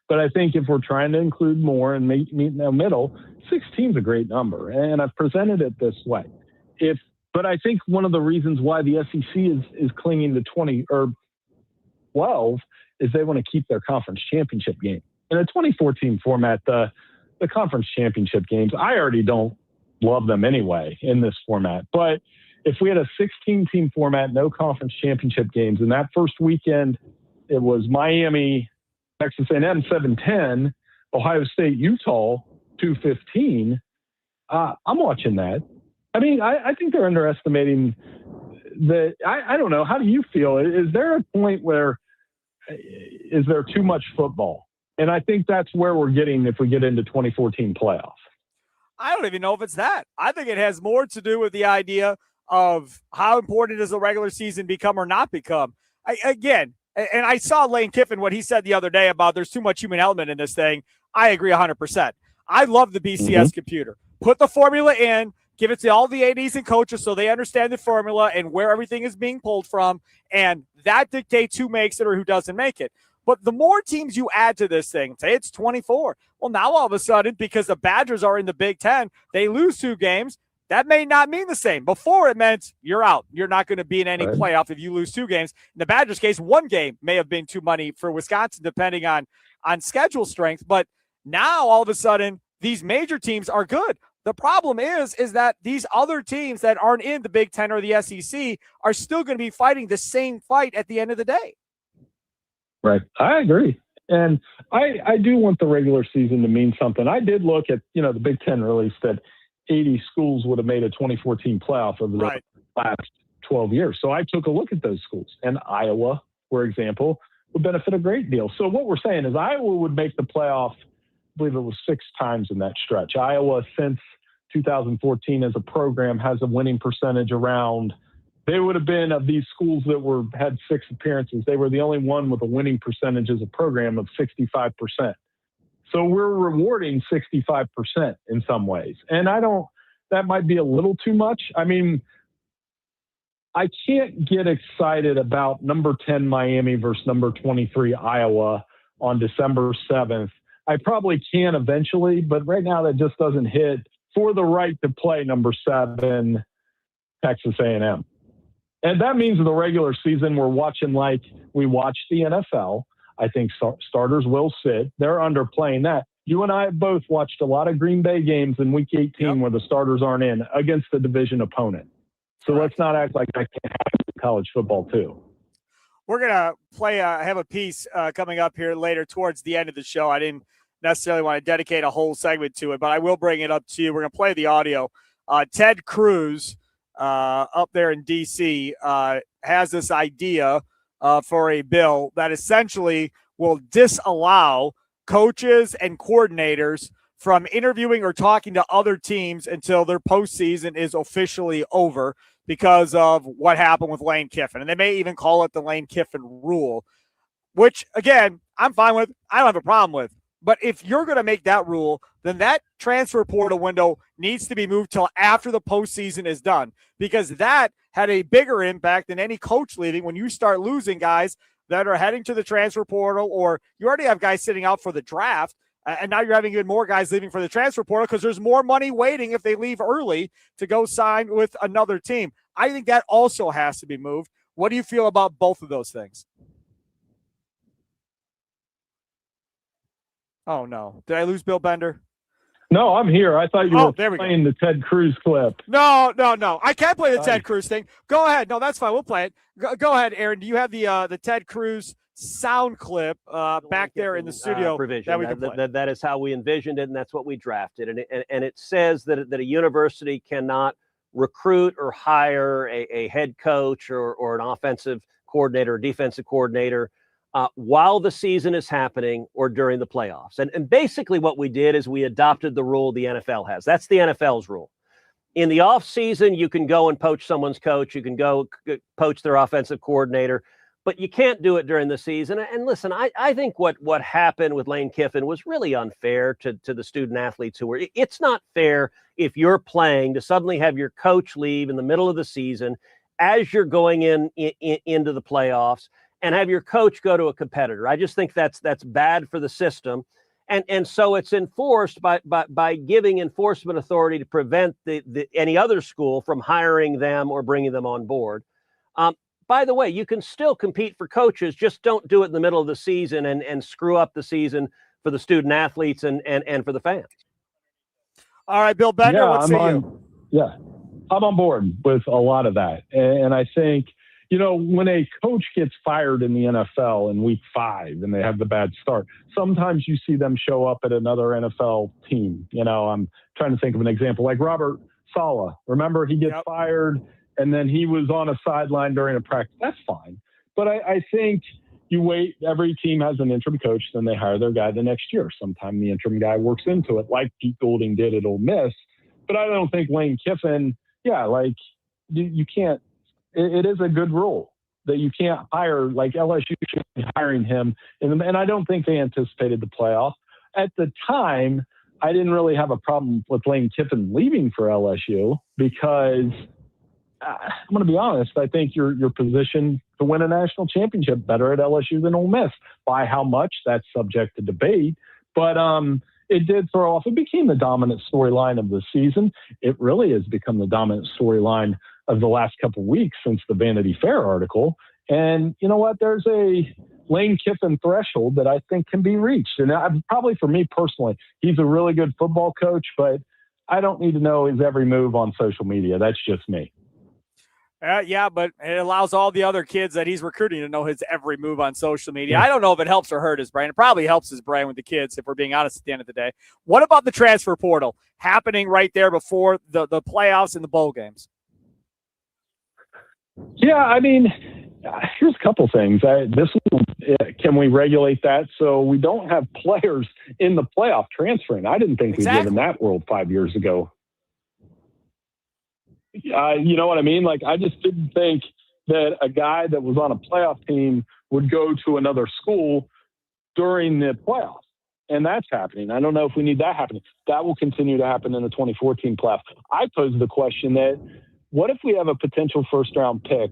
but I think if we're trying to include more and meet in the middle, 16 is a great number, and I've presented it this way. But I think one of the reasons why the SEC is clinging to 20 or 12 is they want to keep their conference championship game. In a 2014 format, the conference championship games, I already don't love them anyway in this format. But if we had a 16-team format, no conference championship games, and that first weekend it was Miami, Texas A&M 7-10, Ohio State, Utah 2-15, I'm watching that. I mean, I think they're underestimating the – I don't know. How do you feel? Is there a point where is there too much football? And I think that's where we're getting if we get into 2014 playoffs. I don't even know if it's that. I think it has more to do with the idea of how important does the regular season become or not become. And I saw Lane Kiffin, what he said the other day about there's too much human element in this thing. I agree 100%. I love the BCS computer. Put the formula in, give it to all the ADs and coaches so they understand the formula and where everything is being pulled from, and that dictates who makes it or who doesn't make it. But the more teams you add to this thing, say it's 24, well, now all of a sudden, because the Badgers are in the Big Ten, they lose 2 games. That may not mean the same. Before it meant you're out. You're not going to be in any playoff if you lose 2 games. In the Badgers case, 1 game may have been too many for Wisconsin, depending on schedule strength. But now all of a sudden, these major teams are good. The problem is that these other teams that aren't in the Big Ten or the SEC are still going to be fighting the same fight at the end of the day. Right. I agree. And I do want the regular season to mean something. I did look at, the Big Ten released that 80 schools would have made a 2014 playoff over the last 12 years. So I took a look at those schools. And Iowa, for example, would benefit a great deal. So what we're saying is Iowa would make the playoff, I believe it was 6 times in that stretch. Iowa, since 2014 as a program, has a winning percentage around – they would have been, of these schools that had 6 appearances, they were the only one with a winning percentage as a program of 65%. So we're rewarding 65% in some ways. And that might be a little too much. I mean, I can't get excited about number 10 Miami versus number 23 Iowa on December 7th. I probably can eventually, but right now that just doesn't hit for the right to play number 7 Texas A&M. And that means in the regular season, we're watching like we watch the NFL. I think starters will sit. They're underplaying that. You and I have both watched a lot of Green Bay games in Week 18 where the starters aren't in against the division opponent. So let's not act like that can't happen in college football too. We're going to have a piece coming up here later towards the end of the show. I didn't necessarily want to dedicate a whole segment to it, but I will bring it up to you. We're going to play the audio. Ted Cruz, up there in D.C., has this idea for a bill that essentially will disallow coaches and coordinators from interviewing or talking to other teams until their postseason is officially over because of what happened with Lane Kiffin. And they may even call it the Lane Kiffin rule, which, again, I'm fine with. I don't have a problem with. But if you're going to make that rule, then that transfer portal window needs to be moved till after the postseason is done, because that had a bigger impact than any coach leaving when you start losing guys that are heading to the transfer portal, or you already have guys sitting out for the draft, and now you're having even more guys leaving for the transfer portal because there's more money waiting if they leave early to go sign with another team. I think that also has to be moved. What do you feel about both of those things? Oh, no. Did I lose Bill Bender? No, I'm here. I thought you were playing the Ted Cruz clip. No. I can't play the Ted Cruz thing. Go ahead. No, that's fine. We'll play it. Go ahead, Aaron. Do you have the Ted Cruz sound clip back there in the studio provision. That we can play? That is how we envisioned it, and that's what we drafted. And it says that a university cannot recruit or hire a head coach or an offensive coordinator or defensive coordinator while the season is happening or during the playoffs. And basically what we did is we adopted the rule the NFL has. That's the NFL's rule. In the off season, you can go and poach someone's coach. You can go poach their offensive coordinator, but you can't do it during the season. And listen, I think what happened with Lane Kiffin was really unfair to the student athletes who were. It's not fair if you're playing to suddenly have your coach leave in the middle of the season as you're going into the playoffs and have your coach go to a competitor. I just think that's bad for the system. And so it's enforced by giving enforcement authority to prevent any other school from hiring them or bringing them on board. By the way, you can still compete for coaches, just don't do it in the middle of the season and screw up the season for the student athletes and for the fans. All right, Bill Bender, what say you? Yeah, I'm on board with a lot of that. And I think, when a coach gets fired in the NFL in week 5 and they have the bad start, sometimes you see them show up at another NFL team. I'm trying to think of an example like Robert Saleh. Remember, he gets fired and then he was on a sideline during a practice. That's fine. But I think you wait. Every team has an interim coach, then they hire their guy the next year. Sometime the interim guy works into it, like Pete Golding did at Ole Miss. But I don't think Lane Kiffin, you can't. It is a good rule that you can't hire, like LSU should be hiring him. And I don't think they anticipated the playoff. At the time, I didn't really have a problem with Lane Kiffin leaving for LSU because I'm going to be honest. I think you're positioned to win a national championship better at LSU than Ole Miss. By how much, that's subject to debate. But it did throw off. It became the dominant storyline of the season. It really has become the dominant storyline of the last couple of weeks since the Vanity Fair article. And you know what? There's a Lane Kiffin threshold that I think can be reached. And probably for me personally, he's a really good football coach, but I don't need to know his every move on social media. That's just me. Yeah, but it allows all the other kids that he's recruiting to know his every move on social media. I don't know if it helps or hurt his brain. It probably helps his brain with the kids, if we're being honest at the end of the day. What about the transfer portal happening right there before the playoffs and the bowl games? Yeah, here's a couple things. Can we regulate that so we don't have players in the playoff transferring? I didn't think we'd live in that world 5 years ago. You know what I mean? I just didn't think that a guy that was on a playoff team would go to another school during the playoffs. And that's happening. I don't know if we need that happening. That will continue to happen in the 2014 playoffs. I posed the question that what if we have a potential first-round pick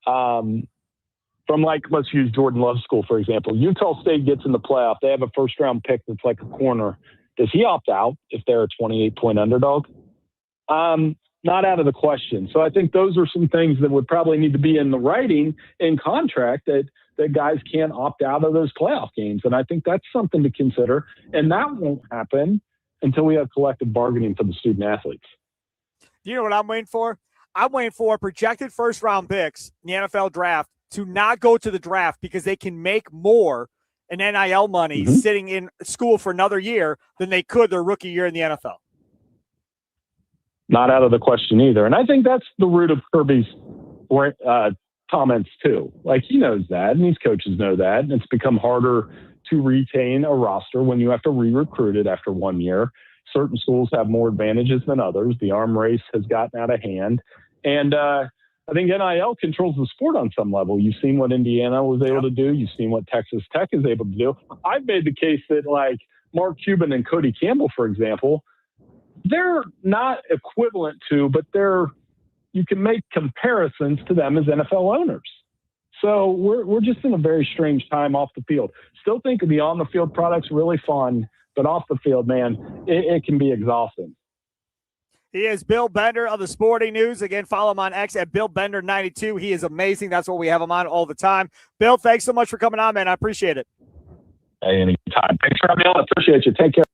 from, let's use Jordan Love's school, for example. Utah State gets in the playoff. They have a first-round pick that's like a corner. Does he opt out if they're a 28-point underdog? Not out of the question. So I think those are some things that would probably need to be in the writing in contract that guys can't opt out of those playoff games. And I think that's something to consider. And that won't happen until we have collective bargaining for the student athletes. Do you know what I'm waiting for? I'm waiting for projected first-round picks in the NFL draft to not go to the draft because they can make more in NIL money sitting in school for another year than they could their rookie year in the NFL. Not out of the question either. And I think that's the root of Kirby's comments too. He knows that, and these coaches know that, and it's become harder to retain a roster when you have to re-recruit it after 1 year. Certain schools have more advantages than others. The arm race has gotten out of hand. And I think NIL controls the sport on some level. You've seen what Indiana was able to do. You've seen what Texas Tech is able to do. I've made the case that Mark Cuban and Cody Campbell, for example, they're not equivalent to, but you can make comparisons to them as NFL owners. So we're just in a very strange time off the field. Still think of the on the field products really fun, but off the field, man, it can be exhausting. He is Bill Bender of the Sporting News. Again, follow him on X at BillBender92. He is amazing. That's what we have him on all the time. Bill, thanks so much for coming on, man. I appreciate it. Hey, anytime. Thanks for having me on. I appreciate you. Take care.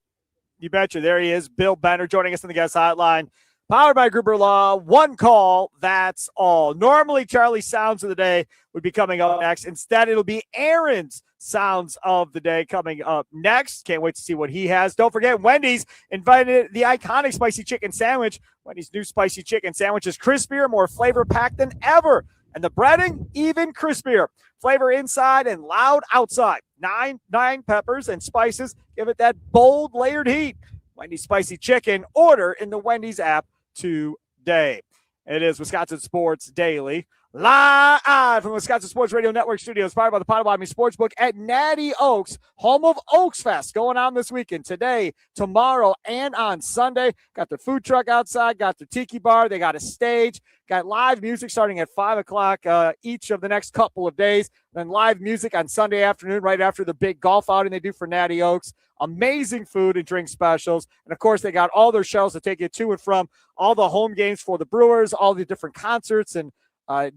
You betcha. There he is, Bill Bender, joining us on the guest hotline. Powered by Gruber Law. One call, that's all. Normally, Charlie's Sounds of the Day would be coming up next. Instead, it'll be Aaron's Sounds of the Day coming up next. Can't wait to see what he has. Don't forget, Wendy's invited the iconic spicy chicken sandwich. Wendy's new spicy chicken sandwich is crispier, more flavor-packed than ever. And the breading, even crispier. Flavor inside and loud outside. Nine peppers and spices. Give it that bold, layered heat. Wendy's Spicy Chicken. Order in the Wendy's app today. It is Wisconsin Sports Daily. Live from Wisconsin Sports Radio Network studios, powered by the Potawatomi Sportsbook at Natty Oaks, home of Oaks Fest, going on this weekend, today, tomorrow, and on Sunday. Got their food truck outside, got their tiki bar, they got a stage, got live music starting at 5 o'clock each of the next couple of days, then live music on Sunday afternoon right after the big golf outing they do for Natty Oaks. Amazing food and drink specials. And, of course, they got all their shows to take you to and from all the home games for the Brewers, all the different concerts and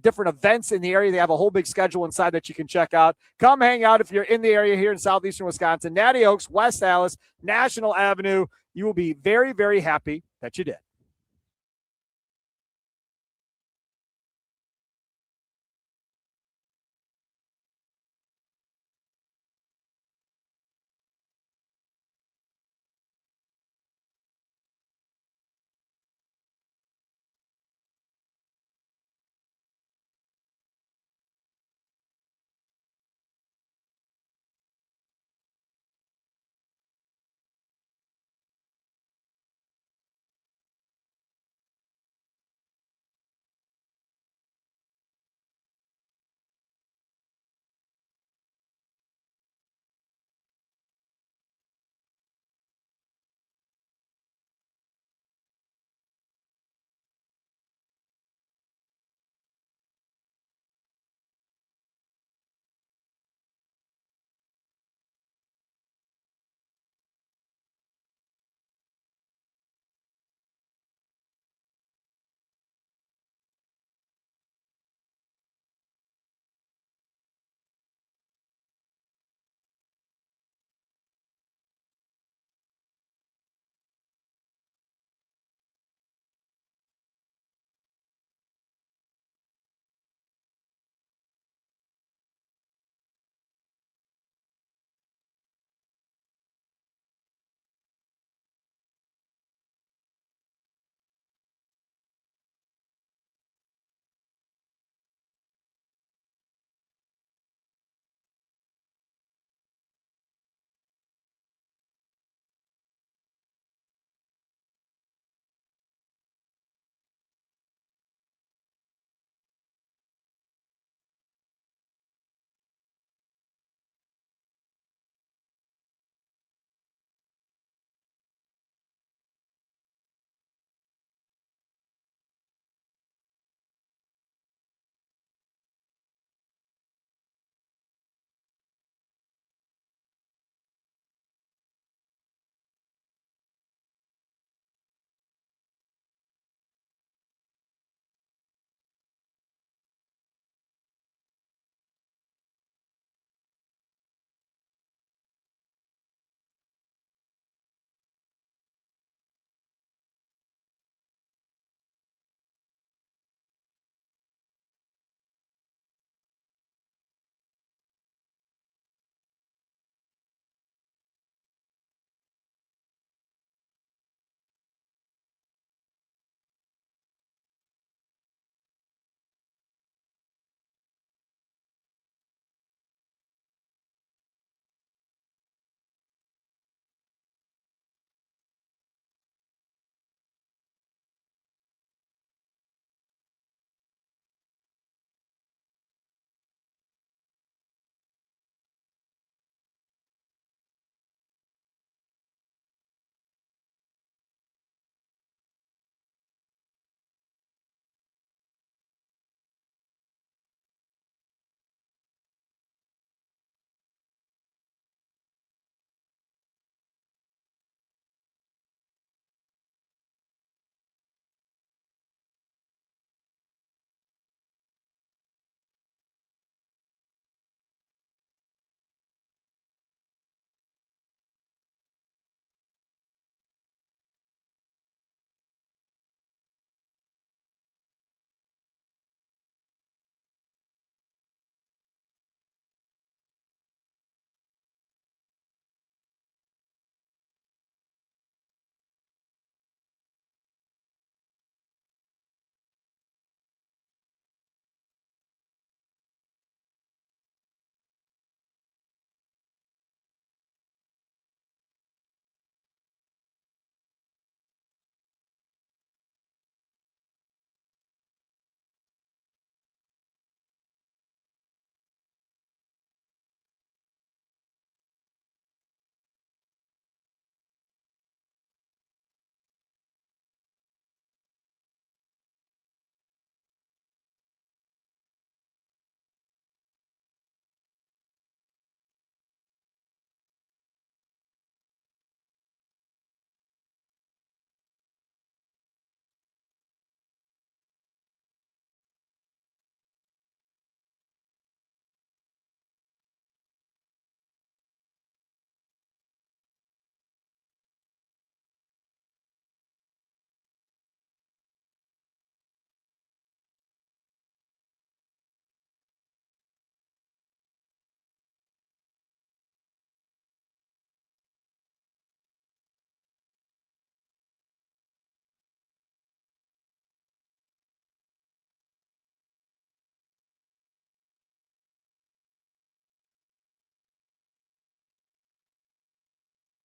different events in the area. They have a whole big schedule inside that you can check out. Come hang out if you're in the area here in southeastern Wisconsin. Natty Oaks, West Allis, National Avenue. You will be very, very happy that you did.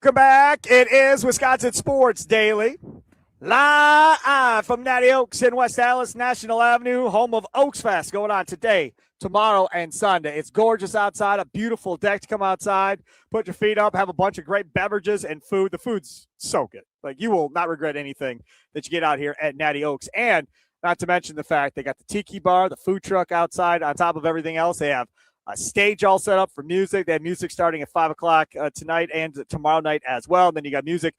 Welcome back. It is Wisconsin Sports Daily. Live from Natty Oaks in West Allis, National Avenue, home of Oaks Fest, going on today, tomorrow, and Sunday. It's gorgeous outside, a beautiful deck to come outside, put your feet up, have a bunch of great beverages and food. The food's so good. Like, you will not regret anything that you get out here at Natty Oaks. And not to mention the fact they got the tiki bar, the food truck outside. On top of everything else, they have a stage all set up for music. They have music starting at 5 o'clock tonight and tomorrow night as well. And then you got music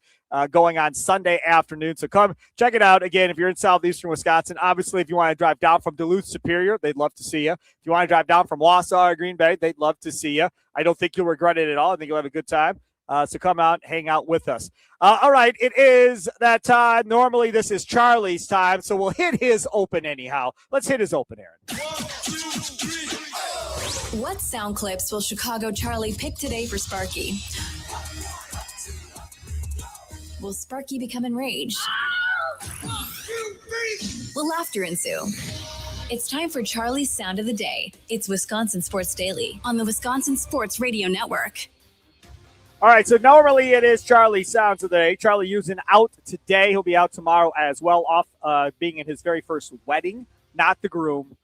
going on Sunday afternoon. So come check it out. Again, if you're in southeastern Wisconsin, obviously, if you want to drive down from Duluth Superior, they'd love to see you. If you want to drive down from Wausau or Green Bay, they'd love to see you. I don't think you'll regret it at all. I think you'll have a good time. So come out, hang out with us. All right, it is that time. Normally, this is Charlie's time, so we'll hit his open anyhow. Let's hit his open, Aaron. What sound clips will Chicago Charlie pick today for Sparky? Will Sparky become enraged? Will laughter ensue? It's time for Charlie's Sound of the Day. It's Wisconsin Sports Daily on the Wisconsin Sports Radio Network. All right, so normally it is Charlie's Sounds of the Day. Charlie Usen out today. He'll be out tomorrow as well, off being in his very first wedding, not the groom.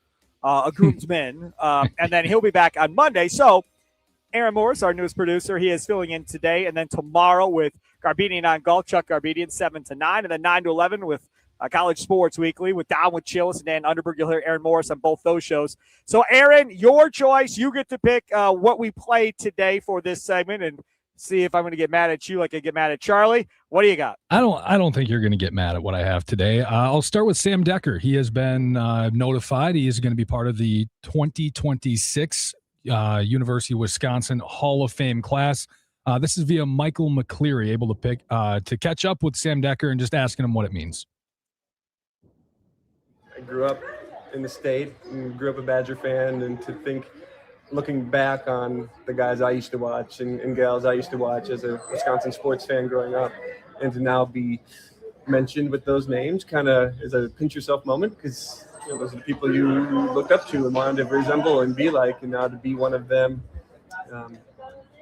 A groomsman, and then he'll be back on Monday. So Aaron Morris, our newest producer, he is filling in today, and then tomorrow with Garbedian on Golf, Chuck Garbedian, 7 to 9, and then 9 to 11 with College Sports Weekly with Down with Chillis and Dan Underberg. You'll hear Aaron Morris on both those shows. So, Aaron, your choice. You get to pick what we play today for this segment, and see if I'm going to get mad at you like I get mad at Charlie. What do you got? I don't think you're going to get mad at what I have today. I'll start with Sam Decker. He has been notified. He is going to be part of the 2026 University of Wisconsin Hall of Fame class. This is via Michael McCleary, able to pick to catch up with Sam Decker and just asking him what it means. I grew up in the state and grew up a Badger fan, and to think, looking back on the guys I used to watch and gals I used to watch as a Wisconsin sports fan growing up, and to now be mentioned with those names kind of is a pinch yourself moment, because those are the people you looked up to and wanted to resemble and be like, and now to be one of them,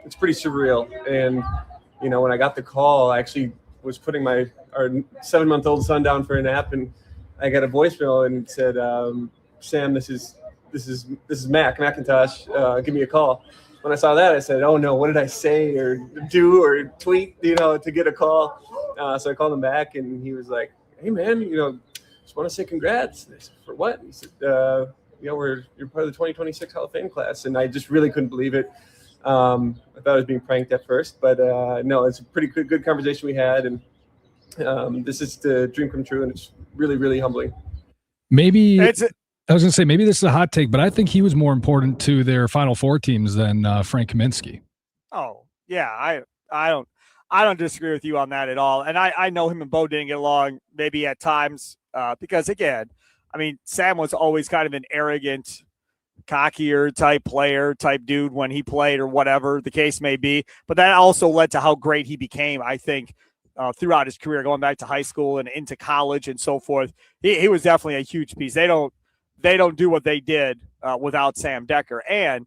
it's pretty surreal. And, when I got the call, I actually was putting our 7-month-old son down for a nap, and I got a voicemail and it said, Sam, this is McIntosh. Give me a call. When I saw that, I said, "Oh no, what did I say or do or tweet? To get a call." So I called him back, and he was like, "Hey man, just want to say congrats." And I said, "For what?" And he said, "You're part of the 2026 Hall of Fame class." And I just really couldn't believe it. I thought I was being pranked at first, but no, it's a pretty good conversation we had, and this is the dream come true, and it's really, really humbling. I was going to say, maybe this is a hot take, but I think he was more important to their Final Four teams than Frank Kaminsky. Oh, yeah. I don't disagree with you on that at all. And I know him and Bo didn't get along maybe at times because, again, Sam was always kind of an arrogant, cockier type player, type dude when he played or whatever the case may be. But that also led to how great he became, I think, throughout his career, going back to high school and into college and so forth. He was definitely a huge piece. They don't do what they did without Sam Decker. And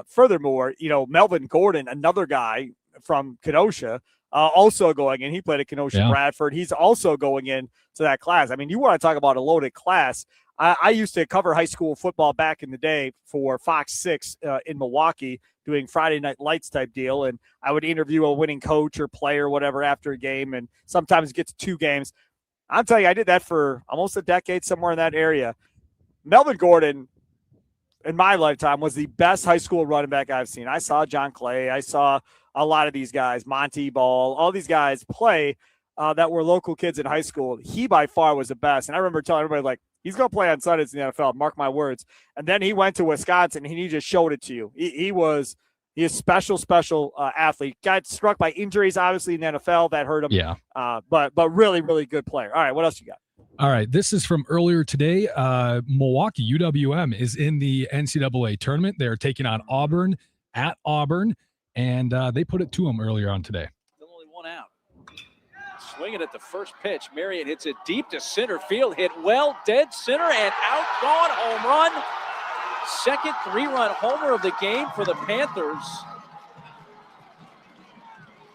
furthermore, Melvin Gordon, another guy from Kenosha, also going in. He played at Kenosha Bradford. He's also going in to that class. You want to talk about a loaded class. I used to cover high school football back in the day for Fox 6 in Milwaukee, doing Friday Night Lights type deal. And I would interview a winning coach or player or whatever after a game, and sometimes get to 2 games. I'm telling you, I did that for almost a decade, somewhere in that area. Melvin Gordon, in my lifetime, was the best high school running back I've seen. I saw John Clay. I saw a lot of these guys, Monty Ball, all these guys play that were local kids in high school. He by far was the best. And I remember telling everybody, he's going to play on Sundays in the NFL, mark my words. And then he went to Wisconsin, and he just showed it to you. He was a special athlete. Got struck by injuries, obviously, in the NFL. That hurt him. Yeah. But really, really good player. All right, what else you got? All right, this is from earlier today. Milwaukee, UWM, is in the NCAA tournament. They're taking on Auburn at Auburn, and they put it to them earlier on today. Still only one out. Swinging at the first pitch. Marion hits it deep to center field. Hit well, dead center, and out, gone, home run. Second 3-run homer of the game for the Panthers.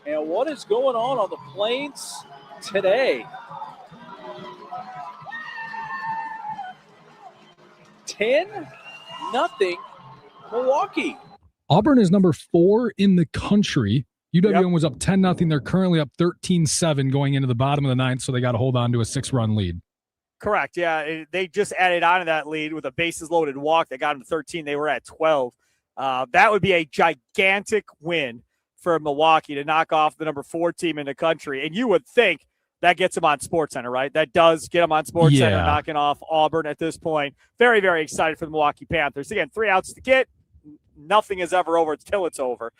And what is going on the Plains today? 10-0 Milwaukee. Auburn is number 4 in the country. UWM was up 10-0. They're currently up 13-7 going into the bottom of the ninth, so they got to hold on to a 6-run lead. Correct. Yeah, they just added on to that lead with a bases-loaded walk that got them to 13. They were at 12. That would be a gigantic win for Milwaukee to knock off the number 4 team in the country. And you would think that gets them on SportsCenter, right? That does get them on SportsCenter, knocking off Auburn at this point. Very, very excited for the Milwaukee Panthers. Again, 3 outs to get. Nothing is ever over until it's over,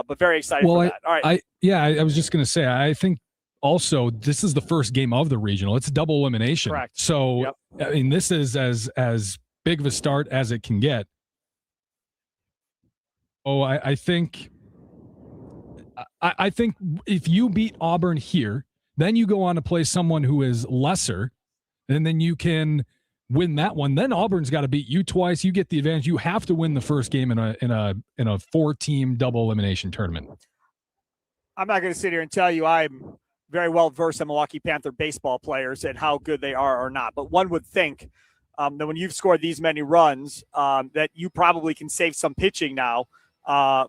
but very excited for that. All right. I was just going to say, I think also this is the first game of the regional. It's double elimination. Correct. So, I mean, this is as big of a start as it can get. Oh, I think if you beat Auburn here, then you go on to play someone who is lesser, and then you can win that one. Then Auburn's got to beat you twice. You get the advantage. You have to win the first game in a 4-team double elimination tournament. I'm not going to sit here and tell you I'm very well versed in Milwaukee Panther baseball players and how good they are or not. But one would think that when you've scored these many runs, that you probably can save some pitching now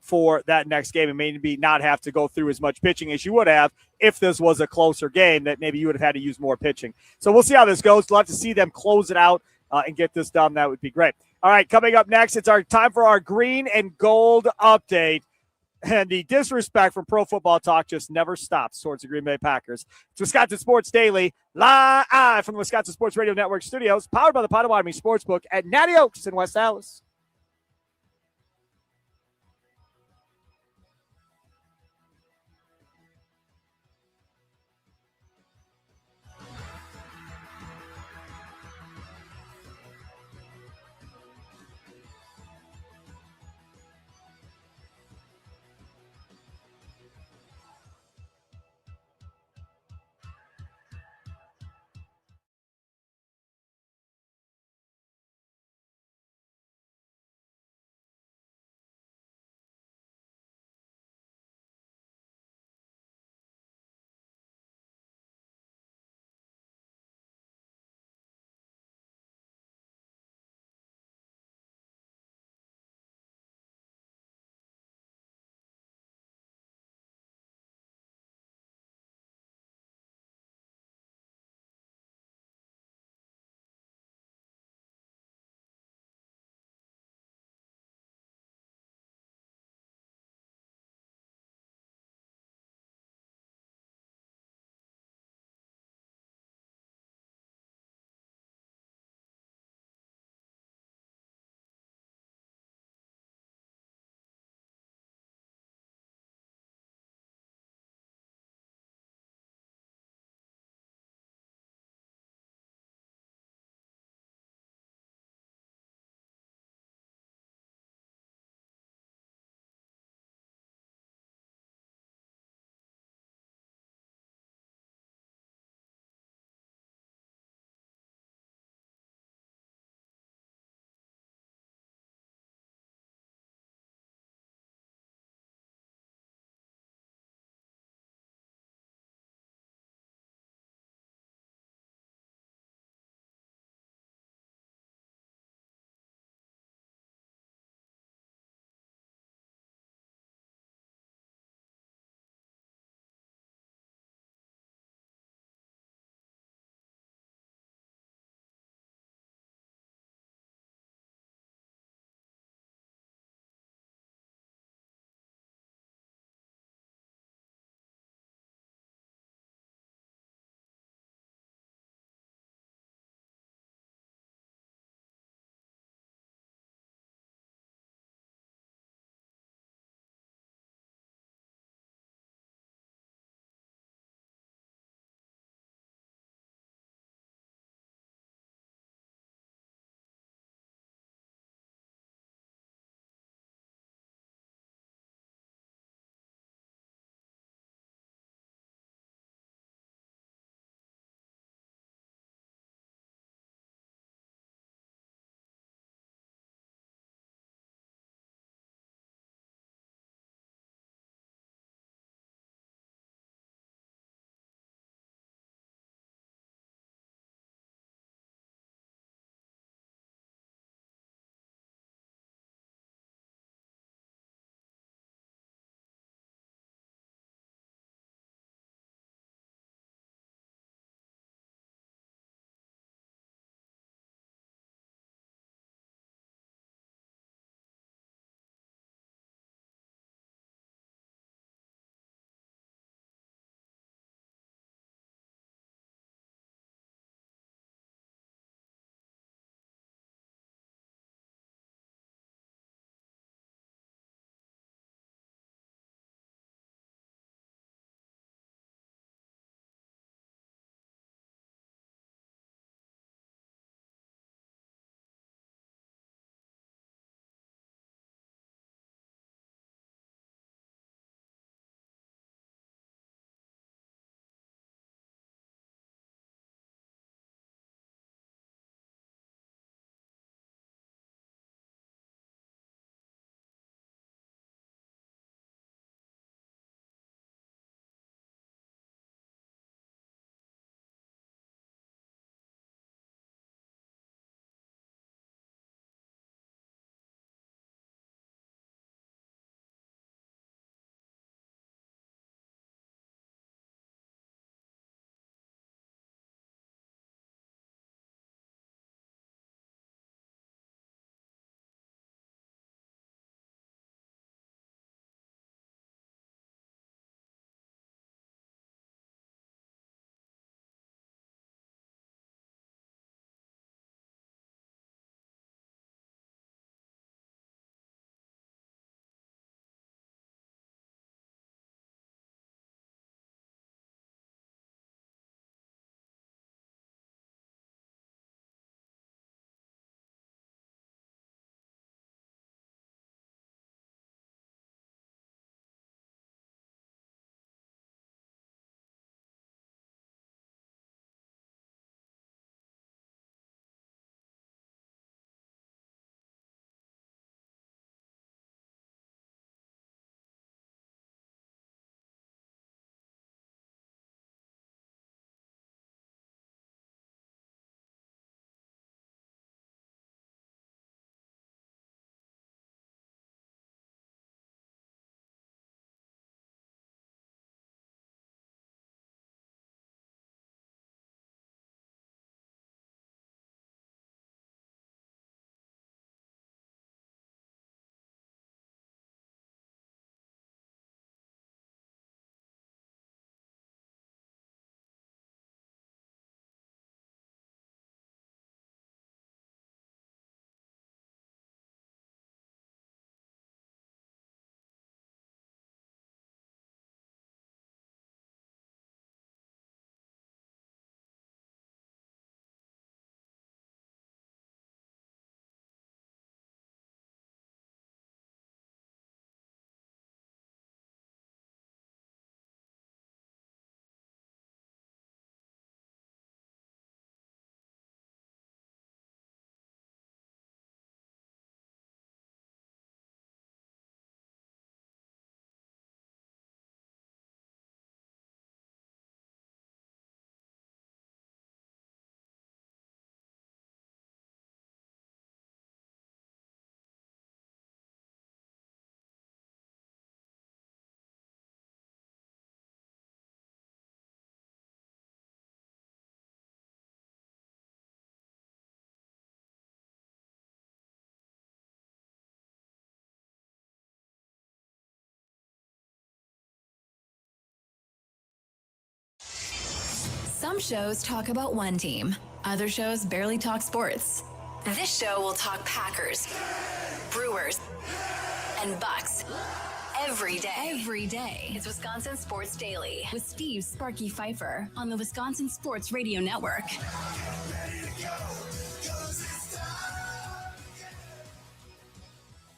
for that next game and maybe not have to go through as much pitching as you would have if this was a closer game, that maybe you would have had to use more pitching. So we'll see how this goes. Love to see them close it out and get this done. That would be great. All right, coming up next, it's our time for our green and gold update. And the disrespect from Pro Football Talk just never stops towards the Green Bay Packers. It's Wisconsin Sports Daily, live from the Wisconsin Sports Radio Network studios, powered by the Potawatomi Sportsbook at Natty Oaks in West Allis. Some shows talk about one team. Other shows barely talk sports. This show will talk Packers, Brewers, and Bucks. Every day. It's Wisconsin Sports Daily with Steve Sparky Pfeiffer on the Wisconsin Sports Radio Network.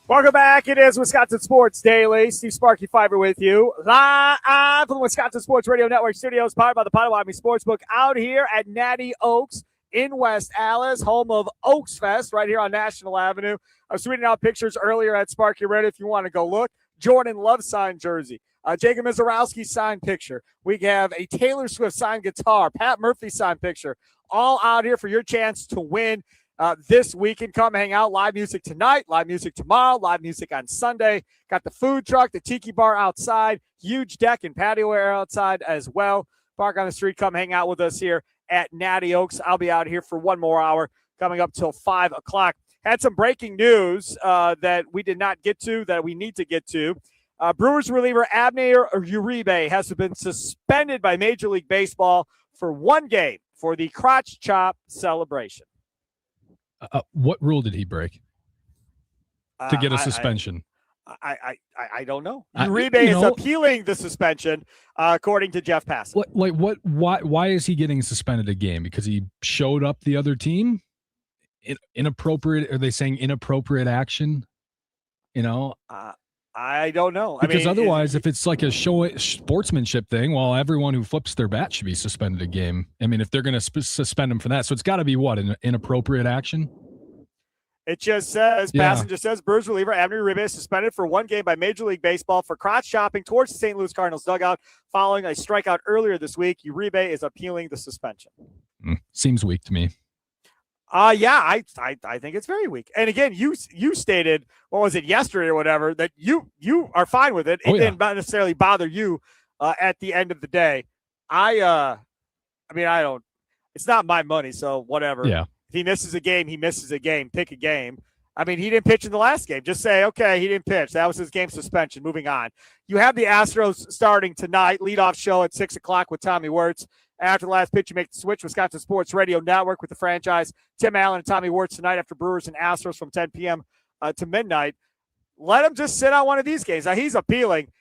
Welcome back. It is Wisconsin Sports Daily. Steve Sparky Pfeiffer with you. Live from the Wisconsin Sports Radio Network studios, powered by the Potawatomi Sportsbook, out here at Natty Oaks in West Allis, home of Oaks Fest, right here on National Avenue. I was tweeting out pictures earlier at Sparky Red if you want to go look. Jordan Love signed jersey. Jacob Mizorowski signed picture. We have a Taylor Swift signed guitar. Pat Murphy signed picture. All out here for your chance to win this weekend. Come hang out. Live music tonight, live music tomorrow, live music on Sunday. Got the food truck, the tiki bar outside, huge deck and patio area outside as well. Park on the street. Come hang out with us here at Natty Oaks. I'll be out here for one more hour coming up till 5 o'clock. Had some breaking news that we did not get to that we need to get to. Brewers reliever Abner Uribe has been suspended by Major League Baseball for one game for the crotch chop celebration. What rule did he break to get a suspension? I don't know. Uribe is appealing the suspension, according to Jeff Passan. Why is he getting suspended a game? Because he showed up the other team? Inappropriate? Are they saying inappropriate action? I don't know. Because otherwise, if it's like a sportsmanship thing, well, everyone who flips their bat should be suspended a game. I mean, if they're going to suspend him for that, so it's got to be what, an inappropriate action? It just says, Passan just says, Brewers reliever Abner Uribe is suspended for one game by Major League Baseball for crotch chopping towards the St. Louis Cardinals dugout following a strikeout earlier this week. Uribe is appealing the suspension. Seems weak to me. Yeah, I think it's very weak. And again, you stated, what was it, yesterday or whatever, that you are fine with it. It didn't necessarily bother you at the end of the day. I don't. It's not my money, so whatever. Yeah. If he misses a game, he misses a game. Pick a game. I mean, he didn't pitch in the last game. Just say, okay, he didn't pitch. That was his game suspension. Moving on. You have the Astros starting tonight. Leadoff show at 6 o'clock with Tommy Wirtz. After the last pitch, you make the switch. Wisconsin Sports Radio Network with the franchise. Tim Allen and Tommy Wirtz tonight after Brewers and Astros from 10 p.m. To midnight. Let him just sit on one of these games. Now, he's appealing.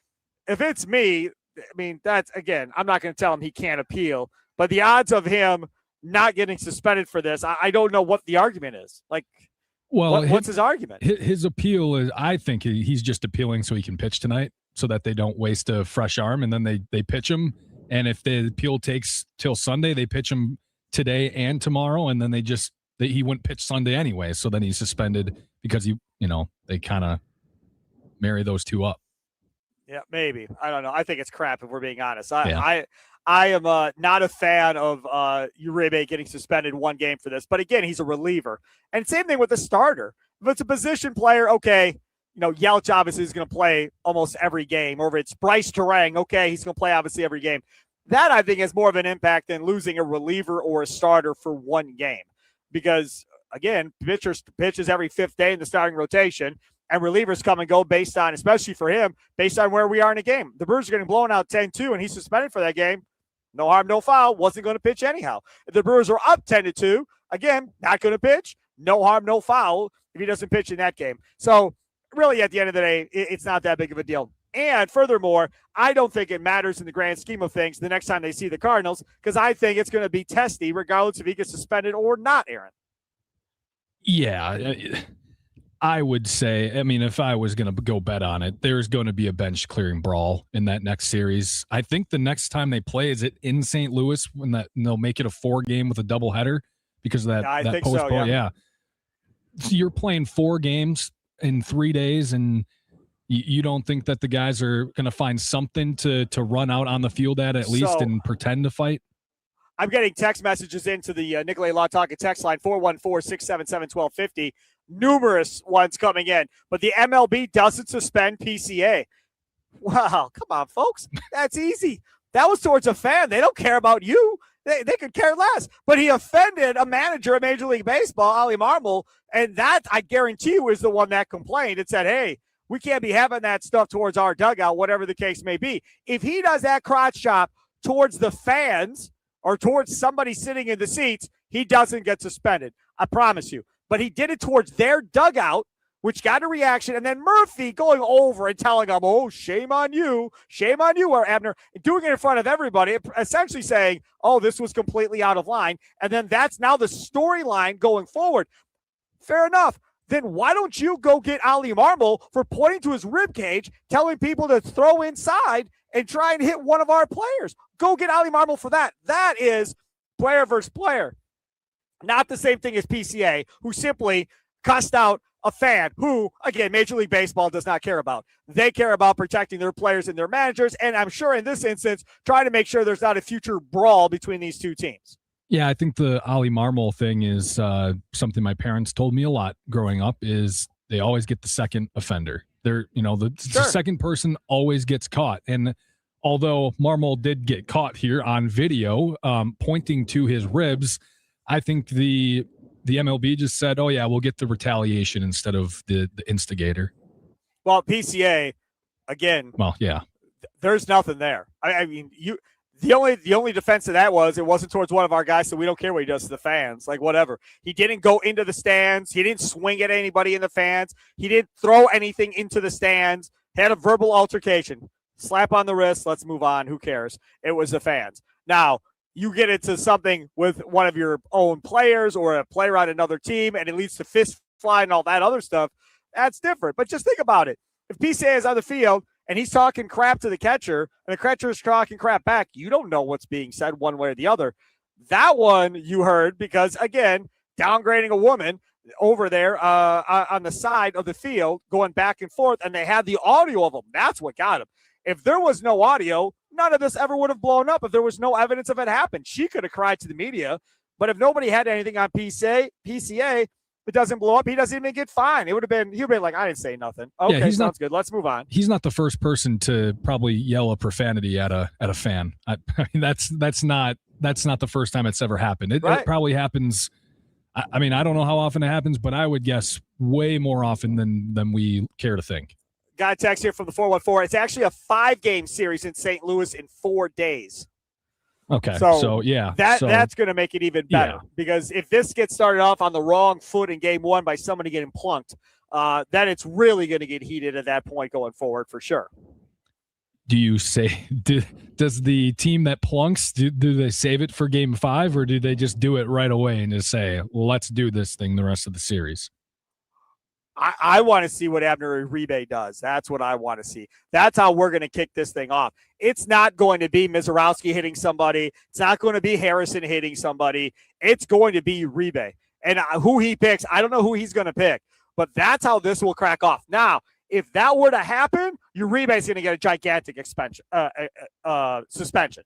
If it's me, I mean, that's, again, I'm not going to tell him he can't appeal. But the odds of him not getting suspended for this, I don't know what the argument is. Like, well, what's his argument? His appeal is, I think he's just appealing so he can pitch tonight so that they don't waste a fresh arm, and then they pitch him. And if the appeal takes till Sunday, they pitch him today and tomorrow, and then he wouldn't pitch Sunday anyway. So then he's suspended because they kind of marry those two up. Yeah, maybe. I don't know. I think it's crap if we're being honest. I am not a fan of Uribe getting suspended one game for this. But again, he's a reliever. And same thing with the starter. If it's a position player, okay, Yelich obviously is going to play almost every game. Or if it's Bryce Terang, okay, he's going to play obviously every game. That, I think, has more of an impact than losing a reliever or a starter for one game. Because, again, pitches every fifth day in the starting rotation, and relievers come and go based on, especially for him, based on where we are in a game. The Brewers are getting blown out 10-2, and he's suspended for that game. No harm, no foul. Wasn't going to pitch anyhow. If the Brewers are up 10-2, again, not going to pitch. No harm, no foul if he doesn't pitch in that game. So, really, at the end of the day, it's not that big of a deal. And furthermore, I don't think it matters in the grand scheme of things the next time they see the Cardinals, because I think it's going to be testy regardless if he gets suspended or not, Aaron. Yeah, I would say, if I was going to go bet on it, there's going to be a bench clearing brawl in that next series. I think the next time they play, is it in St. Louis when they'll make it a 4-game with a doubleheader because of that postpone? So, yeah. So you're playing 4 games in 3 days, and you don't think that the guys are going to find something to run out on the field at least and pretend to fight? I'm getting text messages into the Nicolay Law Talk text line, 414-677-1250. Numerous ones coming in. But the MLB doesn't suspend PCA. Wow, come on, folks. That's easy. That was towards a fan. They don't care about you. They could care less. But he offended a manager of Major League Baseball, Ollie Marmol, and that, I guarantee you, is the one that complained and said, hey, we can't be having that stuff towards our dugout, whatever the case may be. If he does that crotch chop towards the fans or towards somebody sitting in the seats, he doesn't get suspended. I promise you. But he did it towards their dugout, which got a reaction. And then Murphy going over and telling them, oh, shame on you, or Abner, doing it in front of everybody, essentially saying, oh, this was completely out of line. And then that's now the storyline going forward. Fair enough. Then why don't you go get Ali Marmol for pointing to his ribcage, telling people to throw inside and try and hit one of our players? Go get Ali Marmol for that. That is player versus player. Not the same thing as PCA, who simply cussed out a fan who, again, Major League Baseball does not care about. They care about protecting their players and their managers, and I'm sure in this instance, trying to make sure there's not a future brawl between these two teams. Yeah, I think the Ali Marmol thing is something my parents told me a lot growing up, is they always get the second offender. They're, the second person always gets caught. And although Marmol did get caught here on video pointing to his ribs, I think the MLB just said, oh, yeah, we'll get the retaliation instead of the instigator. Well, PCA, again. Well, yeah. There's nothing there. I mean, the only defense of that was it wasn't towards one of our guys, so we don't care what he does to the fans. Like, whatever. He didn't go into the stands. He didn't swing at anybody in the fans. He didn't throw anything into the stands. Had a verbal altercation. Slap on the wrist. Let's move on. Who cares? It was the fans. Now, you get into something with one of your own players or a player on another team, and it leads to fist fly and all that other stuff. That's different. But just think about it. If PCA is on the field and he's talking crap to the catcher, and the catcher is talking crap back, you don't know what's being said one way or the other. That one you heard because, again, downgrading a woman over there on the side of the field, going back and forth, and they had the audio of them. That's what got him. If there was no audio, none of this ever would have blown up. If there was no evidence of it happened, she could have cried to the media. But if nobody had anything on PCA, it doesn't blow up. He doesn't even get fined. He'd have been like, I didn't say nothing. Okay, yeah, sounds good. Let's move on. He's not the first person to probably yell a profanity at a fan. I mean, that's not the first time it's ever happened. It probably happens. I mean, I don't know how often it happens, but I would guess way more often than we care to think. Got a text here from the 414. It's actually a 5-game series in St. Louis in 4 days. Okay. So yeah. That's going to make it even better because if this gets started off on the wrong foot in game 1 by somebody getting plunked, then it's really going to get heated at that point going forward for sure. Do you say, does the team that plunks, do they save it for game 5 or do they just do it right away and just say, let's do this thing the rest of the series? I want to see what Abner Uribe does. That's what I want to see. That's how we're going to kick this thing off. It's not going to be Mizorowski hitting somebody. It's not going to be Harrison hitting somebody. It's going to be Uribe. And who he picks, I don't know who he's going to pick. But that's how this will crack off. Now, if that were to happen, Uribe is going to get a gigantic suspension.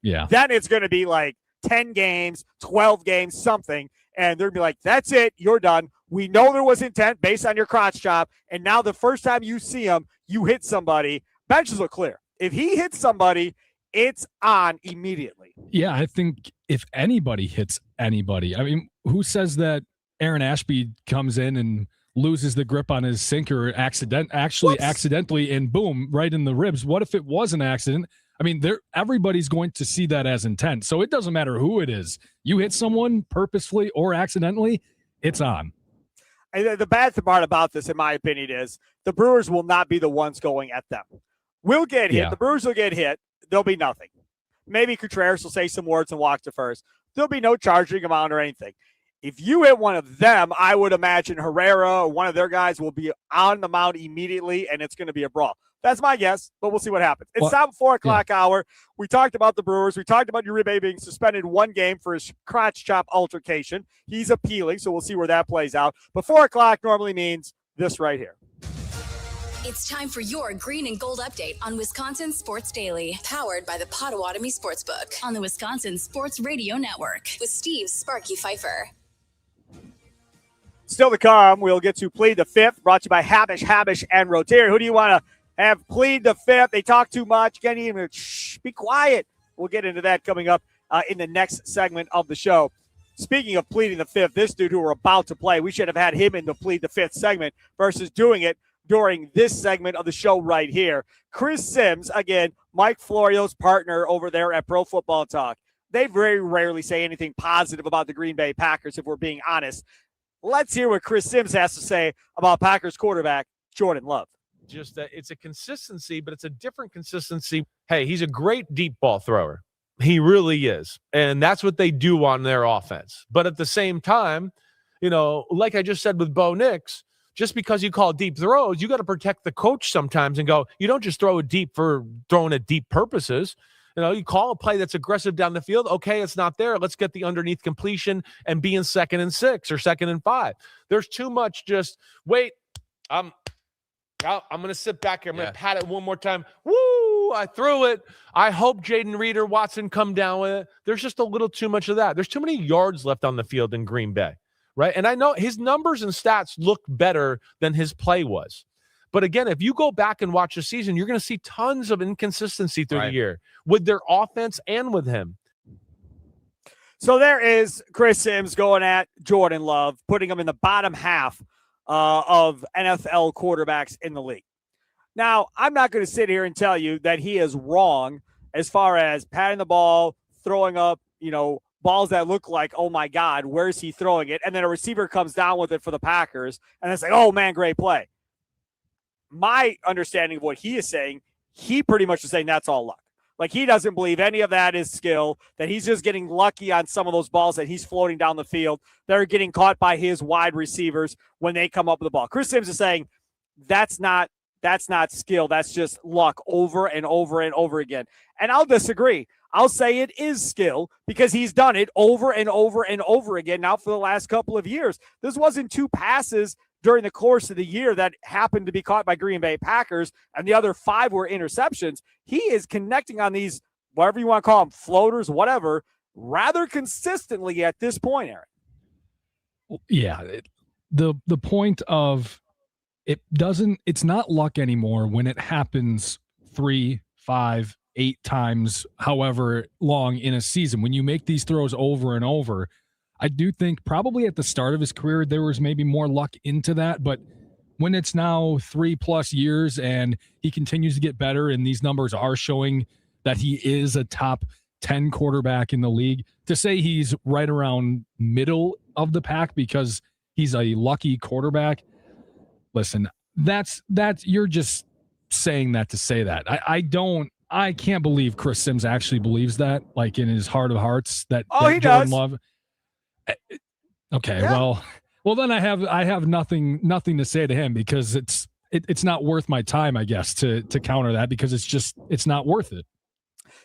Yeah. Then it's going to be like 10 games, 12 games, something. And they're going to be like, that's it. You're done. We know there was intent based on your crotch chop. And now the first time you see him, you hit somebody. Benches look clear. If he hits somebody, it's on immediately. Yeah, I think if anybody hits anybody, I mean, who says that Aaron Ashby comes in and loses the grip on his sinker accidentally and boom, right in the ribs? What if it was an accident? I mean, everybody's going to see that as intent. So it doesn't matter who it is. You hit someone purposefully or accidentally, it's on. And the bad part about this, in my opinion, is the Brewers will not be the ones going at them. We'll get hit. Yeah. The Brewers will get hit. There'll be nothing. Maybe Contreras will say some words and walk to first. There'll be no charging him on or anything. If you hit one of them, I would imagine Herrera or one of their guys will be on the mound immediately, and it's going to be a brawl. That's my guess, but we'll see what happens. It's now 4 o'clock hour. We talked about the Brewers. We talked about Uribe being suspended 1 game for his crotch chop altercation. He's appealing, so we'll see where that plays out. But 4 o'clock normally means this right here. It's time for your green and gold update on Wisconsin Sports Daily, powered by the Potawatomi Sportsbook on the Wisconsin Sports Radio Network with Steve Sparky Pfeiffer. Still to come, we'll get to Plead the Fifth, brought to you by Habish, and Rotier. Who do you want to have plead the fifth? They talk too much. Can't even be quiet. We'll get into that coming up in the next segment of the show. Speaking of pleading the fifth, this dude who we're about to play, we should have had him in the Plead the Fifth segment versus doing it during this segment of the show right here. Chris Sims, again, Mike Florio's partner over there at Pro Football Talk. they very rarely say anything positive about the Green Bay Packers, if we're being honest. Let's hear what Chris Sims has to say about Packers quarterback Jordan Love. Just that it's a consistency, but it's a different consistency. Hey, he's a great deep ball thrower. He really is. And that's what they do on their offense. But at the same time, like I just said with Bo Nix, just because you call deep throws, you got to protect the coach sometimes and go, you don't just throw it deep for throwing it deep purposes. You call a play that's aggressive down the field. Okay, it's not there. Let's get the underneath completion and be in 2nd and 6 or 2nd and 5. There's too much just, wait, I'm going to sit back here. I'm going to pat it one more time. Woo, I threw it. I hope Jaden Reed or Watson come down with it. There's just a little too much of that. There's too many yards left on the field in Green Bay, right? And I know his numbers and stats look better than his play was. But again, if you go back and watch the season, you're going to see tons of inconsistency through the year with their offense and with him. So there is Chris Sims going at Jordan Love, putting him in the bottom half of NFL quarterbacks in the league. Now, I'm not going to sit here and tell you that he is wrong as far as patting the ball, throwing up, balls that look like, oh my God, where's he throwing it? And then a receiver comes down with it for the Packers, and it's like, oh man, great play. My understanding of what he is saying, he pretty much is saying that's all luck. Like, he doesn't believe any of that is skill, that he's just getting lucky on some of those balls that he's floating down the field. They're getting caught by his wide receivers when they come up with the ball. Chris Sims is saying that's not skill. That's just luck over and over and over again. And I'll disagree. I'll say it is skill because he's done it over and over and over again now for the last couple of years. This wasn't 2 passes during the course of the year that happened to be caught by Green Bay Packers, and the other 5 were interceptions. He is connecting on these, whatever you want to call them, floaters, whatever, rather consistently at this point, Aaron. Yeah. The point of it's not luck anymore when it happens 3, 5, 8 times, however long in a season. When you make these throws over and over, I do think probably at the start of his career, there was maybe more luck into that. But when it's now 3+ years and he continues to get better and these numbers are showing that he is a top 10 quarterback in the league, to say he's right around middle of the pack because he's a lucky quarterback, listen, that's you're just saying that to say that. I can't believe Chris Sims actually believes that, like in his heart of hearts, that he Jordan does. Love. Okay, Yeah. well then I have nothing to say to him because it's not worth my time, I guess, to counter that because it's not worth it.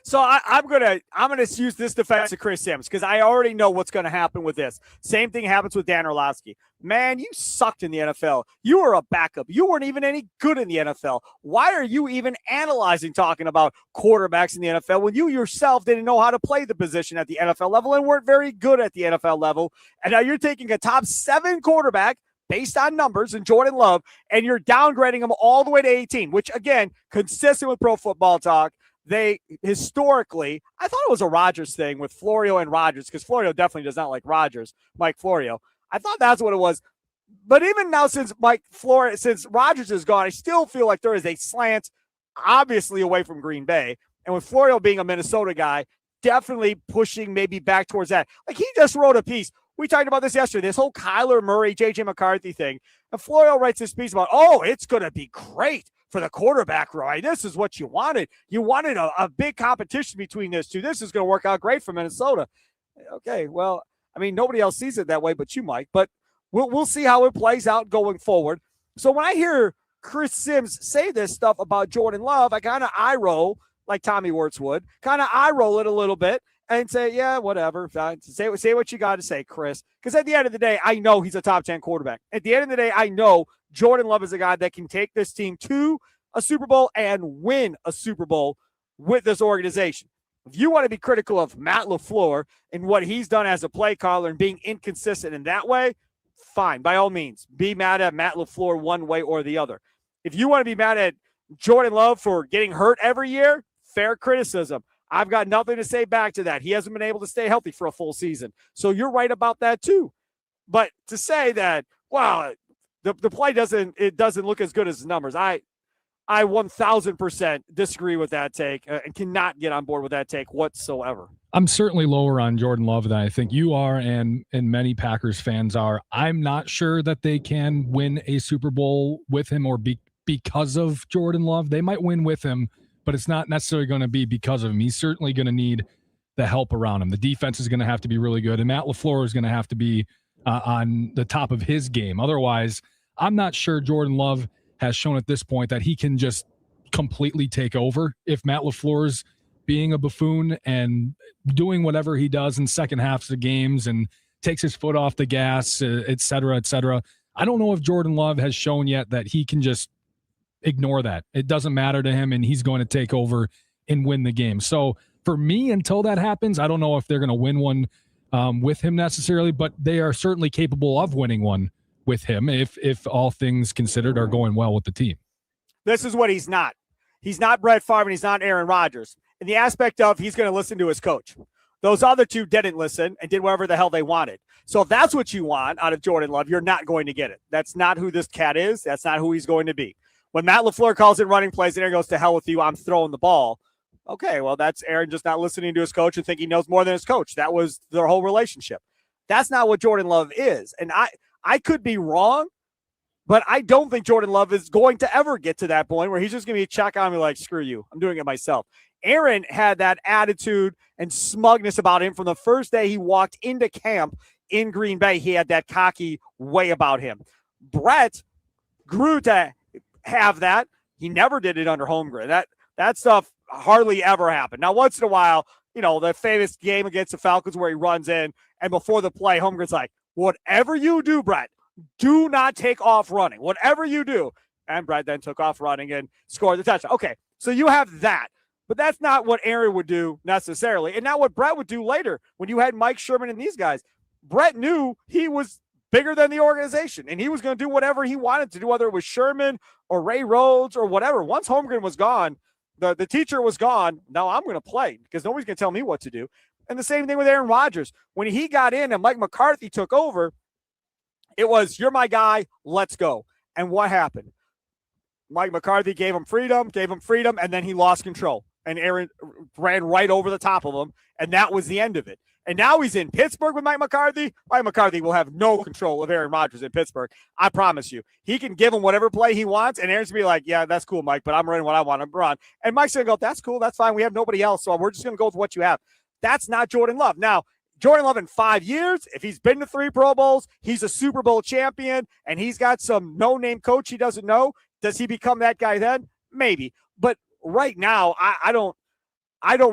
So I'm gonna use this defense of Chris Sims because I already know what's gonna happen with this. Same thing happens with Dan Orlovsky. Man, you sucked in the NFL. You were a backup. You weren't even any good in the NFL. Why are you even talking about quarterbacks in the NFL when you yourself didn't know how to play the position at the NFL level and weren't very good at the NFL level? And now you're taking a top 7 quarterback based on numbers in Jordan Love, and you're downgrading him all the way to 18, which again, consistent with Pro Football Talk. They historically, I thought it was a Rodgers thing with Florio and Rodgers because Florio definitely does not like Rodgers, Mike Florio. I thought that's what it was. But even now, since Rodgers is gone, I still feel like there is a slant, obviously away from Green Bay. And with Florio being a Minnesota guy, definitely pushing maybe back towards that. Like he just wrote a piece. We talked about this yesterday, this whole Kyler Murray, J.J. McCarthy thing. And Florio writes this piece about, it's going to be great for the quarterback, Roy. This is what you wanted. You wanted a big competition between those two. This is going to work out great for Minnesota. Okay, well, I mean, nobody else sees it that way but you, Mike. But we'll see how it plays out going forward. So when I hear Chris Sims say this stuff about Jordan Love, I kind of eye roll like Tommy Wirtz would, kind of eye roll it a little bit and say, yeah, whatever. Say what you got to say, Chris. Because at the end of the day, I know he's a top 10 quarterback. At the end of the day, I know Jordan Love is a guy that can take this team to a Super Bowl and win a Super Bowl with this organization. If you want to be critical of Matt LaFleur and what he's done as a play caller and being inconsistent in that way, fine, by all means. Be mad at Matt LaFleur one way or the other. If you want to be mad at Jordan Love for getting hurt every year, fair criticism. I've got nothing to say back to that. He hasn't been able to stay healthy for a full season. So you're right about that too. But to say that, the play doesn't look as good as the numbers. I 1000% disagree with that take and cannot get on board with that take whatsoever. I'm certainly lower on Jordan Love than I think you are, and many Packers fans are. I'm not sure that they can win a Super Bowl with him or because of Jordan Love. They might win with him, but it's not necessarily going to be because of him. He's certainly going to need the help around him. The defense is going to have to be really good, and Matt LaFleur is going to have to be on the top of his game. Otherwise, I'm not sure Jordan Love has shown at this point that he can just completely take over. If Matt LaFleur's being a buffoon and doing whatever he does in second halves of games and takes his foot off the gas, et cetera, et cetera. I don't know if Jordan Love has shown yet that he can just ignore that. It doesn't matter to him, and he's going to take over and win the game. So for me, until that happens, I don't know if they're going to win one with him necessarily, but they are certainly capable of winning one with him if all things considered are going well with the team. This is what he's not. He's not Brett Favre, and he's not Aaron Rodgers. In the aspect of he's going to listen to his coach. Those other two didn't listen and did whatever the hell they wanted. So if that's what you want out of Jordan Love, you're not going to get it. That's not who this cat is. That's not who he's going to be. When Matt LaFleur calls in running plays and Aaron goes, to hell with you, I'm throwing the ball. Okay, well, that's Aaron just not listening to his coach and thinking he knows more than his coach. That was their whole relationship. That's not what Jordan Love is. And I could be wrong, but I don't think Jordan Love is going to ever get to that point where he's just going to be check on me like, screw you, I'm doing it myself. Aaron had that attitude and smugness about him from the first day he walked into camp in Green Bay. He had that cocky way about him. Brett grew to have that. He never did it under Holmgren. That stuff hardly ever happened. Now, once in a while, the famous game against the Falcons where he runs in, and before the play, Holmgren's like, whatever you do, Brett, do not take off running. Whatever you do. And Brett then took off running and scored the touchdown. Okay, so you have that. But that's not what Aaron would do necessarily, and not what Brett would do later when you had Mike Sherman and these guys. Brett knew he was bigger than the organization, and he was going to do whatever he wanted to do, whether it was Sherman or Ray Rhodes or whatever. Once Holmgren was gone, the teacher was gone. Now I'm going to play because nobody's going to tell me what to do. And the same thing with Aaron Rodgers. When he got in and Mike McCarthy took over, it was, you're my guy, let's go. And what happened? Mike McCarthy gave him freedom, and then he lost control. And Aaron ran right over the top of him, and that was the end of it. And now he's in Pittsburgh with Mike McCarthy. Mike McCarthy will have no control of Aaron Rodgers in Pittsburgh. I promise you. He can give him whatever play he wants, and Aaron's going to be like, yeah, that's cool, Mike, but I'm running what I want to run. And Mike's going to go, that's cool, that's fine. We have nobody else, so we're just going to go with what you have. That's not Jordan Love. Now, Jordan Love in 5 years, if he's been to 3 Pro Bowls, he's a Super Bowl champion, and he's got some no-name coach he doesn't know, does he become that guy then? Maybe. But right now, I don't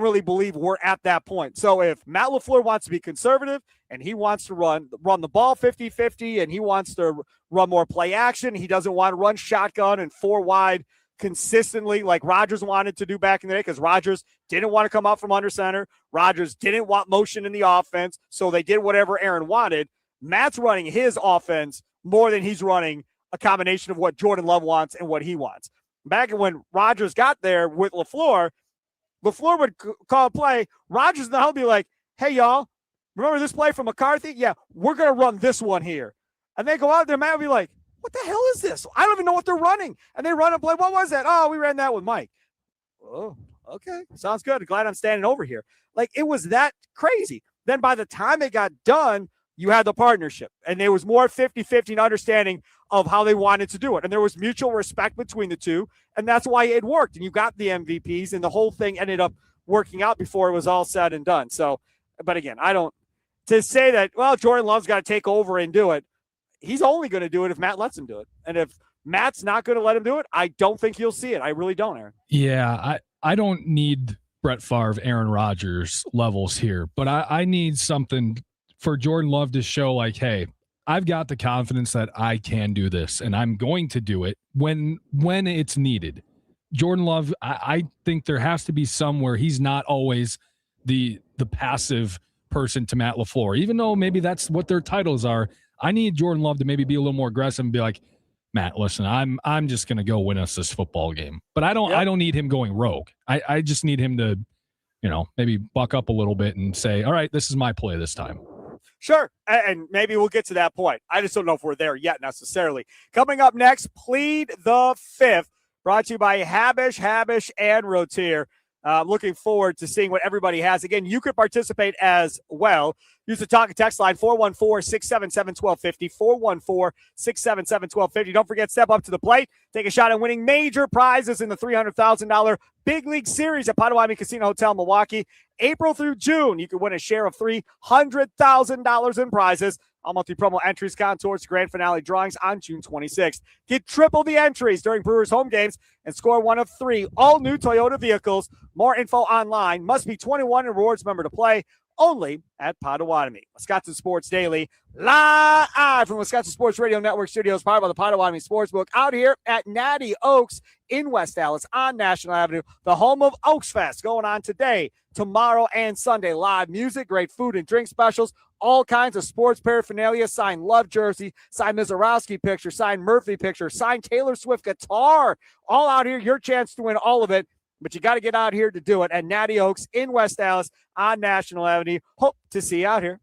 really believe we're at that point. So if Matt LaFleur wants to be conservative and he wants to run the ball 50-50 and he wants to run more play action, he doesn't want to run shotgun and 4 wide consistently like Rodgers wanted to do back in the day, because Rodgers didn't want to come out from under center. Rodgers didn't want motion in the offense, so they did whatever Aaron wanted. Matt's running his offense more than he's running a combination of what Jordan Love wants and what he wants. Back when Rodgers got there with LaFleur would call a play. Rodgers and the would be like, hey, y'all, remember this play from McCarthy? Yeah, we're going to run this one here. And they go out there, Matt would be like, what the hell is this? I don't even know what they're running. And they run a play. What was that? Oh, we ran that with Mike. Oh, okay. Sounds good. Glad I'm standing over here. Like, it was that crazy. Then by the time it got done, you had the partnership. And there was more 50-50 and understanding of how they wanted to do it. And there was mutual respect between the two. And that's why it worked. And you got the MVPs, and the whole thing ended up working out before it was all said and done. So, but again, to say that, well, Jordan Love's got to take over and do it, he's only going to do it if Matt lets him do it. And if Matt's not going to let him do it, I don't think you'll see it. I really don't, Aaron. Yeah, I don't need Brett Favre, Aaron Rodgers levels here, but I need something for Jordan Love to show like, hey, I've got the confidence that I can do this, and I'm going to do it when it's needed. Jordan Love, I think there has to be somewhere he's not always the passive person to Matt LaFleur, even though maybe that's what their titles are. I need Jordan Love to maybe be a little more aggressive and be like, Matt, listen, I'm just going to go win us this football game. But I don't need him going rogue. I just need him to, maybe buck up a little bit and say, all right, this is my play this time. Sure, and maybe we'll get to that point. I just don't know if we're there yet necessarily. Coming up next, Plead the Fifth, brought to you by Habish, and Rotier. Looking forward to seeing what everybody has. Again, you could participate as well. Use the talk and text line 414-677-1250, 414-677-1250. Don't forget, step up to the plate. Take a shot at winning major prizes in the $300,000 Big League Series at Potawatomi Casino Hotel, Milwaukee. April through June, you can win a share of $300,000 in prizes. All multi-promo entries count towards grand finale drawings on June 26th. Get triple the entries during Brewers home games and score one of 3 all-new Toyota vehicles. More info online. Must be 21 and rewards member to play. Only at Potawatomi. Wisconsin Sports Daily, live from Wisconsin Sports Radio Network studios, powered by the Potawatomi Sportsbook, out here at Natty Oaks in West Dallas on National Avenue, the home of Oaks Fest, going on today, tomorrow, and Sunday. Live music, great food and drink specials, all kinds of sports paraphernalia, signed Love jersey, signed Mizorowski picture, signed Murphy picture, signed Taylor Swift guitar, all out here. Your chance to win all of it. But you got to get out here to do it at Natty Oaks in West Dallas on National Avenue. Hope to see you out here.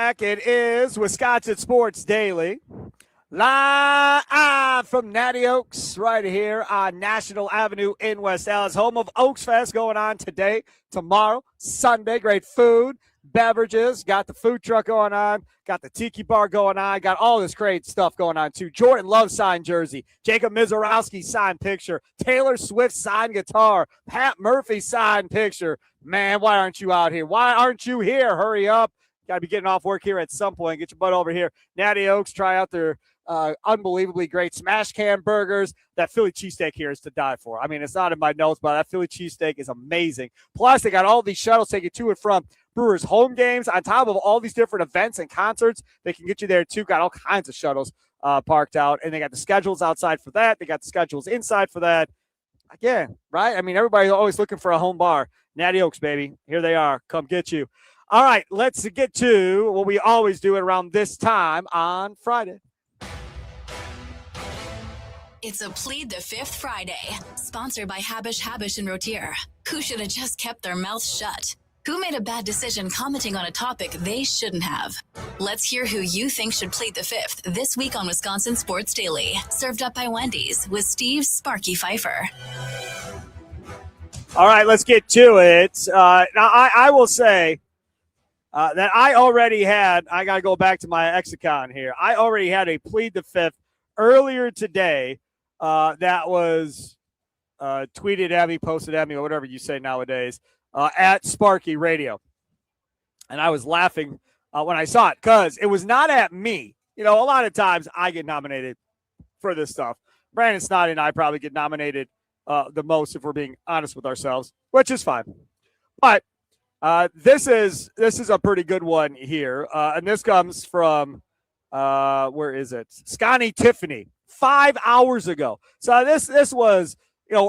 It is Wisconsin Sports Daily. Live from Natty Oaks right here on National Avenue in West Allis, home of Oaks Fest going on today, tomorrow, Sunday. Great food, beverages, got the food truck going on, got the tiki bar going on, got all this great stuff going on too. Jordan Love signed jersey, Jacob Mizorowski signed picture, Taylor Swift signed guitar, Pat Murphy signed picture. Man, why aren't you out here? Why aren't you here? Hurry up. Got to be getting off work here at some point. Get your butt over here. Natty Oaks, try out their unbelievably great smash can burgers. That Philly cheesesteak here is to die for. I mean, it's not in my notes, but that Philly cheesesteak is amazing. Plus, they got all these shuttles taking to and from Brewers home games on top of all these different events and concerts. They can get you there, too. Got all kinds of shuttles parked out, and they got the schedules outside for that. They got the schedules inside for that. Again, right? I mean, everybody's always looking for a home bar. Natty Oaks, baby. Here they are. Come get you. All right, let's get to what we always do around this time on Friday. It's a Plead the Fifth Friday, sponsored by Habish & Rotier. Who should have just kept their mouth shut? Who made a bad decision commenting on a topic they shouldn't have? Let's hear who you think should plead the fifth this week on Wisconsin Sports Daily. Served up by Wendy's with Steve Sparky Pfeiffer. All right, let's get to it. Now, I will say that I already had, I got to go back to my Exicon here. I already had a plead the fifth earlier today that was tweeted at me, posted at me, or whatever you say nowadays, at Sparky Radio. And I was laughing when I saw it because it was not at me. You know, a lot of times I get nominated for this stuff. Brandon Snoddy and I probably get nominated the most if we're being honest with ourselves, which is fine. But this is a pretty good one here, and this comes from where is it? Scotty Tiffany 5 hours ago. So this was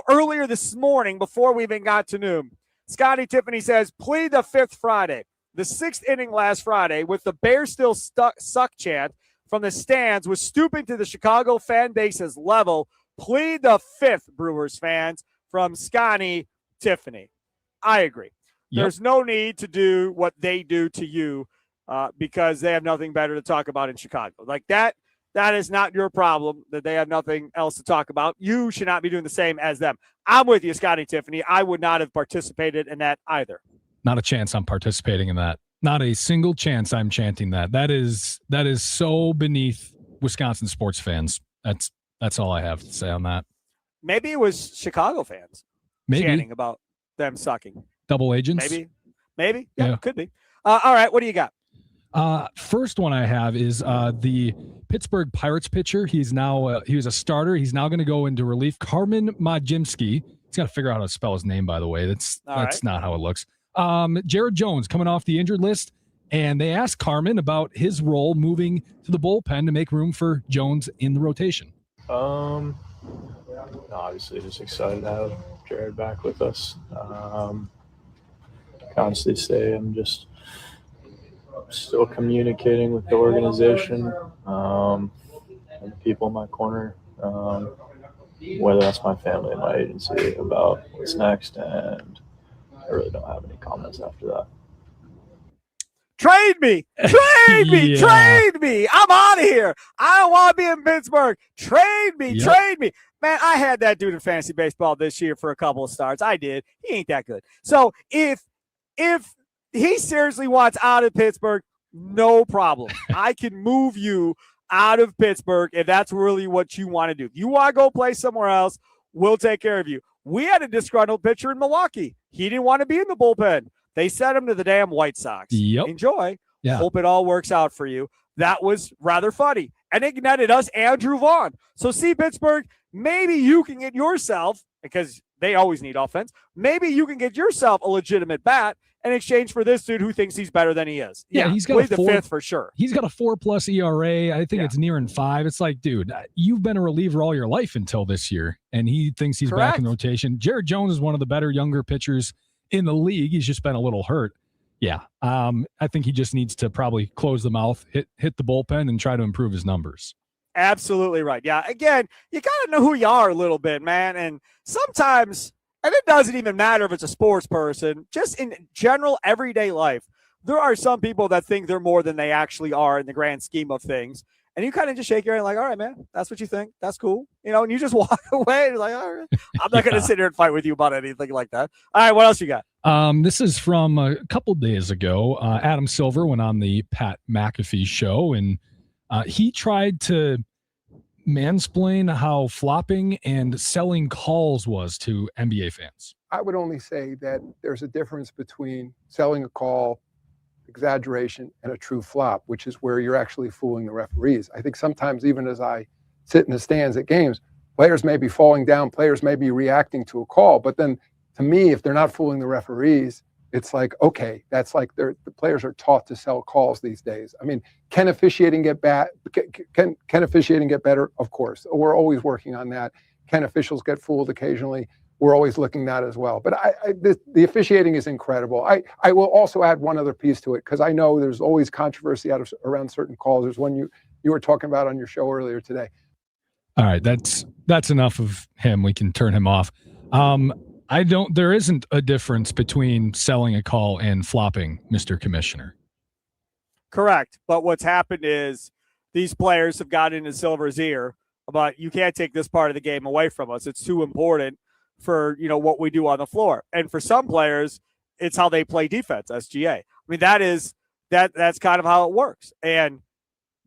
earlier this morning before we even got to noon. Scotty Tiffany says, plead the fifth Friday, the sixth inning last Friday with the Bears still suck chant from the stands was stooping to the Chicago fan base's level. Plead the fifth, Brewers fans, from Scotty Tiffany. I agree. Yep. There's no need to do what they do to you because they have nothing better to talk about in Chicago. Like that is not your problem that they have nothing else to talk about. You should not be doing the same as them. I'm with you, Scotty Tiffany. I would not have participated in that either. Not a chance I'm participating in that. Not a single chance I'm chanting that. That is so beneath Wisconsin sports fans. That's all I have to say on that. Maybe it was Chicago fans chanting about them sucking. Double agents? Maybe. Yeah, could be. All right, what do you got? First one I have is the Pittsburgh Pirates pitcher. He's now he was a starter. He's now going to go into relief. Carmen Majimski. He's got to figure out how to spell his name, by the way. That's not how it looks. Jared Jones coming off the injured list, and they asked Carmen about his role moving to the bullpen to make room for Jones in the rotation. Obviously just excited to have Jared back with us. Honestly say I'm just still communicating with the organization and the people in my corner, whether that's my family and my agency, about what's next, and I really don't have any comments after that. Trade me! Trade me! Trade me! I'm out of here. I don't want to be in Pittsburgh. Trade me! Yep. Trade me! Man, I had that dude in fantasy baseball this year for a couple of starts. I did. He ain't that good. So if he seriously wants out of Pittsburgh, no problem. I can move you out of Pittsburgh if that's really what you want to do. If you want to go play somewhere else, we'll take care of you. We had a disgruntled pitcher in Milwaukee. He didn't want to be in the bullpen. They sent him to the damn White Sox. Yep. Enjoy. Yeah. Hope it all works out for you. That was rather funny. And it netted us Andrew Vaughn. So see, Pittsburgh, maybe you can get yourself, because they always need offense, maybe you can get yourself a legitimate bat in exchange for this dude who thinks he's better than he is. Yeah, he's got the fifth for sure. He's got a 4+ ERA. I think it's nearing 5. It's like, dude, you've been a reliever all your life until this year, and he thinks he's back in rotation. Jared Jones is one of the better younger pitchers in the league. He's just been a little hurt. Yeah, I think he just needs to probably close the mouth, hit the bullpen, and try to improve his numbers. Absolutely right. Yeah, again, you got to know who you are a little bit, man. And sometimes, and it doesn't even matter if it's a sports person, just in general everyday life, there are some people that think they're more than they actually are in the grand scheme of things. And you kind of just shake your head like, all right, man, that's what you think. That's cool. And you just walk away. And you're like, all right, I'm not going to sit here and fight with you about anything like that. All right, what else you got? This is from a couple days ago. Adam Silver went on the Pat McAfee show, and he tried to mansplain how flopping and selling calls was to NBA fans. I would only say that there's a difference between selling a call, exaggeration, and a true flop, which is where you're actually fooling the referees. I think sometimes, even as I sit in the stands at games, players may be falling down, players may be reacting to a call, but then to me, if they're not fooling the referees, it's like, okay, that's like the players are taught to sell calls these days. I mean, can officiating get bad? Can officiating get better? Of course. We're always working on that. Can officials get fooled occasionally? We're always looking at that as well. But the officiating is incredible. I will also add one other piece to it, because I know there's always controversy around certain calls. There's one you were talking about on your show earlier today. All right, that's enough of him. We can turn him off. There isn't a difference between selling a call and flopping, Mr. Commissioner. Correct. But what's happened is these players have got into Silver's ear about, you can't take this part of the game away from us. It's too important for, what we do on the floor. And for some players, it's how they play defense, SGA. I mean, that's kind of how it works. And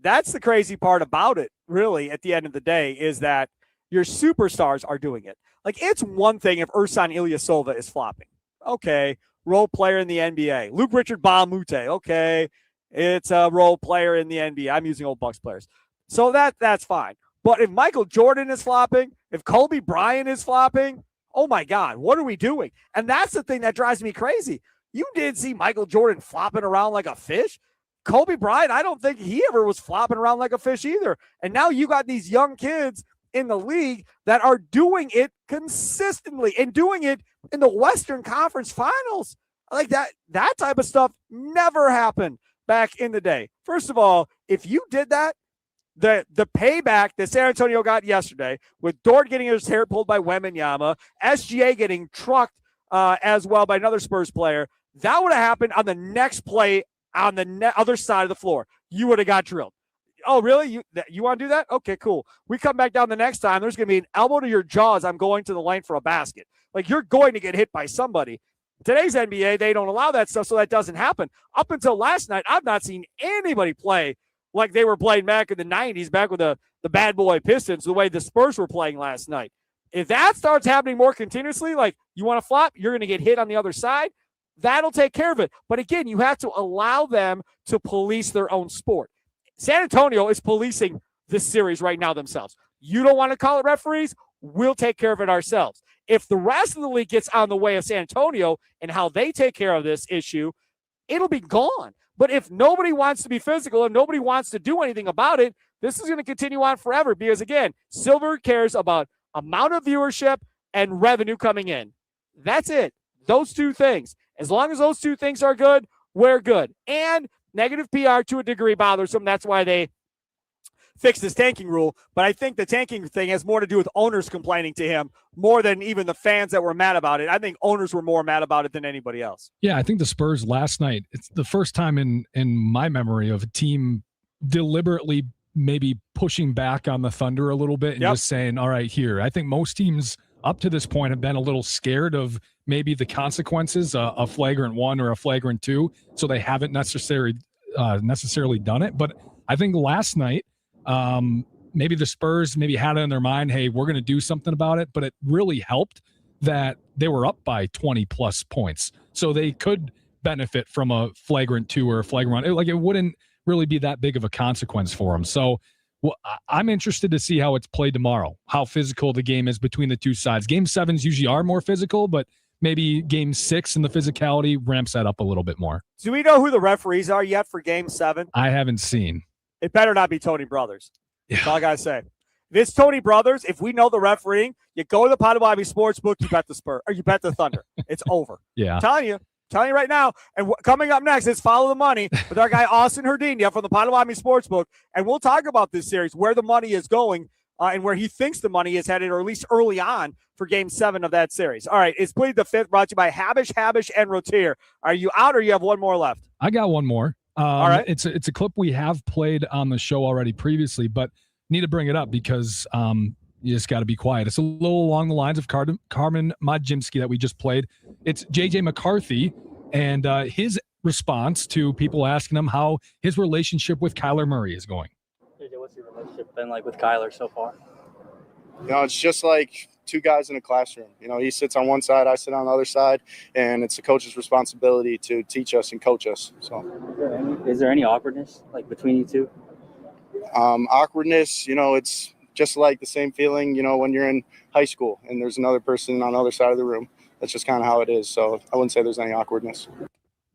that's the crazy part about it, really, at the end of the day, is that your superstars are doing it. Like, it's one thing if Ersan Ilyasova is flopping. Okay, role player in the NBA. Luke Richard Bahamute. Okay, it's a role player in the NBA. I'm using old Bucks players. So that's fine. But if Michael Jordan is flopping, if Kobe Bryant is flopping, oh my God, what are we doing? And that's the thing that drives me crazy. You did see Michael Jordan flopping around like a fish. Kobe Bryant, I don't think he ever was flopping around like a fish either. And now you got these young kids in the league that are doing it consistently and doing it in the Western Conference Finals. Like that type of stuff never happened back in the day. First of all, if you did that, the payback that San Antonio got yesterday, with Dort getting his hair pulled by Wembanyama, SGA getting trucked as well by another Spurs player, that would have happened on the next play on the other side of the floor. You would have got drilled. Oh, really? You want to do that? Okay, cool. We come back down the next time, there's going to be an elbow to your jaw as I'm going to the lane for a basket. Like, you're going to get hit by somebody. Today's NBA, they don't allow that stuff, so that doesn't happen. Up until last night, I've not seen anybody play like they were playing back in the 90s, back with the bad boy Pistons, the way the Spurs were playing last night. If that starts happening more continuously, like, you want to flop, you're going to get hit on the other side, that'll take care of it. But again, you have to allow them to police their own sport. San Antonio is policing this series right now themselves. You don't want to call it referees? We'll take care of it ourselves. If the rest of the league gets on the way of San Antonio and how they take care of this issue, it'll be gone. But if nobody wants to be physical and nobody wants to do anything about it, this is going to continue on forever because, again, Silver cares about amount of viewership and revenue coming in. That's it. Those two things. As long as those two things are good, we're good. And negative PR to a degree bothers them. That's why they fixed this tanking rule. But I think the tanking thing has more to do with owners complaining to him more than even the fans that were mad about it. I think owners were more mad about it than anybody else. Yeah, I think the Spurs last night, it's the first time in my memory of a team deliberately maybe pushing back on the Thunder a little bit and just saying, all right, here. I think most teams up to this point have been a little scared of maybe the consequences, a flagrant 1 or a flagrant 2, so they haven't necessarily done it. But I think last night, maybe the Spurs maybe had it in their mind, hey, we're going to do something about it, but it really helped that they were up by 20-plus points, so they could benefit from a flagrant 2 or a flagrant 1. Like, it wouldn't really be that big of a consequence for them. So I'm interested to see how it's played tomorrow, how physical the game is between the two sides. Game 7s usually are more physical, but maybe Game 6 and the physicality ramps that up a little bit more. Do we know who the referees are yet for Game 7? I haven't seen. It better not be Tony Brothers. That's all I got to say. If it's Tony Brothers, if we know the refereeing, you go to the Potawatomi Sportsbook, you bet the Spurs, or you bet the Thunder. It's over. Yeah. I'm telling you right now. And coming up next is Follow the Money with our guy Austin Herdenia from the Potawatomi Sportsbook. And we'll talk about this series, where the money is going and where he thinks the money is headed, or at least early on for Game 7 of that series. All right, it's Plead the Fifth, brought to you by Habish, and Rotier. Are you out, or you have one more left? I got one more. All right. It's a clip we have played on the show already previously, but need to bring it up because you just got to be quiet. It's a little along the lines of Carmen Majimski that we just played. It's JJ McCarthy and his response to people asking him how his relationship with Kyler Murray is going. JJ, what's your relationship been like with Kyler so far? It's just like two guys in a classroom. He sits on one side, I sit on the other side, and it's the coach's responsibility to teach us and coach us. So, is there any awkwardness like between you two? Awkwardness, it's just like the same feeling, when you're in high school and there's another person on the other side of the room. That's just kind of how it is. So I wouldn't say there's any awkwardness.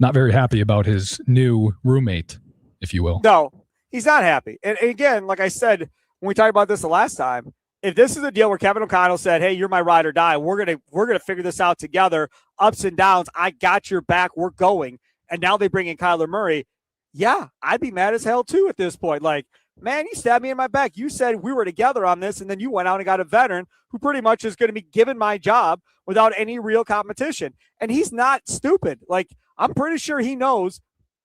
Not very happy about his new roommate, if you will. No, he's not happy. And again, like I said, when we talked about this the last time, if this is a deal where Kevin O'Connell said, "Hey, you're my ride or die. We're gonna figure this out together, ups and downs. I got your back. We're going." And now they bring in Kyler Murray. Yeah, I'd be mad as hell too at this point. Like, man, you stabbed me in my back. You said we were together on this, and then you went out and got a veteran who pretty much is going to be given my job without any real competition. And he's not stupid. Like, I'm pretty sure he knows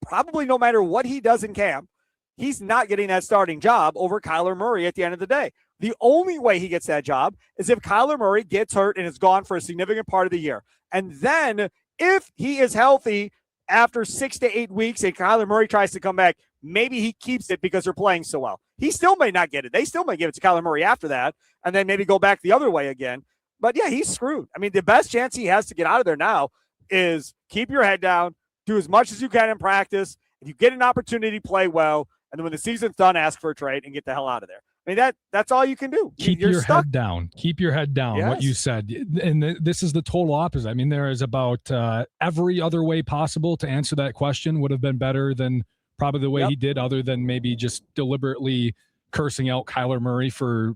probably no matter what he does in camp, he's not getting that starting job over Kyler Murray at the end of the day. The only way he gets that job is if Kyler Murray gets hurt and is gone for a significant part of the year. And then if he is healthy after 6 to 8 weeks and Kyler Murray tries to come back, maybe he keeps it because they're playing so well. He still may not get it. They still may give it to Kyler Murray after that and then maybe go back the other way again. But, yeah, he's screwed. I mean, the best chance he has to get out of there now is keep your head down, do as much as you can in practice. If you get an opportunity, play well, and then when the season's done, ask for a trade and get the hell out of there. I mean, that's all you can do. Keep your head down. Keep your head down, yes. What you said. And this is the total opposite. I mean, there is about every other way possible to answer that question would have been better than probably the way he did, other than maybe just deliberately cursing out Kyler Murray for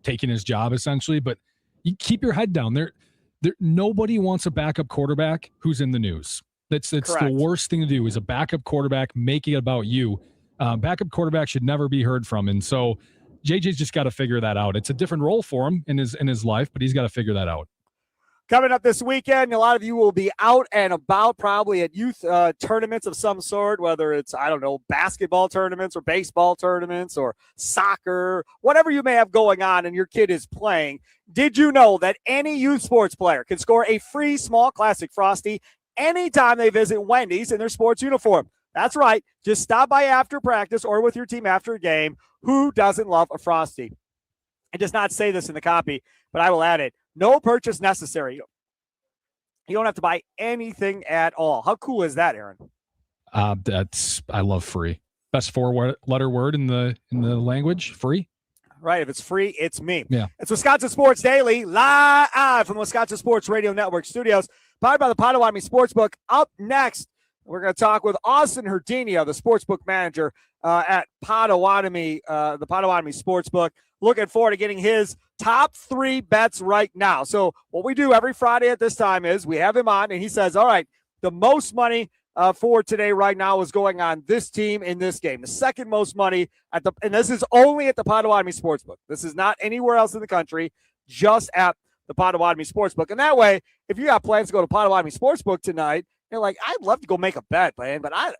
taking his job, essentially. But you keep your head down. There nobody wants a backup quarterback who's in the news. That's the worst thing to do is a backup quarterback making it about you. Backup quarterback should never be heard from. And so JJ's just got to figure that out. It's a different role for him in his life, but he's got to figure that out. Coming up this weekend, a lot of you will be out and about probably at youth tournaments of some sort, whether it's, basketball tournaments or baseball tournaments or soccer, whatever you may have going on and your kid is playing. Did you know that any youth sports player can score a free small classic Frosty anytime they visit Wendy's in their sports uniform? That's right. Just stop by after practice or with your team after a game. Who doesn't love a Frosty? It does not say this in the copy, but I will add it. No purchase necessary. You don't have to buy anything at all. How cool is that, Aaron? I love free. Best four-letter word in the language, free. Right. If it's free, it's me. Yeah. It's Wisconsin Sports Daily, live from Wisconsin Sports Radio Network studios, powered by the Potawatomi Sportsbook. Up next, we're going to talk with Austin Herdinio, the sportsbook manager at Potawatomi, the Potawatomi Sportsbook. Looking forward to getting his top 3 bets right now. So what we do every Friday at this time is we have him on, and he says, all right, the most money for today right now is going on this team in this game. The second most money and this is only at the Potawatomi Sportsbook. This is not anywhere else in the country, just at the Potawatomi Sportsbook. And that way, if you got plans to go to Potawatomi Sportsbook tonight, you're like, I'd love to go make a bet, man, but I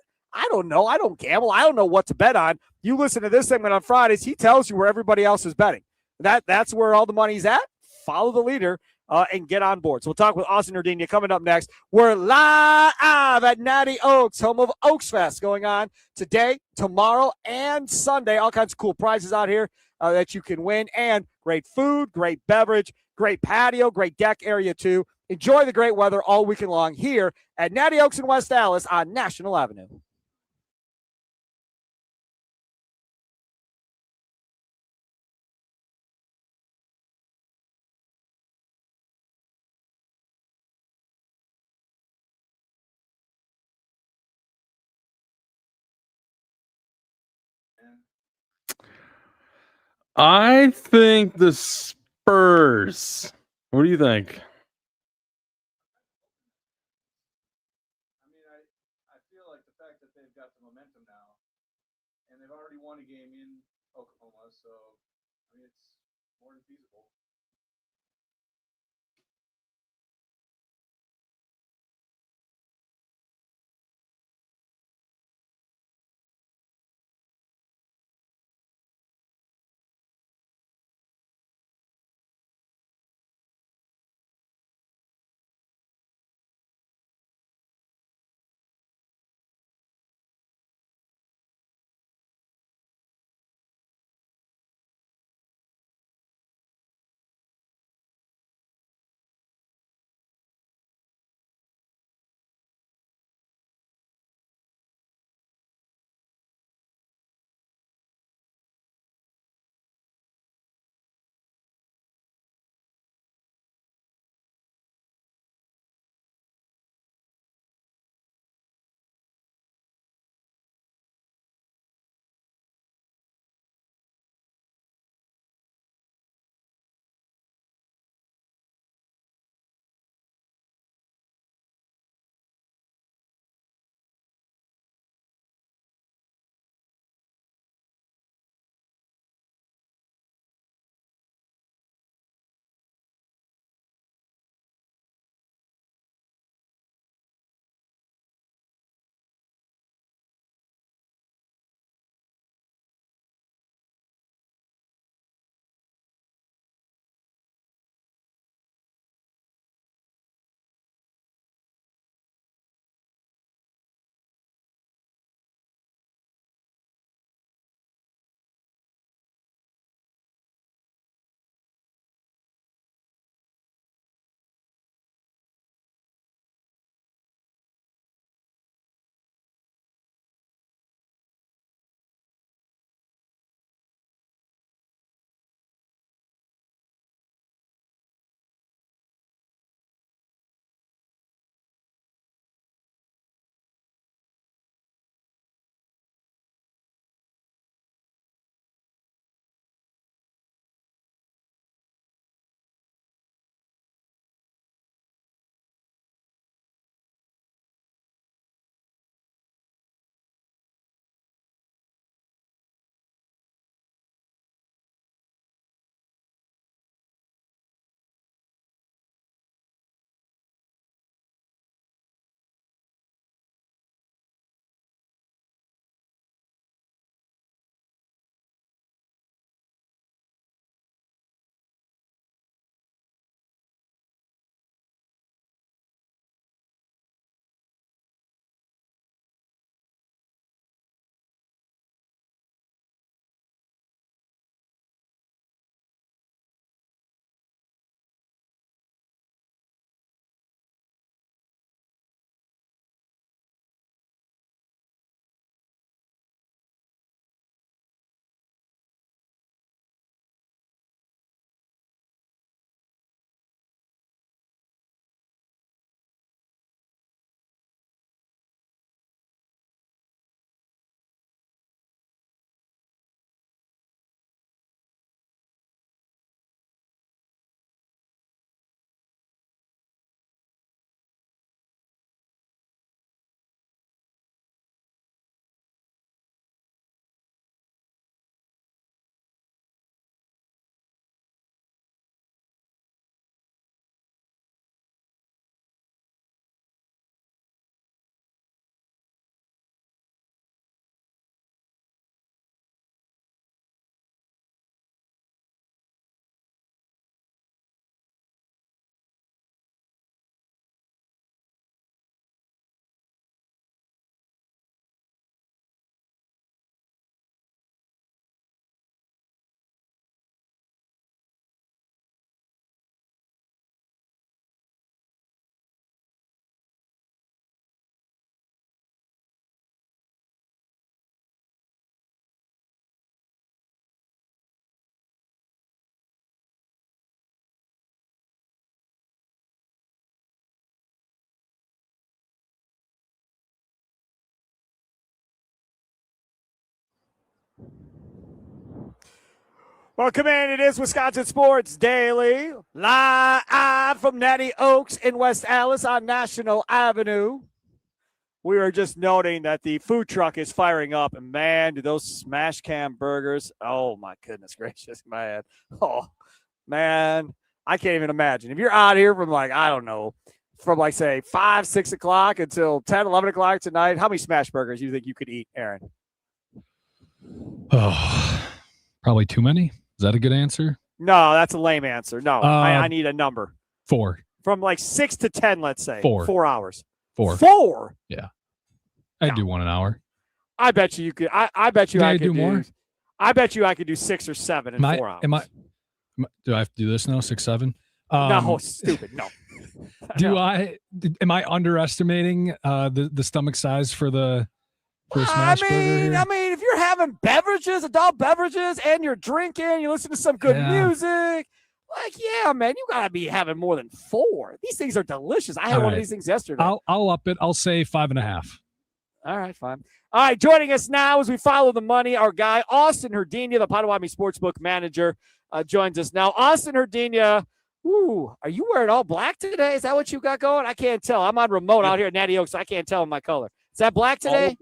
don't know. I don't gamble. I don't know what to bet on. You listen to this segment on Fridays. He tells you where everybody else is betting. That's where all the money's at. Follow the leader and get on board. So we'll talk with Austin Herdinio coming up next. We're live at Natty Oaks, home of Oaks Fest, going on today, tomorrow, and Sunday. All kinds of cool prizes out here that you can win, and great food, great beverage, great patio, great deck area too. Enjoy the great weather all weekend long here at Natty Oaks in West Allis on National Avenue. I think the Spurs. What do you think? I feel like the fact that they've got the momentum now, and they've already won a game in Oklahoma, so it's more than feasible. Welcome in. It is Wisconsin Sports Daily, live from Natty Oaks in West Allis on National Avenue. We were just noting that the food truck is firing up, and man, do those smash cam burgers, oh my goodness gracious, man. Oh, man, I can't even imagine. If you're out here from from say 5, 6 o'clock until 10, 11 o'clock tonight, how many smash burgers do you think you could eat, Aaron? Oh, probably too many. Is that a good answer? No, that's a lame answer. No, I need a number. 4. From like 6 to 10, let's say. 4. 4 hours. 4. 4? Yeah. I'd do 1 an hour. I bet you could. I bet you I could do more. I bet you I could do 6 or 7 in 4 hours. Do I have to do this now? 6, 7? No, stupid. No. Am I underestimating the stomach size for the smash burger here? I mean, if you're having beverages, adult beverages, and you're drinking, you listen to some good music, yeah, man, you gotta be having more than 4. These things are delicious. I had one of these things yesterday. I'll up it. I'll say 5.5. All right, fine. All right, joining us now as we follow the money, our guy Austin Herdenia, the Potawatomi Sportsbook manager, joins us now. Austin Herdenia, are you wearing all black today? Is that what you got going? I can't tell. I'm on remote out here at Natty Oaks, so I can't tell my color. Is that black today?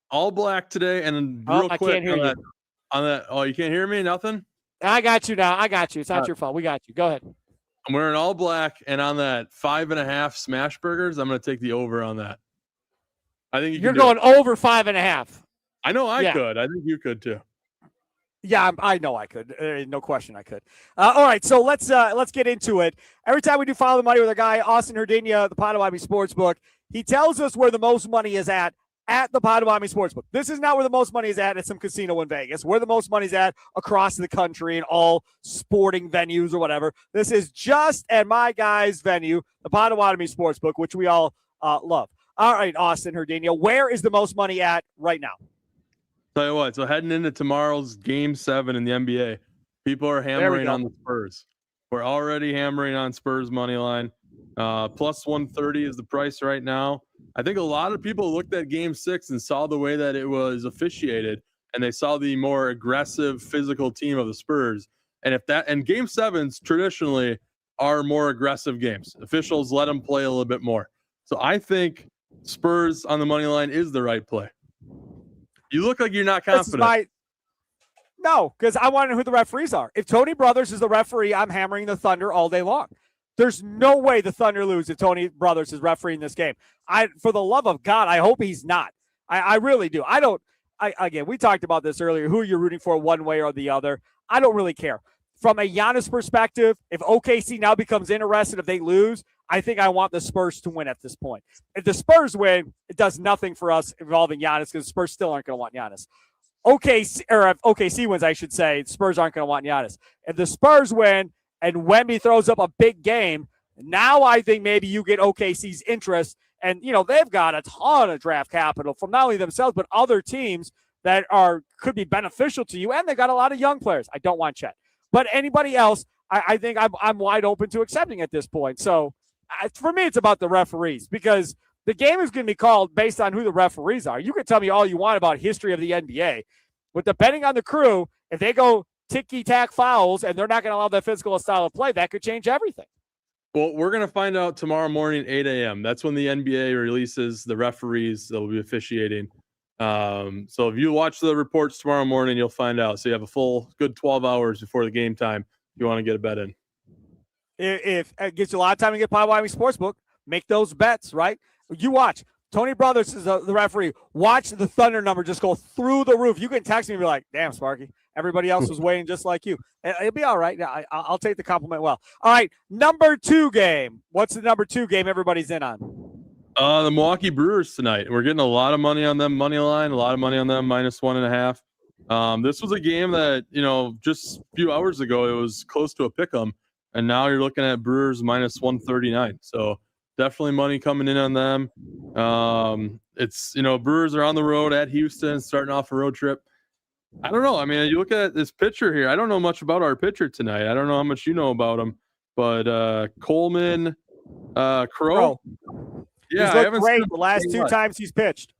All black today, and real I quick can't hear you. On that. Oh, you can't hear me? Nothing? I got you now. I got you. It's not your fault. We got you. Go ahead. I'm wearing all black, and on that 5.5 smash burgers, I'm going to take the over on that. I think you're going over 5.5. I know I could. I think you could too. Yeah, I know I could. No question I could. All right, so let's get into it. Every time we do Follow the Money with our guy, Austin Herdenia, the Potawatomi Sportsbook, he tells us where the most money is at the Potawatomi Sportsbook. This is not where the most money is at some casino in Vegas. Where the most money is at across the country in all sporting venues or whatever. This is just at my guy's venue, the Potawatomi Sportsbook, which we all love. All right, Austin Herdenia, where is the most money at right now? Tell you what, so heading into tomorrow's Game 7 in the NBA, people are hammering on the Spurs. We're already hammering on Spurs money line. Plus 130 is the price right now. I think a lot of people looked at Game 6 and saw the way that it was officiated, and they saw the more aggressive, physical team of the Spurs. And Game 7s traditionally are more aggressive games. Officials let them play a little bit more. So I think Spurs on the money line is the right play. You look like you're not confident. No, because I want to know who the referees are. If Tony Brothers is the referee, I'm hammering the Thunder all day long. There's no way the Thunder lose if Tony Brothers is refereeing this game. For the love of God, I hope he's not. I really do. Again, we talked about this earlier, who you're rooting for one way or the other. I don't really care. From a Giannis perspective, if OKC now becomes interested if they lose, I think I want the Spurs to win at this point. If the Spurs win, it does nothing for us involving Giannis because the Spurs still aren't going to want Giannis. If OKC wins, I should say, the Spurs aren't going to want Giannis. If the Spurs win and Wemby throws up a big game, now I think maybe you get OKC's interest. And, they've got a ton of draft capital from not only themselves, but other teams that could be beneficial to you. And they got a lot of young players. I don't want Chet. But anybody else, I think I'm wide open to accepting at this point. So for me, it's about the referees because the game is going to be called based on who the referees are. You can tell me all you want about history of the NBA, but depending on the crew, if they go ticky-tack fouls and they're not going to allow that physical style of play, that could change everything. Well, we're going to find out tomorrow morning, 8 a.m. That's when the NBA releases the referees that will be officiating. So if you watch the reports tomorrow morning, you'll find out. So you have a full good 12 hours before the game time if you want to get a bet in. If it gives you a lot of time to get Potawatomi Sportsbook, make those bets, right? You watch. Tony Brothers is the referee. Watch the Thunder number just go through the roof. You can text me and be like, damn, Sparky, everybody else was waiting just like you. It'll be all right. I'll take the compliment well. All right, number 2 game. What's the number 2 game everybody's in on? The Milwaukee Brewers tonight. We're getting a lot of money on them money line, a lot of money on them minus 1.5. This was a game that, just a few hours ago, it was close to a pick 'em. And now you're looking at Brewers minus 139. So definitely money coming in on them. It's, Brewers are on the road at Houston, starting off a road trip. I don't know. I mean, you look at this pitcher here. I don't know much about our pitcher tonight. I don't know how much you know about him. But Coleman, Crow. Yeah, he's looked great the last 2 times he's pitched.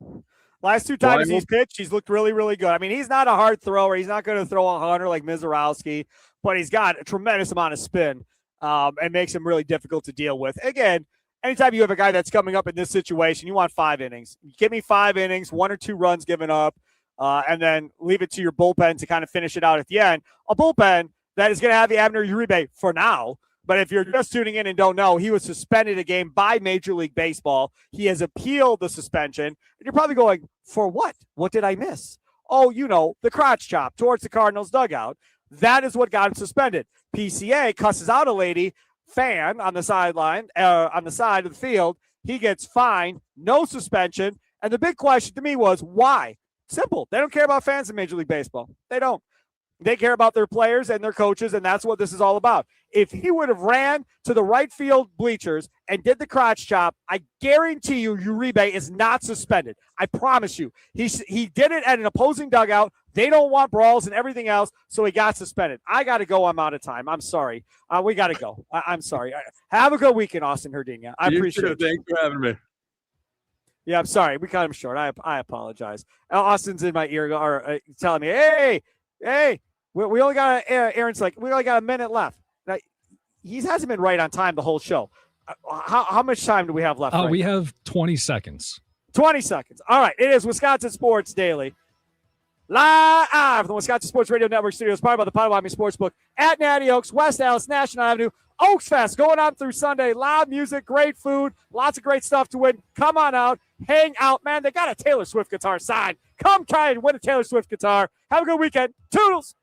Last 2 times he's pitched, he's looked really, really good. I mean, he's not a hard thrower. He's not going to throw 100 like Mizorowski, but he's got a tremendous amount of spin and makes him really difficult to deal with. Again, anytime you have a guy that's coming up in this situation, you want 5 innings. Give me 5 innings, 1 or 2 runs given up, and then leave it to your bullpen to kind of finish it out at the end. A bullpen that is going to have the Abner Uribe for now. But if you're just tuning in and don't know, he was suspended a game by Major League Baseball. He has appealed the suspension. And you're probably going, for what? What did I miss? Oh, the crotch chop towards the Cardinals dugout. That is what got him suspended. PCA cusses out a lady fan on the sideline, on the side of the field. He gets fined, no suspension. And the big question to me was, why? Simple. They don't care about fans in Major League Baseball. They don't. They care about their players and their coaches, and that's what this is all about. If he would have ran to the right field bleachers and did the crotch chop, I guarantee you Uribe is not suspended. I promise you. He did it at an opposing dugout. They don't want brawls and everything else, so he got suspended. I got to go. I'm out of time. I'm sorry. We got to go. I'm sorry. Have a good weekend, Austin Herdinha. I appreciate it. Thanks for having me. Yeah, I'm sorry. We cut him short. I apologize. Austin's in my ear or telling me, hey, we only got Aaron's like, we only got a minute left. Now, he hasn't been right on time the whole show. How much time do we have left? We have 20 seconds. 20 seconds. All right. It is Wisconsin Sports Daily. Live from the Wisconsin Sports Radio Network studios, powered by the Potawatomi Sportsbook at Natty Oaks, West Allis, National Avenue. Oaks Fest going on through Sunday. Loud music, great food, lots of great stuff to win. Come on out, hang out, man. They got a Taylor Swift guitar signed. Come try and win a Taylor Swift guitar. Have a good weekend. Toodles.